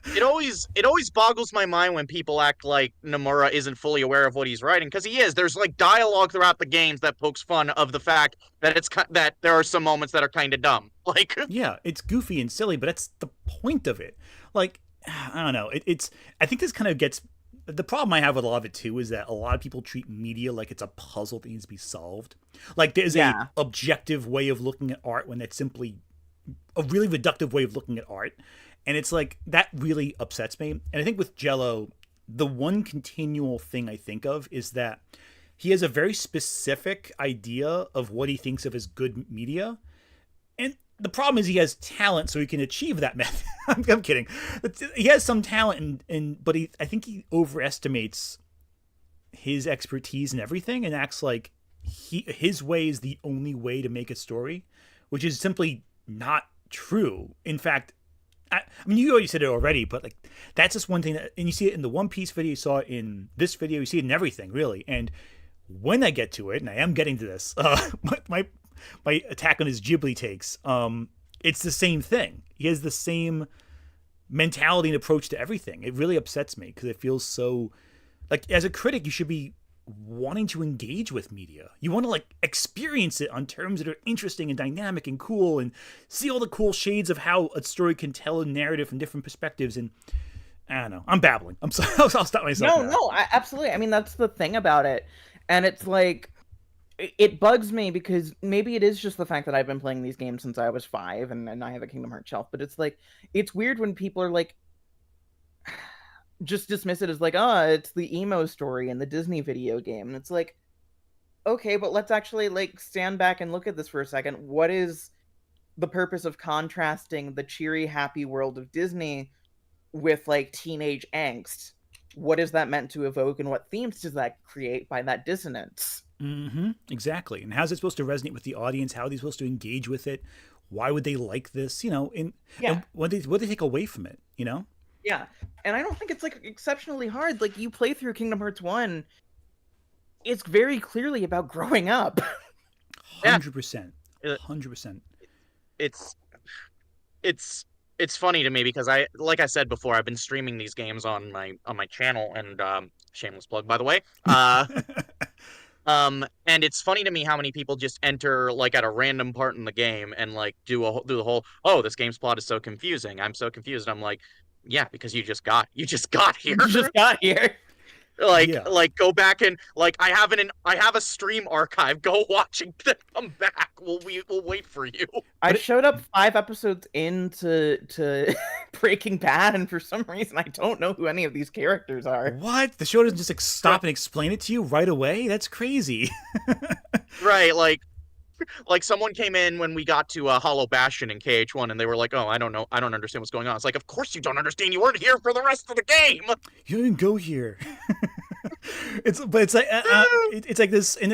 It always boggles my mind when people act like Nomura isn't fully aware of what he's writing, because he is. There's like dialogue throughout the games that pokes fun of the fact that that there are some moments that are kind of dumb. Like, yeah, it's goofy and silly, but that's the point of it. Like, I don't know. I think this kind of gets. The problem I have with a lot of it too is that a lot of people treat media like it's a puzzle that needs to be solved. Like there's a objective way of looking at art when it's simply a really reductive way of looking at art. And it's like, that really upsets me. And I think with Jello, the one continual thing I think of is that he has a very specific idea of what he thinks of as good media. And the problem is he has talent so he can achieve that method. I'm kidding. He has some talent, but I think he overestimates his expertise in everything and acts like his way is the only way to make a story, which is simply not true. In fact, I mean, you already said it already, but like that's just one thing that, and you see it in the One Piece video, you saw it in this video, you see it in everything really. And when I get to it, and I am getting to this, my attack on his Jibli takes, it's the same thing. He has the same mentality and approach to everything. It really upsets me because it feels so like, as a critic, you should be wanting to engage with media. You want to like experience it on terms that are interesting and dynamic and cool and see all the cool shades of how a story can tell a narrative from different perspectives. And I don't know, I'm babbling. I'm sorry. I'll stop myself. No, absolutely. I mean, that's the thing about it. And it's like, it bugs me because maybe it is just the fact that I've been playing these games since I was 5 and I have a Kingdom Hearts shelf, but it's like, it's weird when people are like, just dismiss it as like, it's the emo story in the Disney video game. And it's like, okay, but let's actually like stand back and look at this for a second. What is the purpose of contrasting the cheery, happy world of Disney with like teenage angst? What is that meant to evoke and what themes does that create by that dissonance? Exactly. And how's it supposed to resonate with the audience? How are they supposed to engage with it? Why would they like this? You know, and what do they take away from it, you know? Yeah, and I don't think it's like exceptionally hard. Like, you play through Kingdom Hearts 1, it's very clearly about growing up. 100%. 100%. It's funny to me because like I said before, I've been streaming these games on my channel, and shameless plug, by the way. And it's funny to me how many people just enter like at a random part in the game and like do the whole, oh, this game's plot is so confusing. I'm so confused. I'm like, yeah, because you just got here. You just got here. Like go back and like I have a stream archive. Go watch and then come back. We'll wait for you. I showed up 5 episodes into Breaking Bad, and for some reason I don't know who any of these characters are. What? The show doesn't just stop and explain it to you right away? That's crazy. Right, like someone came in when we got to Hollow Bastion in KH1 and they were like, "Oh, I don't know. I don't understand what's going on." It's like, "Of course you don't understand. You weren't here for the rest of the game." You didn't go here. It's like this, and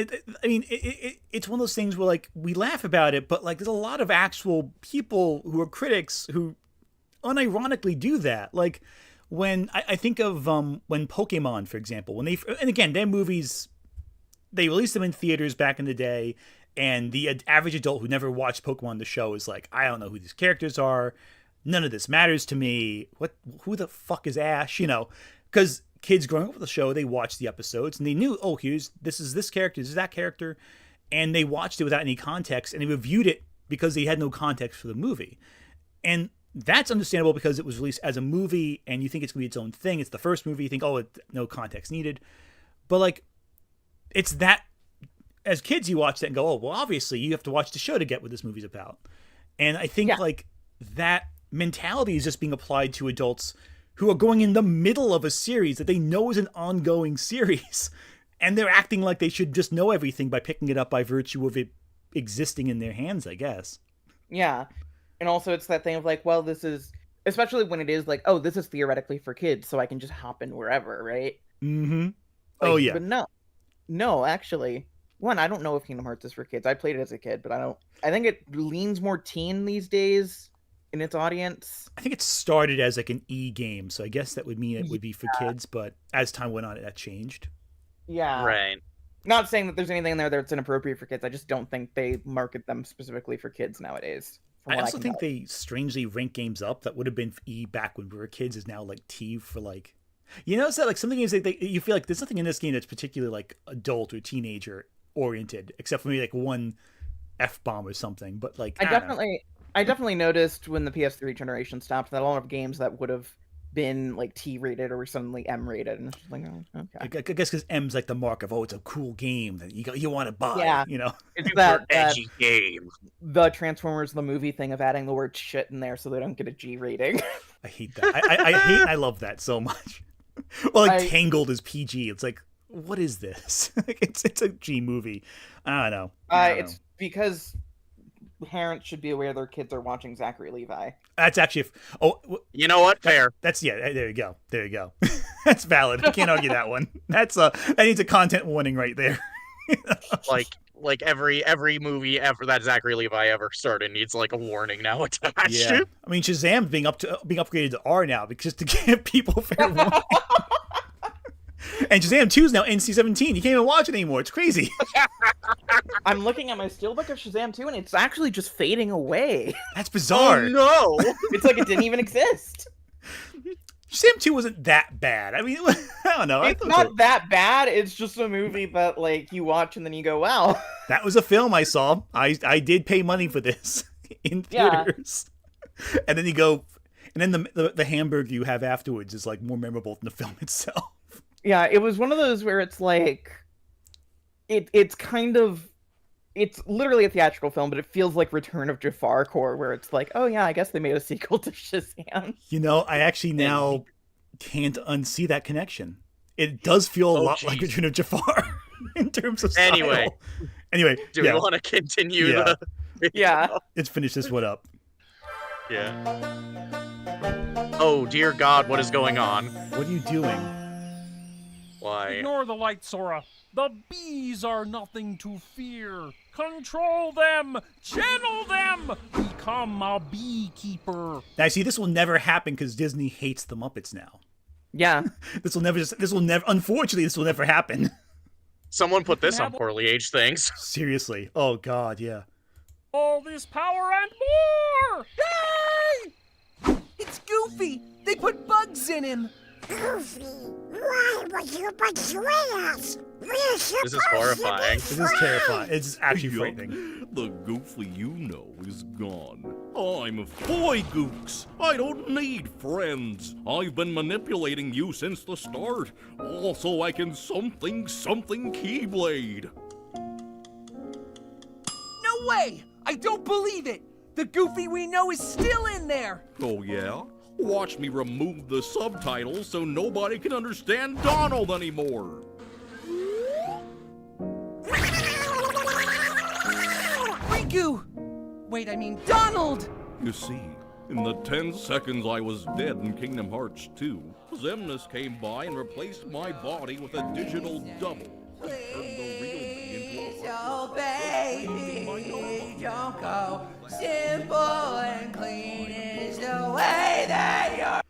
it's one of those things where like we laugh about it, but like there's a lot of actual people who are critics who unironically do that. Like when I think of when Pokemon, for example, and again their movies, they released them in theaters back in the day. And the average adult who never watched Pokemon the show is like, I don't know who these characters are. None of this matters to me. Who the fuck is Ash? You know, because kids growing up with the show, they watched the episodes and they knew, oh, this is this character, this is that character. And they watched it without any context and they reviewed it because they had no context for the movie. And that's understandable because it was released as a movie and you think it's going to be its own thing. It's the first movie. You think, oh, no context needed. But like, it's that. As kids, you watch that and go, oh, well, obviously you have to watch the show to get what this movie's about. And I think like that mentality is just being applied to adults who are going in the middle of a series that they know is an ongoing series. And they're acting like they should just know everything by picking it up by virtue of it existing in their hands, I guess. Yeah. And also it's that thing of like, well, this is, especially when it is like, oh, this is theoretically for kids, so I can just hop in wherever, right? Mm-hmm. Like, Oh, yeah. But no, actually. One, I don't know if Kingdom Hearts is for kids. I played it as a kid, but I think it leans more teen these days in its audience. I think it started as like an e-game, so I guess that would mean it would be for kids, but as time went on, that changed. Yeah. Right. Not saying that there's anything in there that's inappropriate for kids. I just don't think they market them specifically for kids nowadays. I also think they strangely rank games up that would have been E back when we were kids is now like T for like... You notice that like some of the games, you feel like there's nothing in this game that's particularly like adult or teenager oriented, except for maybe like one F-bomb or something, but like I definitely noticed when the PS3 generation stopped that a lot of games that would have been like T-rated or suddenly M-rated, and it's just like, oh, okay. I guess because M's like the mark of, oh, it's a cool game that you want to buy. Yeah, you know, it's that edgy game. The Transformers the movie thing of adding the word shit in there so they don't get a G rating. I hate that. I love that so much. Well, like Tangled is PG. It's like, what is this? it's a G movie. I don't know. It's because parents should be aware their kids are watching Zachary Levi. That's actually you know what? Fair. That's there you go. That's valid. I can't argue that one. That needs a content warning right there. like every movie ever that Zachary Levi ever started needs like a warning now attached. Yeah. I mean, Shazam's being upgraded to R now because to give people fair warning. And Shazam 2 is now NC-17. You can't even watch it anymore. It's crazy. I'm looking at my steelbook of Shazam 2, and it's actually just fading away. That's bizarre. Oh, no. It's like it didn't even exist. Shazam 2 wasn't that bad. I mean, I don't know. It's not that bad. It's just a movie that, like, you watch and then you go, wow. That was a film I saw. I did pay money for this in theaters. Yeah. And then you go, and then the hamburger you have afterwards is, like, more memorable than the film itself. Yeah, it was one of those where it's like, it's literally a theatrical film, but it feels like Return of Jafar Core, where it's like, oh yeah, I guess they made a sequel to Shazam. You know, I actually now can't unsee that connection. It does feel a lot like Return of Jafar in terms of style. Anyway, do we want to continue? Yeah. Let's finish this one up. Yeah. Oh dear God, what is going on? What are you doing? Why? Ignore the light, Sora. The bees are nothing to fear. Control them! Channel them! Become a beekeeper. Now, see, this will never happen because Disney hates the Muppets now. Yeah. Unfortunately, this will never happen. Someone put this on poorly aged things. Seriously. Oh, God, yeah. All this power and more! Yay! It's Goofy! They put bugs in him! Goofy, why would you betray us? This is horrifying. This is terrifying. It's actually frightening. The Goofy you know is gone. I'm a boy Gooks. I don't need friends. I've been manipulating you since the start. Also, I can something Keyblade. No way! I don't believe it! The Goofy we know is still in there! Oh yeah? Watch me remove the subtitles so nobody can understand Donald anymore. Riku! Wait, I mean Donald! You see, in the 10 seconds I was dead in Kingdom Hearts 2, Xemnas came by and replaced my body with a digital double. And turned the real me into a Oh, baby, don't go. Simple and clean is the way that you're.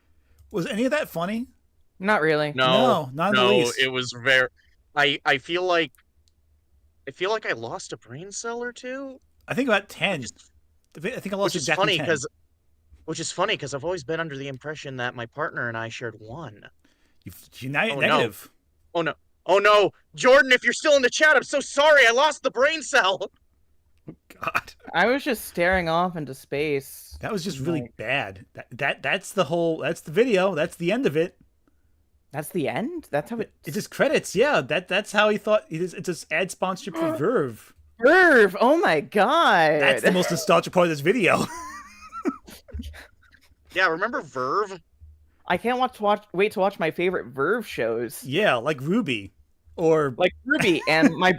Was any of that funny? Not really. No, not in the least. It was very. I feel like I lost a brain cell or two. I think about 10. I think I lost Which is exactly funny 10. because I've always been under the impression that my partner and I shared one. You're negative. No. Oh no, Jordan! If you're still in the chat, I'm so sorry. I lost the brain cell. God. I was just staring off into space. That was just really bad. That's the video. That's the end of it. That's the end? That's how it... It's just credits, yeah. That's how he thought. It's just ad sponsorship for Verve. Verve! Oh my god! That's the most nostalgic part of this video. Yeah, remember Verve? I can't wait to watch my favorite Verve shows. Yeah, like RWBY. Or... Like RWBY and My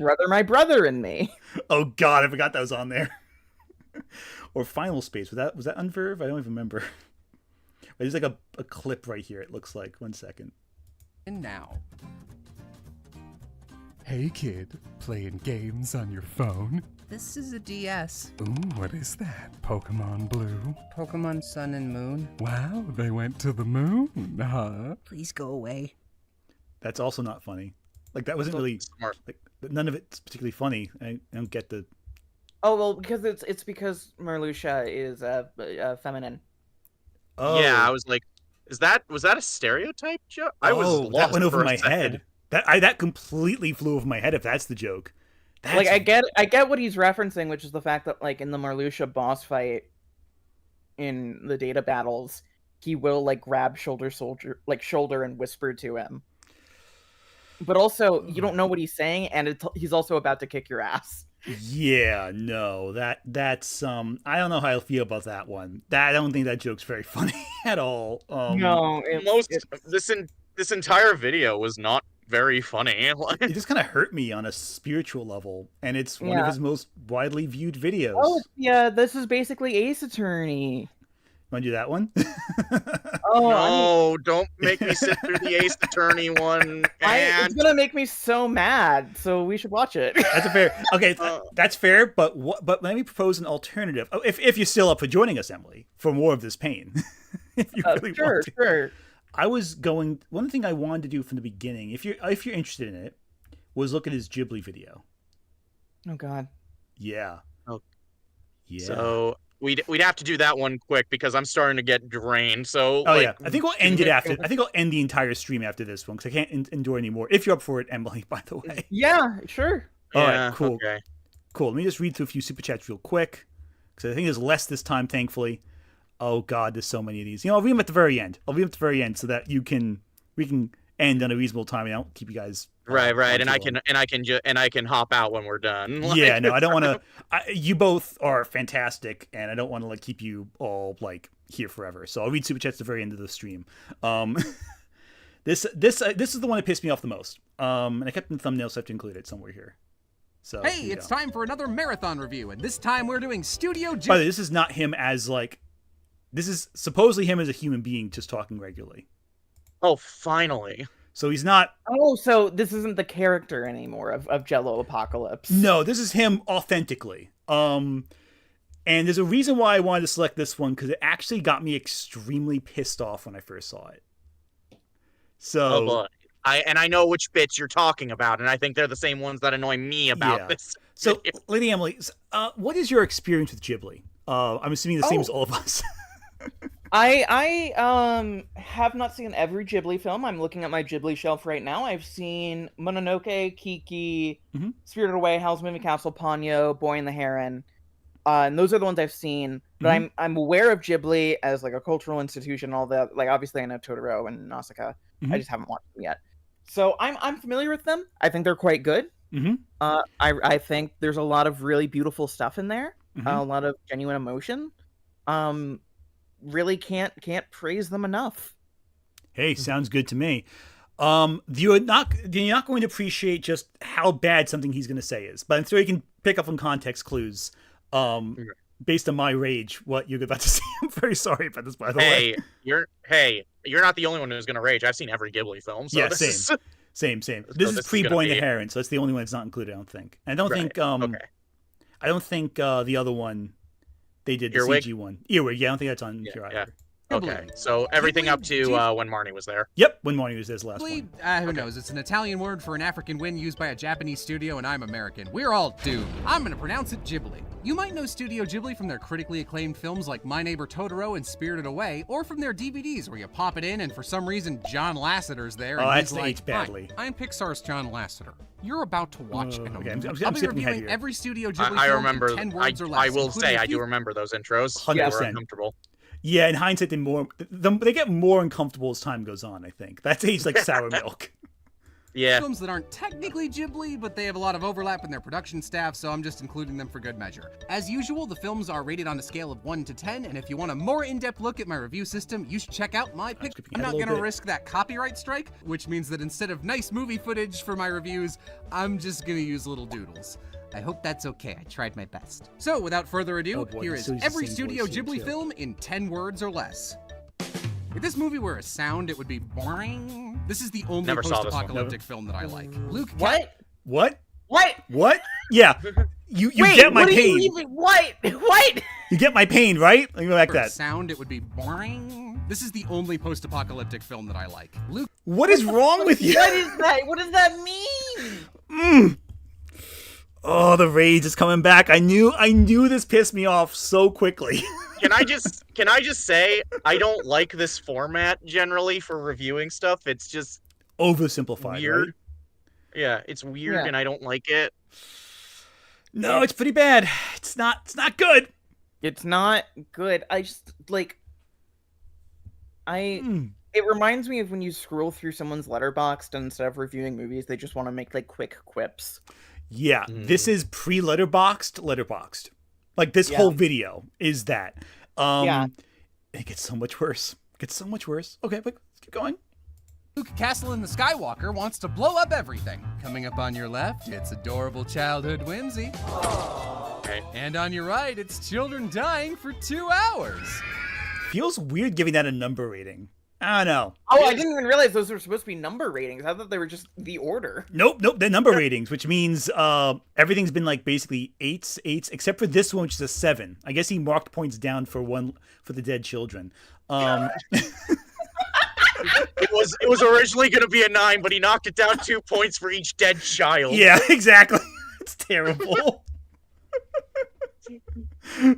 Brother and Me. Oh god, I forgot that was on there. Or Final Space. Was that on Verve? I don't even remember. There's like a clip right here, it looks like. 1 second. And now. Hey kid, playing games on your phone? This is a DS. Ooh, what is that? Pokemon Blue? Pokemon Sun and Moon. Wow, they went to the moon, huh? Please go away. That's also not funny. Like, that wasn't really smart. Like, none of it's particularly funny. I don't get the... Oh, well, because it's because Marluxia is feminine. Oh. Yeah, I was like, was that a stereotype joke? I was lost that went over for a my second. head. That completely flew over my head if that's the joke. Like, I get what he's referencing, which is the fact that, like, in the Marluxia boss fight in the data battles, he will, like, grab shoulder and whisper to him. But also, you don't know what he's saying, and he's also about to kick your ass. Yeah, no, that's I don't know how I feel about that one. I don't think that joke's very funny at all. No, this entire video was not very funny. It just kind of hurt me on a spiritual level, and it's one of his most widely viewed videos. Oh, yeah, this is basically Ace Attorney. Want to do that one? Oh, no, don't make me sit through the Ace Attorney one. It's gonna make me so mad, so we should watch it. That's a fair. Okay, that's fair. But let me propose an alternative. Oh, if you're still up for joining us, Emily, for more of this pain, if you really want to. Sure. I was going. One thing I wanted to do from the beginning, if you're interested in it, was look at his Jibli video. Oh God. Yeah. Oh. Yeah. So we'd have to do that one quick because I'm starting to get drained. So. Oh yeah, I think we'll end it after. I think I'll end the entire stream after this one because I can't endure anymore. If you're up for it, Emily, by the way. Yeah, sure. All right, cool. Okay. Cool. Let me just read through a few super chats real quick because I think there's less this time, thankfully. Oh God, there's so many of these. I'll read them at the very end. So that we can end on a reasonable time and I don't keep you guys. Right, and I can hop out when we're done. Yeah, no, I don't want to. You both are fantastic, and I don't want to keep you all here forever. So I'll read super chats at the very end of the stream. This is the one that pissed me off the most. And I kept in the thumbnail, so I have to include it somewhere here. So hey, it's time for another marathon review, and this time we're doing Studio Ghibli. By the way, this is not him as This is supposedly him as a human being just talking regularly. Oh, finally. So he's not... Oh, so this isn't the character anymore of JelloApocalypse. No, this is him authentically. And there's a reason why I wanted to select this one, because it actually got me extremely pissed off when I first saw it. So... Oh, boy. I know which bits you're talking about, and I think they're the same ones that annoy me about this. So, Lady Emily, what is your experience with Jibli? I'm assuming the same as all of us. I have not seen every Ghibli film. I'm looking at my Ghibli shelf right now. I've seen Mononoke, Kiki, Spirited Away, Howl's Moving Castle, Ponyo, Boy and the Heron. And those are the ones I've seen. But I'm aware of Ghibli as like a cultural institution, all that. Like obviously I know Totoro and Nausicaa. I just haven't watched them yet. So I'm familiar with them. I think they're quite good. I think there's a lot of really beautiful stuff in there. A lot of genuine emotion. Really can't praise them enough. Hey, sounds good to me. You're not going to appreciate just how bad something he's going to say is, but I'm sure you can pick up on context clues. Based on my rage, what you're about to see. I'm very sorry about this, by the way. You're not the only one who's going to rage. I've seen every Ghibli film. So yeah, same. This is pre-Boy and the Heron, so it's the only one that's not included. I don't think. And I don't think. I don't think the other one they did the CG one. Earwig. Yeah, I don't think that's on here either. Okay, so everything up to when Marnie was there. Yep, when Marnie was there, last one. Who knows? It's an Italian word for an African win used by a Japanese studio, and I'm American. We're all doomed. I'm gonna pronounce it Jibli. You might know Studio Ghibli from their critically acclaimed films like My Neighbor Totoro and Spirited Away, or from their DVDs where you pop it in and for some reason John Lasseter's there. And that's he's like, aged badly. Hi, I'm Pixar's John Lasseter. You're about to watch an okay, I'll be reviewing every Studio Ghibli I film remember. in 10 words or less. I will say I do remember those intros. 100%. They were uncomfortable. Yeah, in hindsight, they get more uncomfortable as time goes on. I think that's aged like sour milk. Yeah. Films that aren't technically Ghibli, but they have a lot of overlap in their production staff, so I'm just including them for good measure. As usual, the films are rated on a scale of 1 to 10, and if you want a more in-depth look at my review system, you should check out my pick. I'm not gonna risk that copyright strike, which means that instead of nice movie footage for my reviews, I'm just gonna use little doodles. I hope that's okay. I tried my best. So, without further ado, here is every Studio Ghibli film in 10 words or less. If this movie were a sound, it would be boring. This is the only post-apocalyptic film that I like. Luke, What? What? Yeah. You Wait, get my what pain. What? You get my pain, right? Let me go back that. Sound, it would be boring. This is the only post-apocalyptic film that I like. Luke, what is wrong with you? What is that? What does that mean? Oh, the rage is coming back. I knew this pissed me off so quickly. Can I just say I don't like this format generally for reviewing stuff. It's just oversimplified, weird. Right? Yeah, it's weird and I don't like it. No, it's pretty bad. It's not good. It's not good. I just like it reminds me of when you scroll through someone's Letterboxd and instead of reviewing movies, they just want to make like quick quips. Yeah, this is pre-letterboxed. Like this whole video is that. It gets so much worse. Okay, but let's keep going. Luke Castle in the Skywalker wants to blow up everything. Coming up on your left, it's adorable childhood whimsy. Okay. And on your right, it's children dying for 2 hours. Feels weird giving that a number rating. I don't know. Oh, I didn't even realize those were supposed to be number ratings. I thought they were just the order. Nope, they're number ratings, which means everything's been like basically eights, except for this one, which is a 7. I guess he marked points down for the dead children. It was originally going to be a 9, but he knocked it down 2 points for each dead child. Yeah, exactly. It's terrible.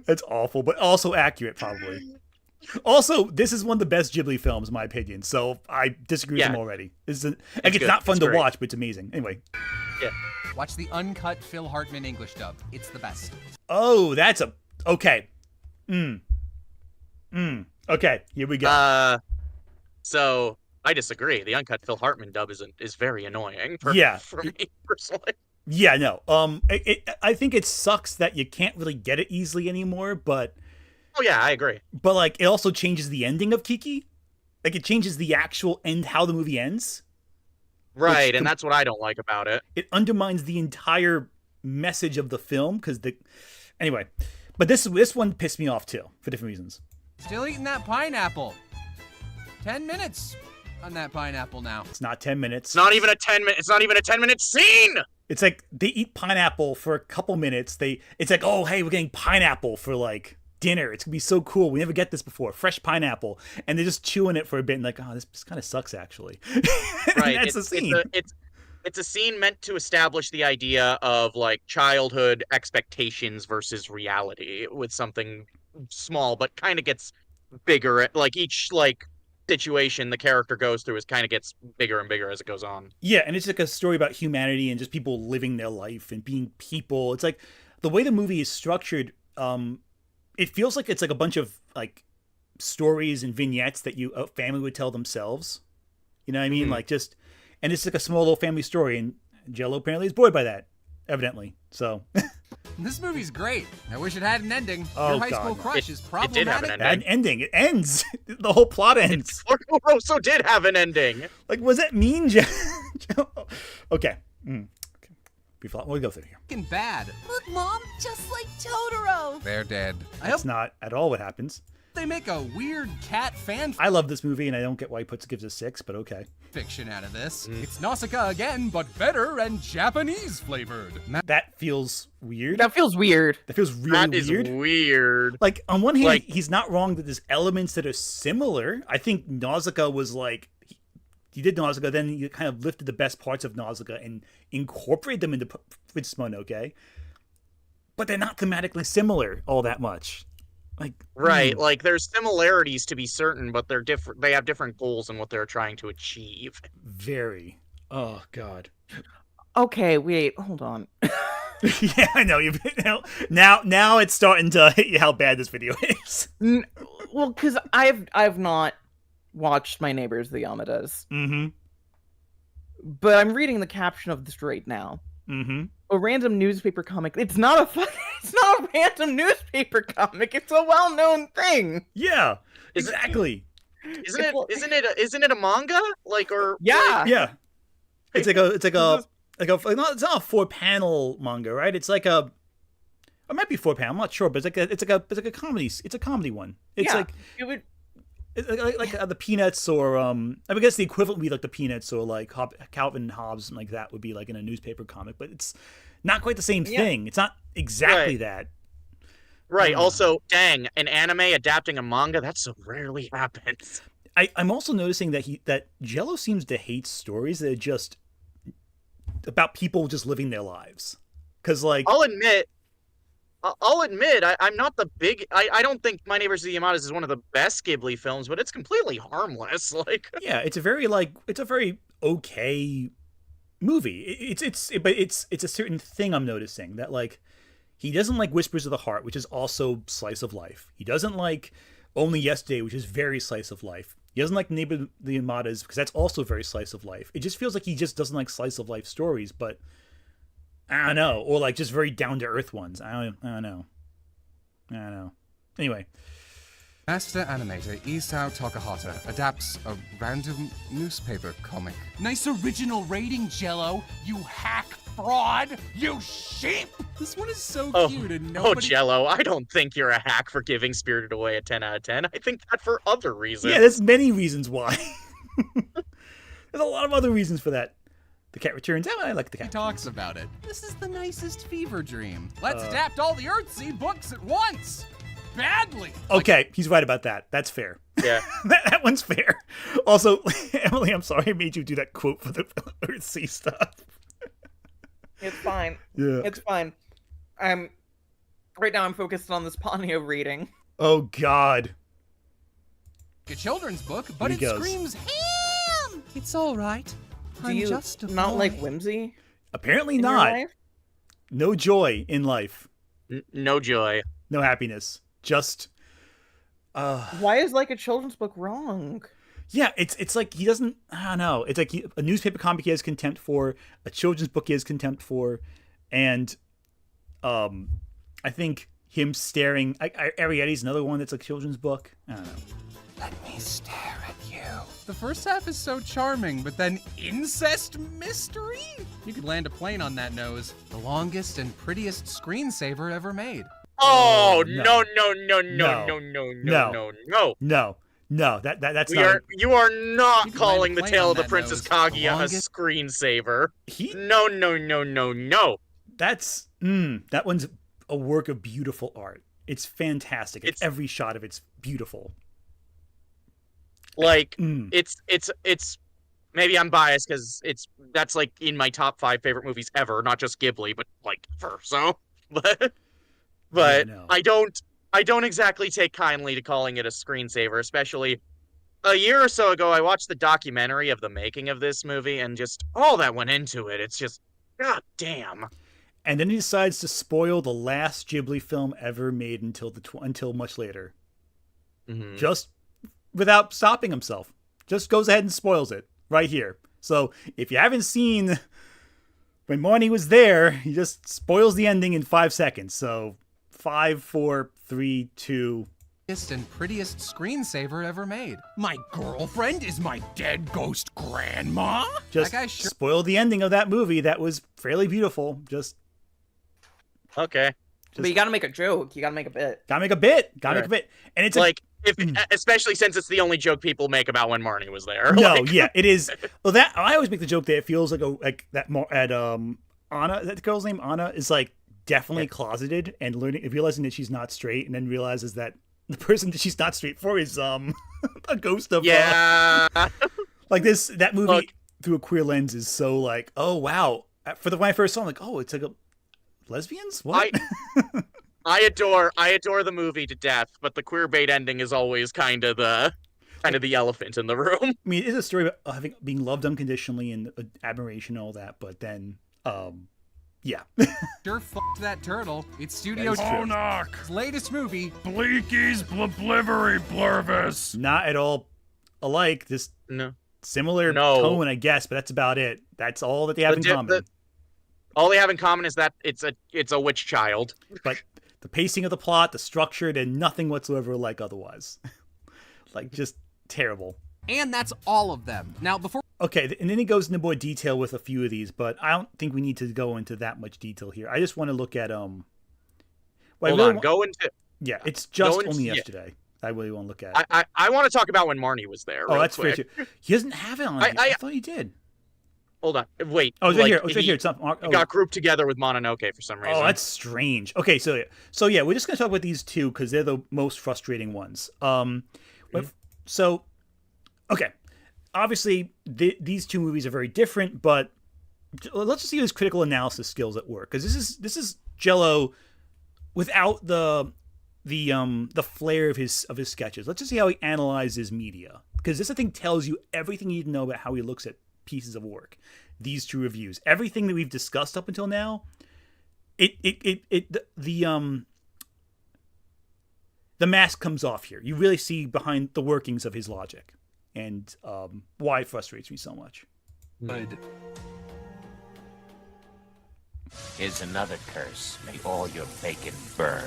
That's awful, but also accurate, probably. Also, this is one of the best Ghibli films, in my opinion, so I disagree with him already. It's not fun to watch, but it's amazing. Anyway. Yeah. Watch the uncut Phil Hartman English dub. It's the best. Oh, that's a... Okay. Okay, here we go. So, I disagree. The uncut Phil Hartman dub is very annoying for me, personally. Yeah, no. I think it sucks that you can't really get it easily anymore, but... Oh yeah, I agree. But like, it also changes the ending of Kiki. Like, it changes the actual end, how the movie ends. Right, and that's what I don't like about it. It undermines the entire message of the film anyway. But this one pissed me off too for different reasons. Still eating that pineapple. 10 minutes on that pineapple now. It's not 10 minutes. It's not even a 10-minute scene. It's like they eat pineapple for a couple minutes. It's like, oh hey, we're getting pineapple for like dinner. It's gonna be so cool. We never get this before. Fresh pineapple, and they're just chewing it for a bit and like, oh, this kind of sucks actually. Right. That's the scene. It's a scene meant to establish the idea of like childhood expectations versus reality with something small, but kind of gets bigger. Like each situation the character goes through kind of gets bigger and bigger as it goes on. Yeah, and it's like a story about humanity and just people living their life and being people. It's like the way the movie is structured. It feels like it's like a bunch of like stories and vignettes that a family would tell themselves. You know what I mean? Like just, and it's like a small little family story, and Jello apparently is bored by that, evidently. So this movie's great. I wish it had an ending. Oh, Your high school God, no. crush is problematic. It did have an ending. An ending. It ends. The whole plot ends. Porco Rosso did have an ending. Like, was that mean, Jello? Okay. We'll go through here. Fucking bad. Look, Mom, just like Totoro. They're dead. That's not at all what happens. They make a weird cat fan I love this movie, and I don't get why he gives a 6, but okay. fiction out of this. It's Nausicaa again, but better and Japanese flavored. That feels weird. That feels weird. That feels really weird. That is weird. Like, on one hand, he's not wrong that there's elements that are similar. I think Nausicaa was like, he did Nausicaa, then he kind of lifted the best parts of Nausicaa and incorporated them into Princess Mononoke. But they're not thematically similar all that much. Like, right, like there's similarities to be certain, but they're different. They have different goals in what they're trying to achieve. Very. Oh God. Okay, wait, hold on. Yeah, I know you. Now it's starting to hit you how bad this video is. Well, because I've not watched My Neighbors the Yamadas. Mm-hmm. But I'm reading the caption of this right now. Mm-hmm. A random newspaper comic. It's not a random newspaper comic. It's a well-known thing. Yeah, exactly. Isn't it a manga? Like, or yeah, yeah. It's not a 4-panel manga, right? It's like it might be 4-panel. I'm not sure, but it's like a comedy. It's a comedy one. It's like it would. Like the Peanuts, or I guess the equivalent would be like the Peanuts, or like Calvin and Hobbes, something like that would be like in a newspaper comic, but it's not quite the same thing. It's not exactly that. Right. Also, dang, an anime adapting a manga, that so rarely happens. I'm also noticing that Jello seems to hate stories that are just about people just living their lives. Because like I'll admit, I'm not the big. I don't think My Neighbors the Yamadas is one of the best Ghibli films, but it's completely harmless. Like, yeah, it's a very okay movie. It's a certain thing I'm noticing that like he doesn't like Whispers of the Heart, which is also slice of life. He doesn't like Only Yesterday, which is very slice of life. He doesn't like Neighbor the Yamadas because that's also very slice of life. It just feels like he just doesn't like slice of life stories, but I don't know, or like just very down to earth ones. I don't know. Anyway, Master animator Isao Takahata adapts a random newspaper comic. Nice original rating, Jello. You hack fraud. You sheep. This one is so cute, and nobody. Oh, Jello, I don't think you're a hack for giving Spirited Away a 10 out of 10. I think that for other reasons. Yeah, there's many reasons why. There's a lot of other reasons for that. The cat returns. I like the cat. He talks about it. This is the nicest fever dream. Let's adapt all the Earthsea books at once. Badly. Okay, he's right about that. That's fair. Yeah. that one's fair. Also, Emily, I'm sorry I made you do that quote for the Earthsea stuff. It's fine. Yeah. It's fine. Right now I'm focused on this Ponyo reading. Oh God. A children's book, but it screams ham. It's all right. Do you just a not boy. like whimsy? Apparently in your not. life? No joy in life. No joy. No happiness. Just. Why is like a children's book wrong? Yeah, it's like he doesn't. I don't know. It's like a newspaper comic he has contempt for, a children's book he has contempt for, and I think him staring. Arrietty's another one that's a children's book. I don't know. Let me stare at you. The first half is so charming, but then incest mystery? You could land a plane on that nose. The longest and prettiest screensaver ever made. Oh, no. No. That's not. You are not You can calling land the a plane Tale on of the that Princess nose. Kaguya a Longest- screensaver. No. That's that one's a work of beautiful art. It's fantastic. Every shot of it's beautiful. Like it's maybe I'm biased because that's like in my top 5 favorite movies ever, not just Ghibli, but like ever. So, but No. I don't. I don't exactly take kindly to calling it a screensaver, especially a year or so ago. I watched the documentary of the making of this movie, and just all that went into it. It's just, god damn. And then he decides to spoil the last Ghibli film ever made until much later. Mm-hmm. Just without stopping himself. Just goes ahead and spoils it right here. So if you haven't seen When Marnie Was There, he just spoils the ending in 5 seconds. So 5, 4, 3, 2. And prettiest screensaver ever made. My girlfriend is my dead ghost grandma? Just spoil the ending of that movie that was fairly beautiful. Just okay. But you gotta make a joke. You gotta make a bit. Gotta make a bit. Gotta make a bit. And it's like, especially since it's the only joke people make about when Marnie was there. No, like... yeah, it is. Well, that I always make the joke that it feels like that at Anna, that girl's name Anna is like definitely closeted and realizing that she's not straight, and then realizes that the person that she's not straight for is a ghost of like that movie through a queer lens is so like, oh wow. When I first saw it, I'm like, oh, it's like a lesbians? What? I adore the movie to death, but the queer bait ending is always kind of the elephant in the room. I mean, it is a story about being loved unconditionally and admiration and all that, but then yeah. Sure fucked that turtle. It's Studio Ghibli. Latest movie. Bleaky's Bliblivery Blurvis. Not at all alike. This similar tone, I guess, but that's about it. That's all that they have in common. All they have in common is that it's a witch child. But the pacing of the plot, the structure, and nothing whatsoever like otherwise. Like, just terrible. And that's all of them. Now, before... Okay, and then he goes into more detail with a few of these, but I don't think we need to go into that much detail here. I just want to look at... Hold on, go into... Yeah, it's just only yesterday. I really want to look at it. I want to talk about when Marnie was there. Oh, that's fair too. He doesn't have it on here. I thought he did. Hold on. Wait. Oh, it's right here. It's right here. It's not, It got grouped together with Mononoke for some reason. Oh, that's strange. Okay, so yeah, we're just going to talk about these two because they're the most frustrating ones. So, okay. Obviously, these two movies are very different, but let's just see his critical analysis skills at work, because this is Jello without the flair of his sketches. Let's just see how he analyzes media, because this, I think, tells you everything you need to know about how he looks at pieces of work. These two reviews, everything that we've discussed up until now, the mask comes off here. You really see behind the workings of his logic, and why it frustrates me so much. Good. Here's another curse. May all your bacon burn.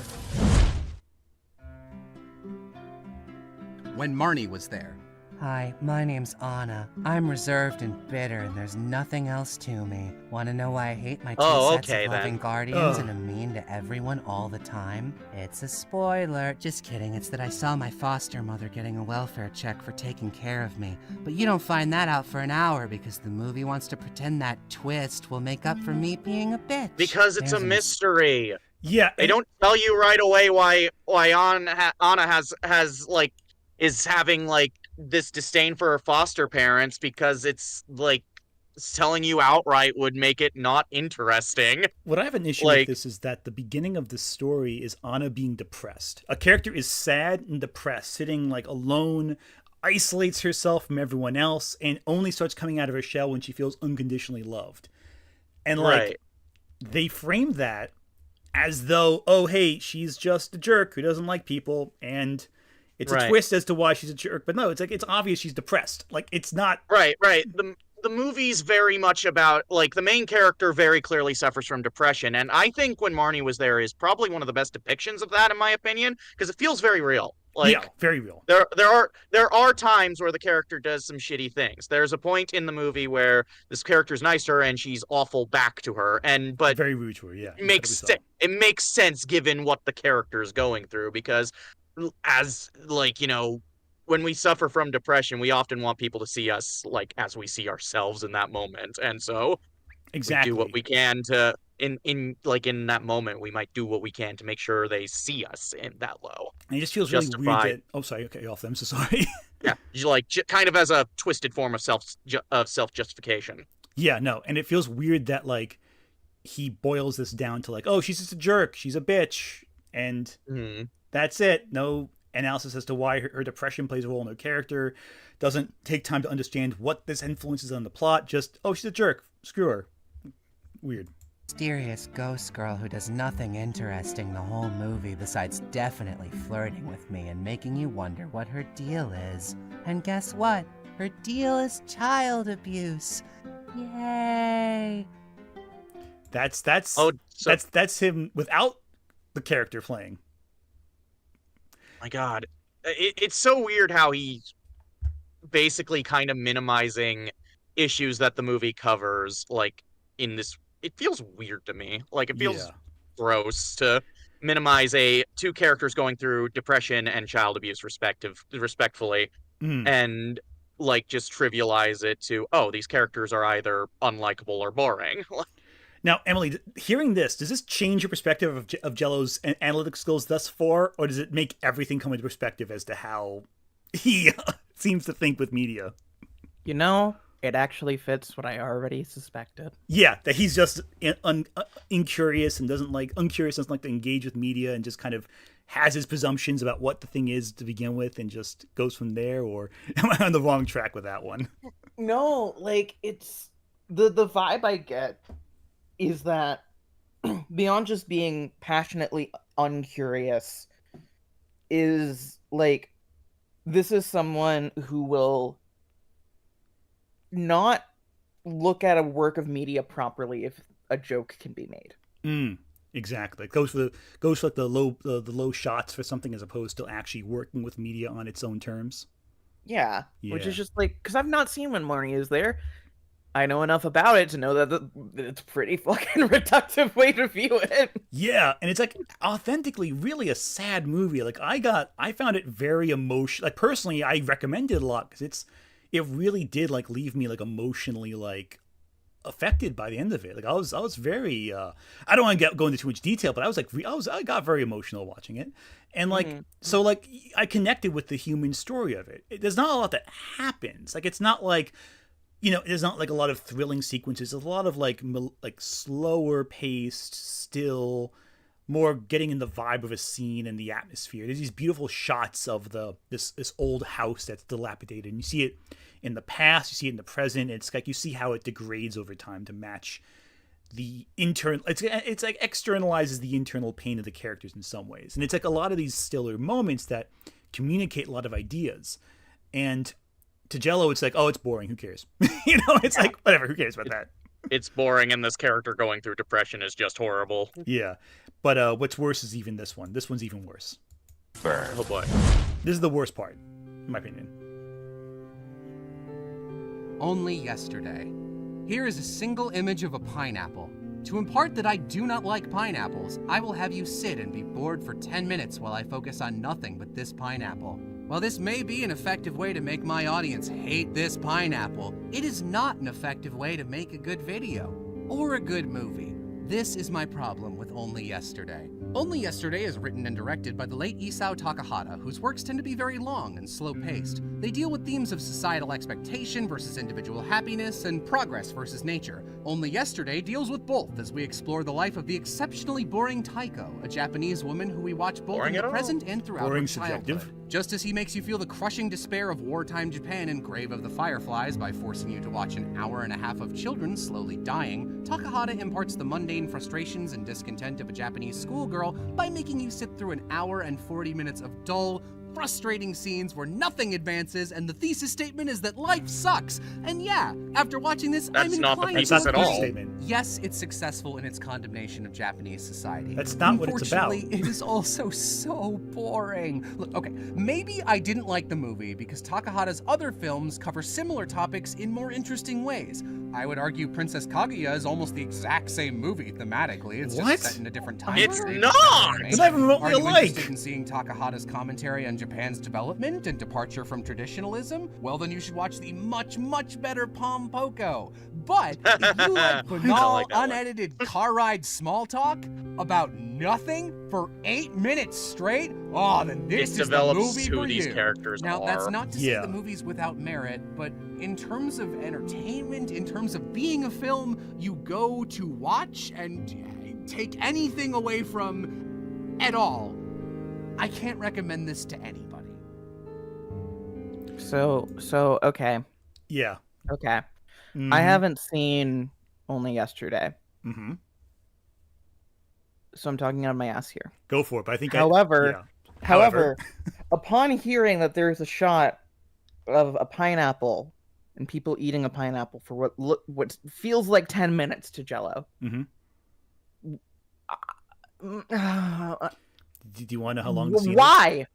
When Marnie Was There. Hi, my name's Anna. I'm reserved and bitter, and there's nothing else to me. Want to know why I hate my two sets of loving guardians and am mean to everyone all the time? It's a spoiler. Just kidding, it's that I saw my foster mother getting a welfare check for taking care of me. But you don't find that out for an hour because the movie wants to pretend that twist will make up for me being a bitch. Because it's a mystery. Yeah. They don't tell you right away why Anna is having like this disdain for her foster parents, because it's like telling you outright would make it not interesting. What I have an issue with this is that the beginning of the story is Anna being depressed. A character is sad and depressed, sitting like alone, isolates herself from everyone else, and only starts coming out of her shell when she feels unconditionally loved. And they frame that as though, oh hey, she's just a jerk who doesn't like people, and it's a twist as to why she's a jerk, but no, it's like, it's obvious she's depressed. Like, it's not... Right. The movie's very much about, like, the main character very clearly suffers from depression, and I think When Marnie Was There is probably one of the best depictions of that, in my opinion, because it feels very real. Like, yeah, very real. There are times where the character does some shitty things. There's a point in the movie where this character's nice to her and she's awful back to her, but very rude to her. Yeah, it makes sense given what the character is going through, because as like, you know, when we suffer from depression, we often want people to see us like as we see ourselves in that moment, and so we do what we can to in that moment we might do what we can to make sure they see us in that low. And it just feels really weird that... Oh, sorry. Okay, off. I'm so sorry. Yeah, like kind of as a twisted form of self-justification. Yeah, no, and it feels weird that like he boils this down to like, oh, she's just a jerk, she's a bitch, and That's it. No analysis as to why her depression plays a role in her character. Doesn't take time to understand what this influences on the plot. Just, oh, she's a jerk. Screw her. Weird. Mysterious ghost girl who does nothing interesting the whole movie besides definitely flirting with me and making you wonder what her deal is. And guess what? Her deal is child abuse. Yay! That's him without the character playing. My God, it's so weird how he's basically kind of minimizing issues that the movie covers. Like in this, it feels weird to me. Like it feels gross to minimize two characters going through depression and child abuse respectfully, and like just trivialize it to, oh, these characters are either unlikable or boring. Now, Emily, hearing this, does this change your perspective of Jello's analytic skills thus far, or does it make everything come into perspective as to how he seems to think with media? You know, it actually fits what I already suspected. Yeah, that he's just incurious and doesn't like to engage with media and just kind of has his presumptions about what the thing is to begin with and just goes from there. Or am I on the wrong track with that one? No, like it's the vibe I get is that beyond just being passionately uncurious, is like this is someone who will not look at a work of media properly if a joke can be made. Exactly. It goes for like the low shots for something as opposed to actually working with media on its own terms. Yeah. Which is just like, because I've not seen When Morning Is There. I know enough about it to know that it's a pretty fucking reductive way to view it. Yeah, and it's like authentically really a sad movie. Like I found it very emotional. Like personally, I recommend it a lot because it really did like leave me like emotionally like affected by the end of it. Like I was very I don't want to go into too much detail, but I got very emotional watching it. And like so like I connected with the human story of it. There's not a lot that happens. Like it's not like, you know, there's not like a lot of thrilling sequences. There's a lot of like slower paced, still more getting in the vibe of a scene and the atmosphere. There's these beautiful shots of this old house that's dilapidated. And you see it in the past, you see it in the present. It's like you see how it degrades over time to match the internal. It's like externalizes the internal pain of the characters in some ways. And it's like a lot of these stiller moments that communicate a lot of ideas. And to Jello, it's like, oh, it's boring. Who cares? You know, it's like, whatever. Who cares about that? It's boring, and this character going through depression is just horrible. Yeah. But what's worse is even this one. This one's even worse. Oh, boy. This is the worst part, in my opinion. Only yesterday. Here is a single image of a pineapple. To impart that I do not like pineapples, I will have you sit and be bored for 10 minutes while I focus on nothing but this pineapple. While this may be an effective way to make my audience hate this pineapple, it is not an effective way to make a good video or a good movie. This is my problem with Only Yesterday. Only Yesterday is written and directed by the late Isao Takahata, whose works tend to be very long and slow-paced. They deal with themes of societal expectation versus individual happiness and progress versus nature. Only Yesterday deals with both as we explore the life of the exceptionally boring Taiko, a Japanese woman who we watch both in the present and throughout her childhood. Just as he makes you feel the crushing despair of wartime Japan in Grave of the Fireflies by forcing you to watch an hour and a half of children slowly dying, Takahata imparts the mundane frustrations and discontent of a Japanese schoolgirl by making you sit through an hour and 40 minutes of dull, frustrating scenes where nothing advances and the thesis statement is that life sucks. And yeah, after watching this, I'm inclined to agree. Yes, it's successful in its condemnation of Japanese society. That's not what it's about. Unfortunately, it is also so boring. Look, okay, maybe I didn't like the movie because Takahata's other films cover similar topics in more interesting ways. I would argue Princess Kaguya is almost the exact same movie thematically. It's just set in a different time. It's not! It's not even remotely alike! Are you interested in seeing Takahata's commentary on Japan's development and departure from traditionalism? Well, then you should watch the much, much better Pom Poko. But if you like banal, unedited car ride small talk about nothing for 8 minutes straight, oh, then this is the movie for these you. Characters now, are. that's not to say the movie's without merit, but in terms of entertainment, in terms of being a film you go to watch and take anything away from at all, I can't recommend this to anybody. So okay. Yeah. Okay. Mm-hmm. I haven't seen Only Yesterday. Mm-hmm. So I'm talking out of my ass here. Go for it. But I think However, upon hearing that there's a shot of a pineapple and people eating a pineapple for what feels like 10 minutes to Jello. Mm-hmm. Do you want to know how long the scene is? Why?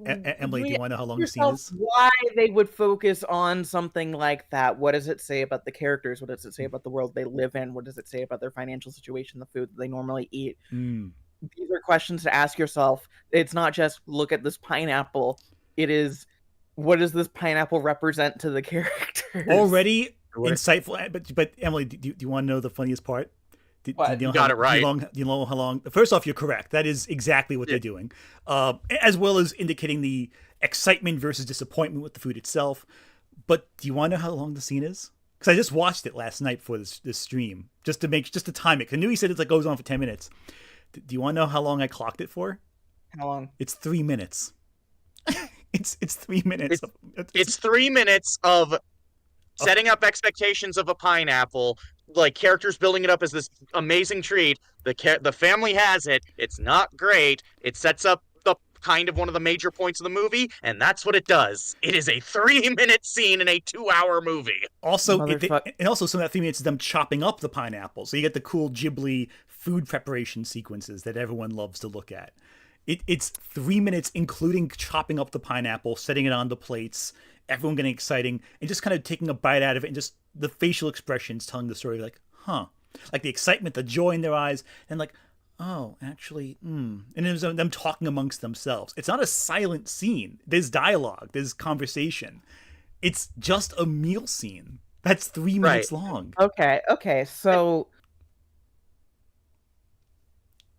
Emily, do you want to know how long the scene is? Why they would focus on something like that? What does it say about the characters? What does it say about the world they live in? What does it say about their financial situation, the food that they normally eat? These are questions to ask yourself. It's not just look at this pineapple. It is, what does this pineapple represent to the characters? Already insightful. But Emily, do you want to know the funniest part? You got it right. Do you know how long? First off, you're correct. That is exactly what they're doing, as well as indicating the excitement versus disappointment with the food itself. But do you want to know how long the scene is? Because I just watched it last night for this stream, just to time it. 'Cause I knew he said it goes on for 10 minutes. Do you want to know how long I clocked it for? How long? It's 3 minutes. It's 3 minutes. It's 3 minutes of setting up expectations of a pineapple, like characters building it up as this amazing treat. The family has it. It's not great. It sets up the kind of one of the major points of the movie, and that's what it does. It is a 3-minute scene in a 2-hour movie. Also, and also some of that 3 minutes is them chopping up the pineapple. So you get the cool Ghibli food preparation sequences that everyone loves to look at. It's 3 minutes, including chopping up the pineapple, setting it on the plates, everyone getting exciting, and just kind of taking a bite out of it, and just the facial expressions telling the story, like, huh. Like the excitement, the joy in their eyes, and like, oh, actually, And it was them talking amongst themselves. It's not a silent scene. There's dialogue. There's conversation. It's just a meal scene. That's 3 minutes long. Okay, so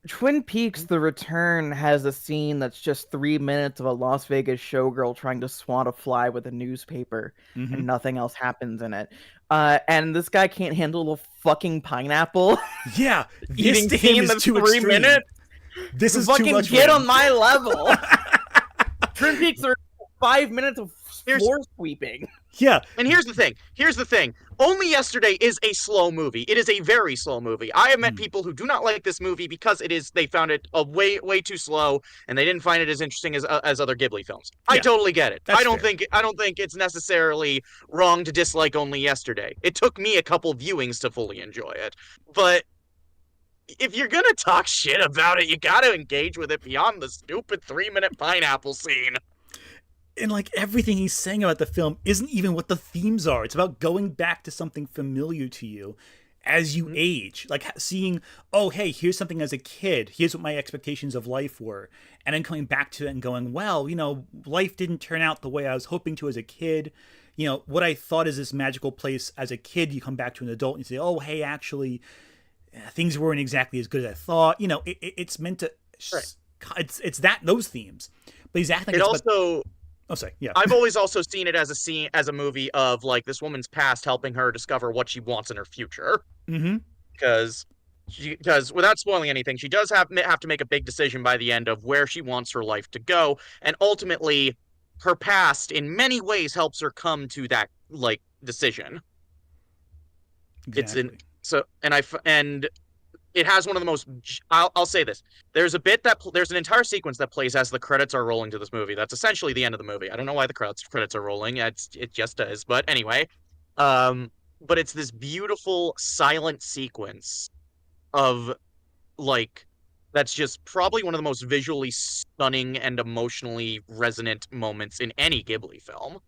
Twin Peaks: The Return has a scene that's just 3 minutes of a Las Vegas showgirl trying to swat a fly with a newspaper, and nothing else happens in it. And this guy can't handle a fucking pineapple. Yeah, this to him is too 3 extreme. minutes. This is fucking too much. Get on my level. Twin Peaks are 5 minutes of floor sweeping. Yeah. And here's the thing. Only Yesterday is a slow movie. It is a very slow movie. I have met people who do not like this movie because they found it way too slow, and they didn't find it as interesting as other Ghibli films. I totally get it. I don't think it's necessarily wrong to dislike Only Yesterday. It took me a couple viewings to fully enjoy it. But if you're gonna talk shit about it, you gotta engage with it beyond the stupid 3-minute pineapple scene. And like everything he's saying about the film isn't even what the themes are. It's about going back to something familiar to you as you age. Like seeing, oh, hey, here's something as a kid. Here's what my expectations of life were. And then coming back to it and going, well, life didn't turn out the way I was hoping to as a kid. What I thought is this magical place as a kid, you come back to an adult and you say, oh, hey, actually, things weren't exactly as good as I thought. It's meant to, it's those themes. But he's acting Oh, sorry. Yeah. I've always also seen it as a movie of like this woman's past helping her discover what she wants in her future. Mm-hmm. Because without spoiling anything, she does have to make a big decision by the end of where she wants her life to go, and ultimately, her past in many ways helps her come to that decision. Exactly. And it has one of the most. I'll say this. There's an entire sequence that plays as the credits are rolling to this movie. That's essentially the end of the movie. I don't know why the credits are rolling. It just does. But anyway, but it's this beautiful silent sequence of that's just probably one of the most visually stunning and emotionally resonant moments in any Ghibli film.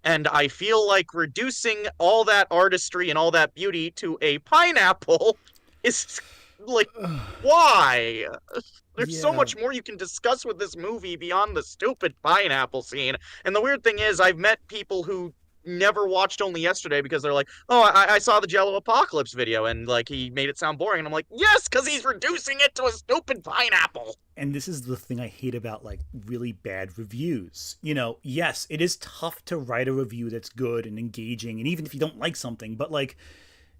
And I feel like reducing all that artistry and all that beauty to a pineapple is why? There's so much more you can discuss with this movie beyond the stupid pineapple scene. And the weird thing is, I've met people who never watched Only Yesterday because they're like, oh, I saw the JelloApocalypse video and he made it sound boring. And I'm like, yes, because he's reducing it to a stupid pineapple. And this is the thing I hate about really bad reviews. Yes, it is tough to write a review that's good and engaging, and even if you don't like something, but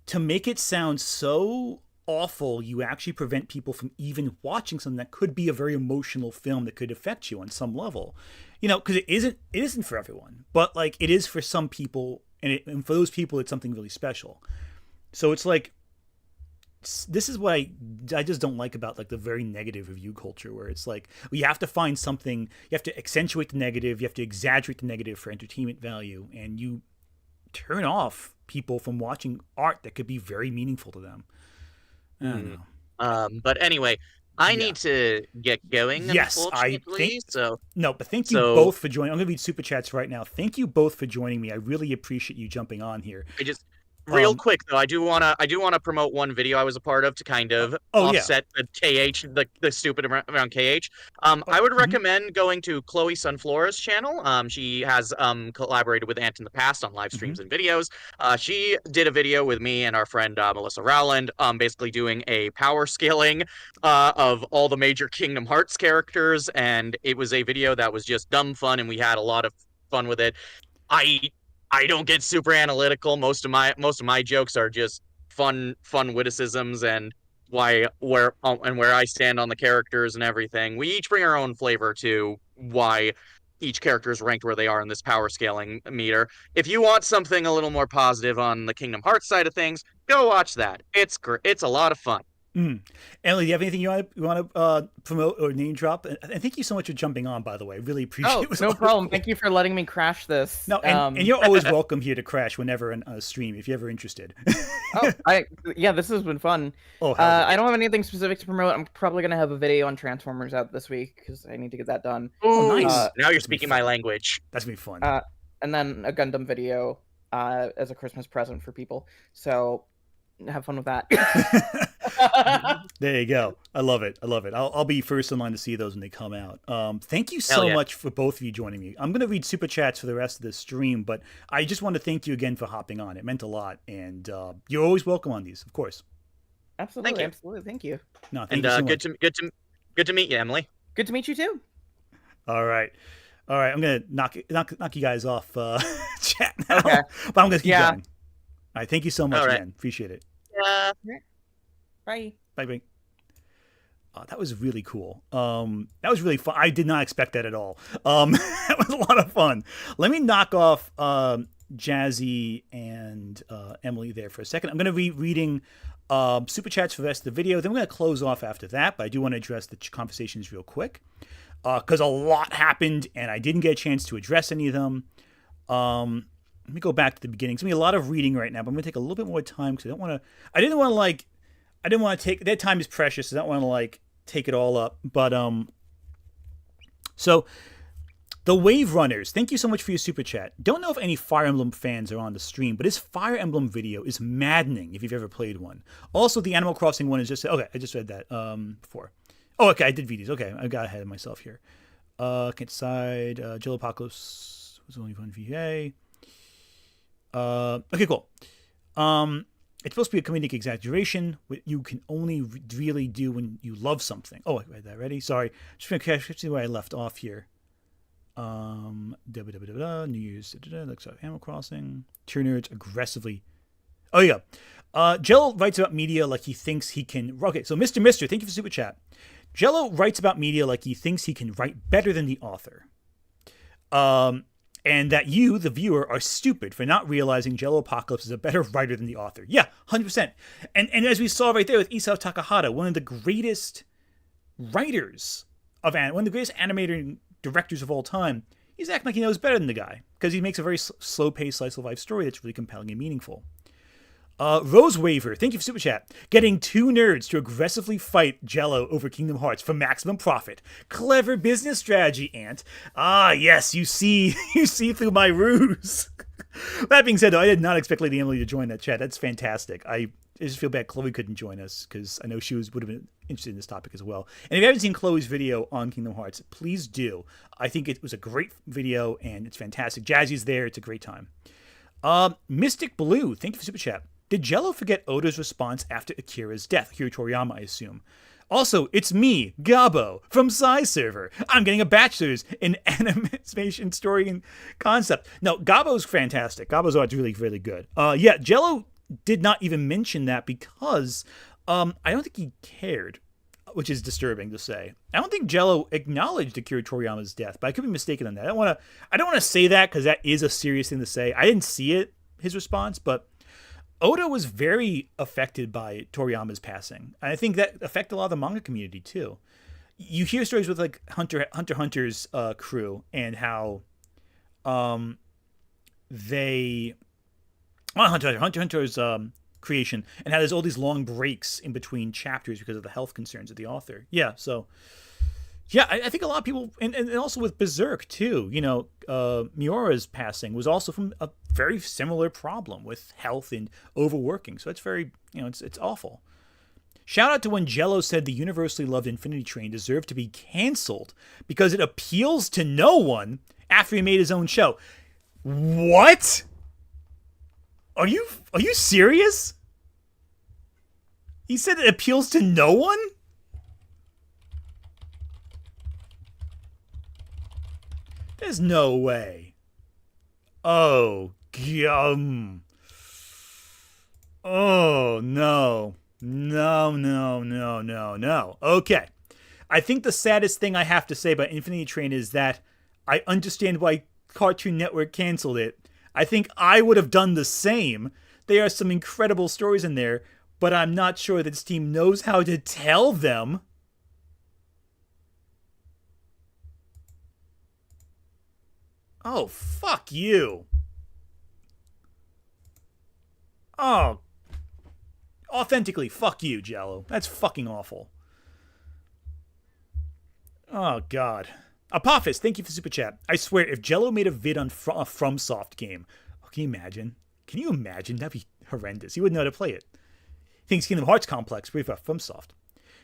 to make it sound so awful, you actually prevent people from even watching something that could be a very emotional film that could affect you on some level. You know, because it isn't for everyone, but like it is for some people, and for those people, it's something really special. So it's like, this is what I just don't like about like the very negative review culture, where it's like you have to find something, you have to accentuate the negative, you have to exaggerate the negative for entertainment value, and you turn off people from watching art that could be very meaningful to them. I don't know. But anyway, I need to get going. Yes, unfortunately, but thank you both for joining. I'm going to read super chats right now. Thank you both for joining me. I really appreciate you jumping on here. Real quick though, I do wanna promote one video I was a part of to kind of offset the KH, the stupid around KH. I would recommend going to Chloe Sunflora's channel. She has collaborated with Ant in the past on live streams and videos. She did a video with me and our friend Melissa Rowland, basically doing a power scaling of all the major Kingdom Hearts characters, and it was a video that was just dumb fun, and we had a lot of fun with it. I don't get super analytical. Most of my jokes are just fun witticisms and where I stand on the characters and everything. We each bring our own flavor to why each character is ranked where they are in this power scaling meter. If you want something a little more positive on the Kingdom Hearts side of things, go watch that. It's a lot of fun. Emily, do you have anything you want to promote or name drop? And thank you so much for jumping on, by the way. I really appreciate it. No problem. Thank you for letting me crash this. No, and you're always welcome here to crash whenever on a stream if you're ever interested. This has been fun. I don't have anything specific to promote. I'm probably going to have a video on Transformers out this week because I need to get that done. Oh, nice. Now you're speaking my language. That's going to be fun. And then a Gundam video as a Christmas present for people. So have fun with that. There you go. I love it. I'll be first in line to see those when they come out. Thank you so much for both of you joining me. I'm going to read super chats for the rest of this stream, but I just want to thank you again for hopping on. It meant a lot, and you're always welcome on these, of course. Absolutely. Thank you. No, thank you so much. Good to meet you, Emily. Good to meet you too. All right. I'm going to knock you guys off chat now, but I'm going to keep going. All right. Thank you so much again. Appreciate it. Bye. Bye. That was really cool. That was really fun. I did not expect that at all. That was a lot of fun. Let me knock off Jazzy and Emily there for a second. I'm going to be reading super chats for the rest of the video. Then we're going to close off after that, but I do want to address the conversations real quick because a lot happened and I didn't get a chance to address any of them. Let me go back to the beginning. It's going to be a lot of reading right now, but I'm going to take a little bit more time because I didn't want to take, that time is precious. So I don't want to take it all up. But, so the Wave Runners, thank you so much for your super chat. Don't know if any Fire Emblem fans are on the stream, but his Fire Emblem video is maddening if you've ever played one. Also, the Animal Crossing one is just, okay, I just read that before. Oh, okay, I did read these. Okay, I got ahead of myself here. Can't decide. JelloApocalypse was only fun VA. Okay, cool. It's supposed to be a comedic exaggeration. What you can only really do when you love something. Oh, I read that already. Sorry. Just going to see where I left off here. New Year's. Looks like Animal Crossing. Tier nerds aggressively. Oh, yeah. Jello writes about media like he thinks he can. Okay, so Mr. Mister, thank you for super chat. Jello writes about media like he thinks he can write better than the author. And that you, the viewer, are stupid for not realizing JelloApocalypse is a better writer than the author. Yeah, 100%. And as we saw right there with Isao Takahata, one of the greatest writers of one of the greatest animator directors of all time, he's acting like he knows better than the guy because he makes a very slow-paced slice of life story that's really compelling and meaningful. Rose Waver, thank you for super chat. Getting two nerds to aggressively fight Jello over Kingdom Hearts for maximum profit. Clever business strategy, Ant. Ah, yes, you see through my ruse. That being said, though, I did not expect Lady Emily to join that chat. That's fantastic. I just feel bad Chloe couldn't join us because I know she would have been interested in this topic as well. And if you haven't seen Chloe's video on Kingdom Hearts, please do. I think it was a great video and it's fantastic. Jazzy's there. It's a great time. Mystic Blue, thank you for super chat. Did Jello forget Oda's response after Akira's death? Akira Toriyama, I assume. Also, it's me, Gabo, from Psy Server. I'm getting a bachelor's in animation, story, and concept. No, Gabo's fantastic. Gabo's art's really, really good. Yeah, Jello did not even mention that because I don't think he cared, which is disturbing to say. I don't think Jello acknowledged Akira Toriyama's death, but I could be mistaken on that. I don't want to say that because that is a serious thing to say. I didn't see it, his response, but Oda was very affected by Toriyama's passing. And I think that affected a lot of the manga community too. You hear stories with like Hunter Hunter's crew and how Hunter's creation, and how there's all these long breaks in between chapters because of the health concerns of the author. Yeah, so yeah, I think a lot of people, and also with Berserk too, Miura's passing was also from a very similar problem with health and overworking. So it's very, it's awful. Shout out to when Jello said the universally loved Infinity Train deserved to be canceled because it appeals to no one after he made his own show. What? Are you serious? He said it appeals to no one? There's no way. Oh, oh, no. No. Okay. I think the saddest thing I have to say about Infinity Train is that I understand why Cartoon Network canceled it. I think I would have done the same. There are some incredible stories in there, but I'm not sure that this team knows how to tell them. Oh, fuck you. Oh. Authentically, fuck you, Jello. That's fucking awful. Oh, God. Apophis, thank you for Super Chat. I swear, if Jello made a vid on a FromSoft game, can you imagine? Can you imagine? That'd be horrendous. He wouldn't know how to play it. Thinks Kingdom Hearts Complex, brief for FromSoft.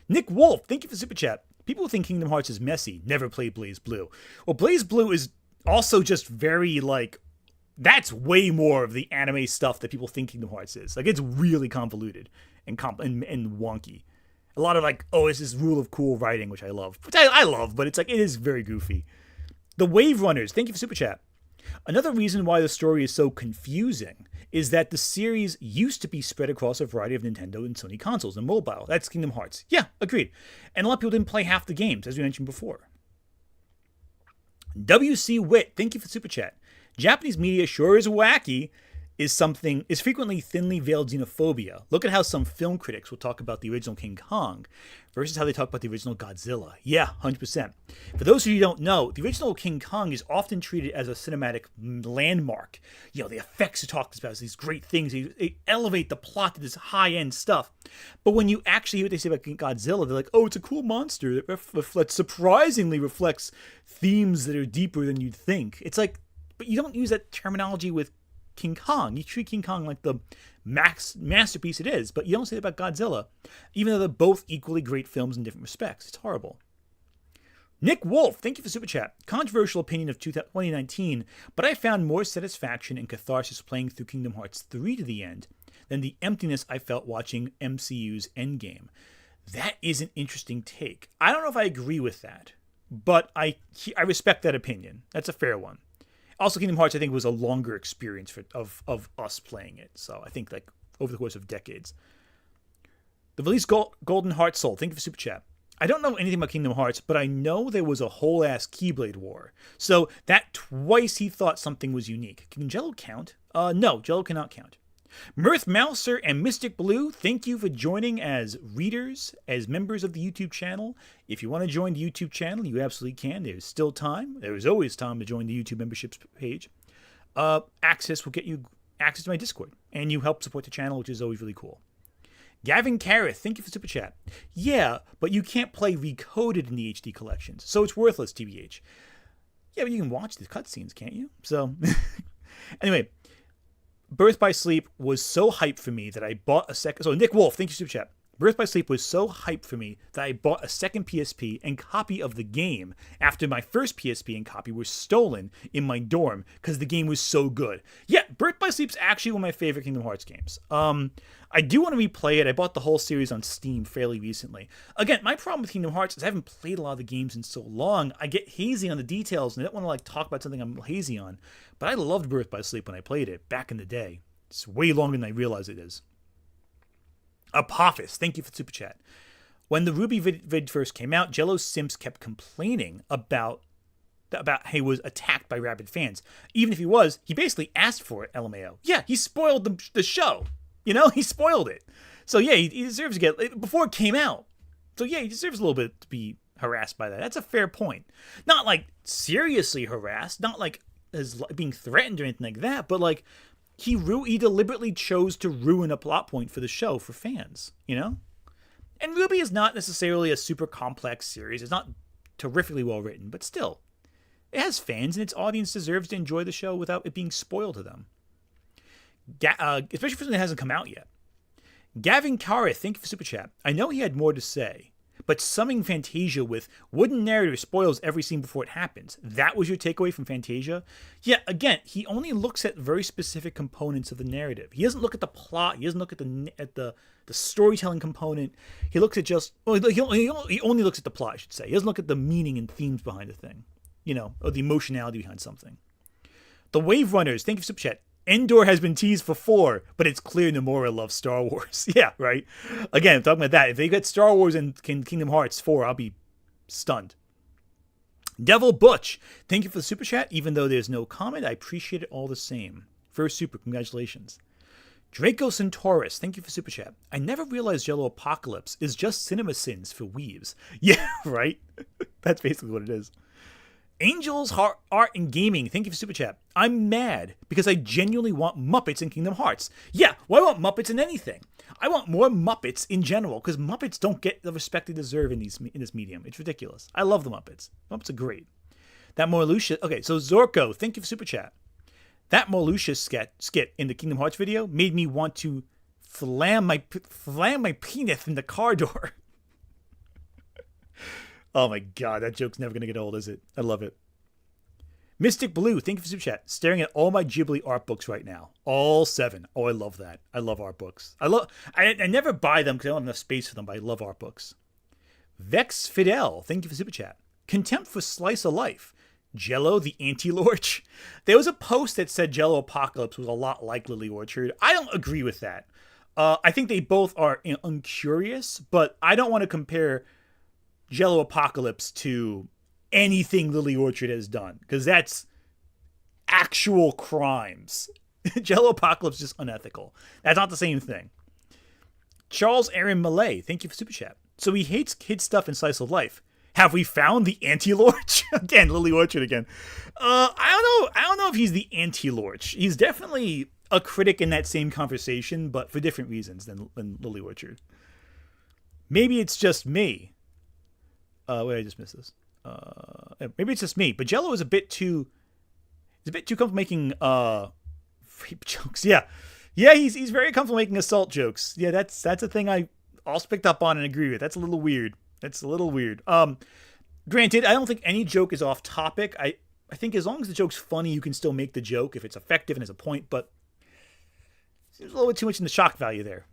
Nick Wolf, thank you for Super Chat. People who think Kingdom Hearts is messy never played Blaze Blue. Well, Blaze Blue is also just very, that's way more of the anime stuff that people think Kingdom Hearts is. It's really convoluted and wonky. A lot of it's this rule of cool writing, which I love. Which I love, but it is very goofy. The Wave Runners, thank you for Super Chat. Another reason why the story is so confusing is that the series used to be spread across a variety of Nintendo and Sony consoles and mobile. That's Kingdom Hearts. Yeah, agreed. And a lot of people didn't play half the games, as we mentioned before. WC Wit, thank you for Super Chat. Japanese media sure is wacky, is frequently thinly veiled xenophobia. Look at how some film critics will talk about the original King Kong versus how they talk about the original Godzilla. Yeah, 100%. For those of you who don't know, the original King Kong is often treated as a cinematic landmark. The effects it talks about, these great things. They elevate the plot to this high-end stuff. But when you actually hear what they say about Godzilla, they're like, oh, it's a cool monster that surprisingly reflects themes that are deeper than you'd think. It's like, but you don't use that terminology with King Kong. You treat King Kong like the masterpiece it is, but you don't say that about Godzilla, even though they're both equally great films in different respects. It's horrible. Nick Wolf, thank you for Super Chat. Controversial opinion of 2019, but I found more satisfaction and catharsis playing through Kingdom Hearts 3 to the end than the emptiness I felt watching MCU's Endgame. That is an interesting take. I don't know if I agree with that, but I respect that opinion. That's a fair one. Also, Kingdom Hearts, I think, was a longer experience of us playing it. So I think over the course of decades. The Valise Golden Heart Soul, thank you for Super Chat. I don't know anything about Kingdom Hearts, but I know there was a whole-ass Keyblade war. So that twice he thought something was unique. Can Jello count? No, Jello cannot count. Mirth Mouser and Mystic Blue, thank you for joining as readers, as members of the YouTube channel. If you want to join the YouTube channel, you absolutely can. There's still time. There is always time to join the YouTube memberships page. Access will get you access to my Discord, and you help support the channel, which is always really cool. Gavin Carrith, thank you for Super Chat. Yeah, but you can't play Recoded in the HD collections, so it's worthless, TBH. Yeah, but you can watch the cutscenes, can't you? So, anyway, Birth by Sleep was so hyped for me that I bought a second... So, Nick Wolf, thank you for Super Chat. Birth by Sleep was so hyped for me that I bought a second PSP and copy of the game after my first PSP and copy were stolen in my dorm because the game was so good. Yeah, Birth by Sleep's actually one of my favorite Kingdom Hearts games. I do want to replay it. I bought the whole series on Steam fairly recently. Again, my problem with Kingdom Hearts is I haven't played a lot of the games in so long. I get hazy on the details and I don't want to talk about something I'm hazy on. But I loved Birth by Sleep when I played it back in the day. It's way longer than I realize it is. Apophis, thank you for the super chat. When the RWBY vid first came out, Jello Simps kept complaining about how he was attacked by rabid fans. Even if he was, he basically asked for it, LMAO. Yeah, he spoiled the show. You know, he spoiled it. So yeah, he deserves to get, before it came out. So yeah, he deserves a little bit to be harassed by that. That's a fair point. Not like seriously harassed, not like as being threatened or anything like that, but like he deliberately chose to ruin a plot point for the show for fans, you know? And RWBY is not necessarily a super complex series. It's not terrifically well written, but still, it has fans and its audience deserves to enjoy the show without it being spoiled to them. Especially for something that hasn't come out yet. Gavin Carrith, thank you for Super Chat. I know he had more to say, but summing Fantasia with wooden narrator spoils every scene before it happens. That was your takeaway from Fantasia? Yeah, again, he only looks at very specific components of the narrative. He doesn't look at the plot. He doesn't look at the storytelling component. He looks at he only looks at the plot, I should say. He doesn't look at the meaning and themes behind a thing, you know, or the emotionality behind something. The Wave Runners, thank you for Super Chat. Endor has been teased for 4, but it's clear Nomura loves Star Wars. Yeah, right? Again, I'm talking about that. If they get Star Wars and Kingdom Hearts 4, I'll be stunned. Devil Butch, thank you for the Super Chat. Even though there's no comment, I appreciate it all the same. First Super, congratulations. Draco Centaurus, thank you for Super Chat. I never realized JelloApocalypse is just cinema sins for weebs. Yeah, right? That's basically what it is. Angels Art and Gaming, thank you for Super Chat. I'm mad because I genuinely want Muppets in Kingdom Hearts. Yeah, well, I want Muppets in anything. I want more Muppets in general because Muppets don't get the respect they deserve in this medium. It's ridiculous. I love the Muppets. Muppets are great. That Morlucia, okay, so Zorko, thank you for Super Chat. That Morlucia skit in the Kingdom Hearts video made me want to flam my penis in the car door. Oh my god, that joke's never going to get old, is it? I love it. Mystic Blue, thank you for Super Chat. Staring at all my Ghibli art books right now. All 7. Oh, I love that. I love art books. I never buy them because I don't have enough space for them, but I love art books. Vex Fidel, thank you for Super Chat. Contempt for Slice of Life. Jello the Anti-Lorch. There was a post that said JelloApocalypse was a lot like Lily Orchard. I don't agree with that. I think they both are uncurious, but I don't want to compare JelloApocalypse to anything Lily Orchard has done, because that's actual crimes. JelloApocalypse is just unethical. That's not the same thing. Charles Aaron Malay, thank you for Super Chat. So he hates kid stuff in Slice of Life. Have we found the anti-Lorch? Again, Lily Orchard again. I don't know if he's the anti-Lorch. He's definitely a critic in that same conversation, but for different reasons than Lily Orchard. Maybe it's just me. Wait, I just missed this. Maybe it's just me, but Jello is a bit too comfortable making rape jokes. Yeah, he's very comfortable making assault jokes. Yeah, that's a thing I also picked up on and agree with. That's a little weird. Granted, I don't think any joke is off topic. I think as long as the joke's funny, you can still make the joke if it's effective and has a point, but there's a little bit too much in the shock value there.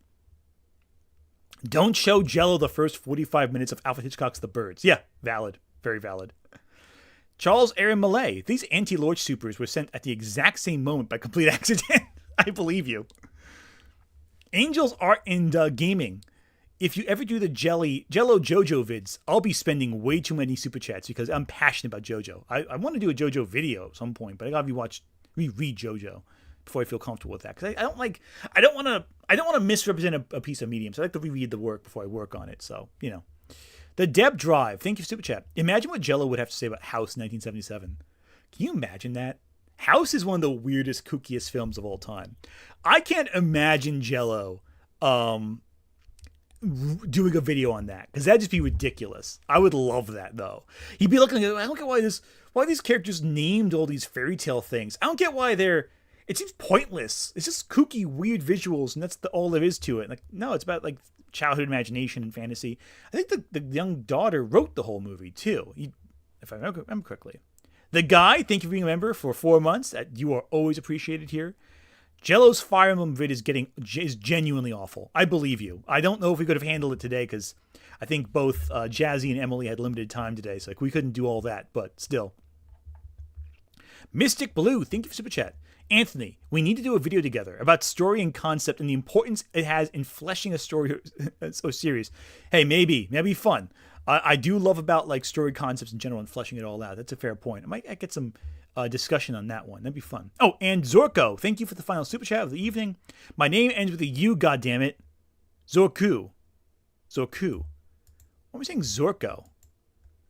Don't show Jello the first 45 minutes of Alfred Hitchcock's The Birds. Yeah, valid. Very valid. Charles Aaron Malay. These anti-Lorch supers were sent at the exact same moment by complete accident. I believe you. Angels Art and Gaming. If you ever do the Jello JoJo vids, I'll be spending way too many super chats because I'm passionate about JoJo. I want to do a JoJo video at some point, but I gotta reread JoJo before I feel comfortable with that. Because I don't want to misrepresent a piece of medium. So I like to reread the work before I work on it. So, you know. The Deb Drive. Thank you for Super Chat. Imagine what Jello would have to say about House 1977. Can you imagine that? House is one of the weirdest, kookiest films of all time. I can't imagine Jello doing a video on that, because that'd just be ridiculous. I would love that, though. He'd be looking at, I don't get why these characters named all these fairy tale things. I don't get why it seems pointless. It's just kooky, weird visuals, and that's all there is to it. Like, no, it's about like childhood imagination and fantasy. I think the young daughter wrote the whole movie too, if I remember correctly. The Guy, thank you for being a member for 4 months. You are always appreciated here. Jello's Fire Emblem vid is genuinely awful. I believe you. I don't know if we could have handled it today because I think both Jazzy and Emily had limited time today, so we couldn't do all that, but still. Mystic Blue, thank you for Super Chat. Anthony, we need to do a video together about story and concept and the importance it has in fleshing a story so series. Hey, maybe that'd be fun. I do love about like story concepts in general and fleshing it all out. That's a fair point. I might get some discussion on that one. That'd be fun. Oh, and Zorko, thank you for the final super chat of the evening. My name ends with a U, goddammit. Zorku. What am I saying? Zorko.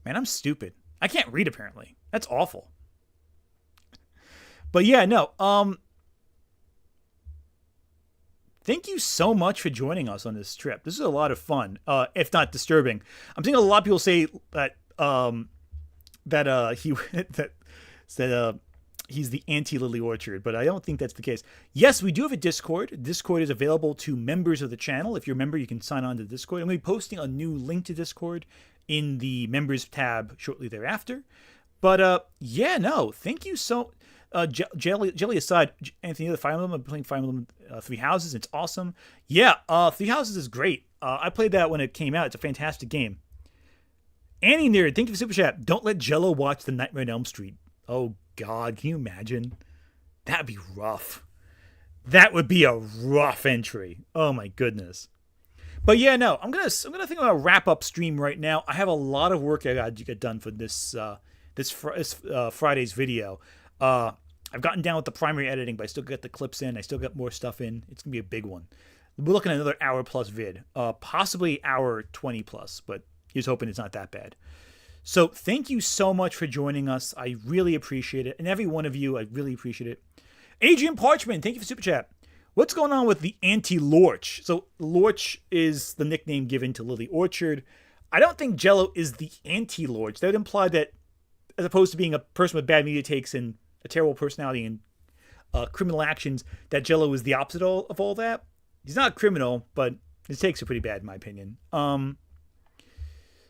Man, I'm stupid. I can't read apparently. That's awful. But yeah, no. Thank you so much for joining us on this trip. This is a lot of fun, if not disturbing. I'm seeing a lot of people say that he's the anti-Lily Orchard, but I don't think that's the case. Yes, we do have a Discord. Discord is available to members of the channel. If you're a member, you can sign on to Discord. I'm going to be posting a new link to Discord in the members tab shortly thereafter. But yeah, no, thank you so. Jelly aside, Anthony, the Fire Emblem, I'm playing Fire Emblem Three Houses. It's awesome. Yeah, Three Houses is great. I played that when it came out. It's a fantastic game. Annie Nerd, thank you for Super Chat. Don't let Jello watch The Nightmare on Elm Street. Oh, God, can you imagine? That'd be rough. That would be a rough entry. Oh, my goodness. But yeah, no, I'm gonna think I'm gonna wrap up stream right now. I have a lot of work I got to get done for this Friday's video. I've gotten down with the primary editing, but I still got the clips in. I still got more stuff in. It's gonna be a big one. We're looking at another hour plus vid, possibly hour 20 plus, but here's hoping it's not that bad. So thank you so much for joining us. I really appreciate it, and every one of you, I really appreciate it. Adrian Parchman, thank you for Super Chat. What's going on with the anti-Lorch? So Lorch is the nickname given to Lily Orchard. I don't think Jello is the anti-Lorch. That would imply that, as opposed to being a person with bad media takes and a terrible personality and criminal actions, that Jello is the opposite of all that. He's not a criminal, but his takes are pretty bad in my opinion.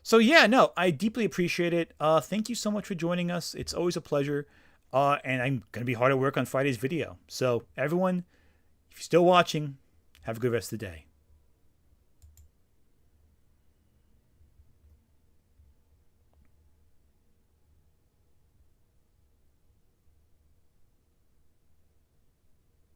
So yeah, no, I deeply appreciate it. Thank you so much for joining us. It's always a pleasure. And I'm going to be hard at work on Friday's video. So everyone, if you're still watching, have a good rest of the day.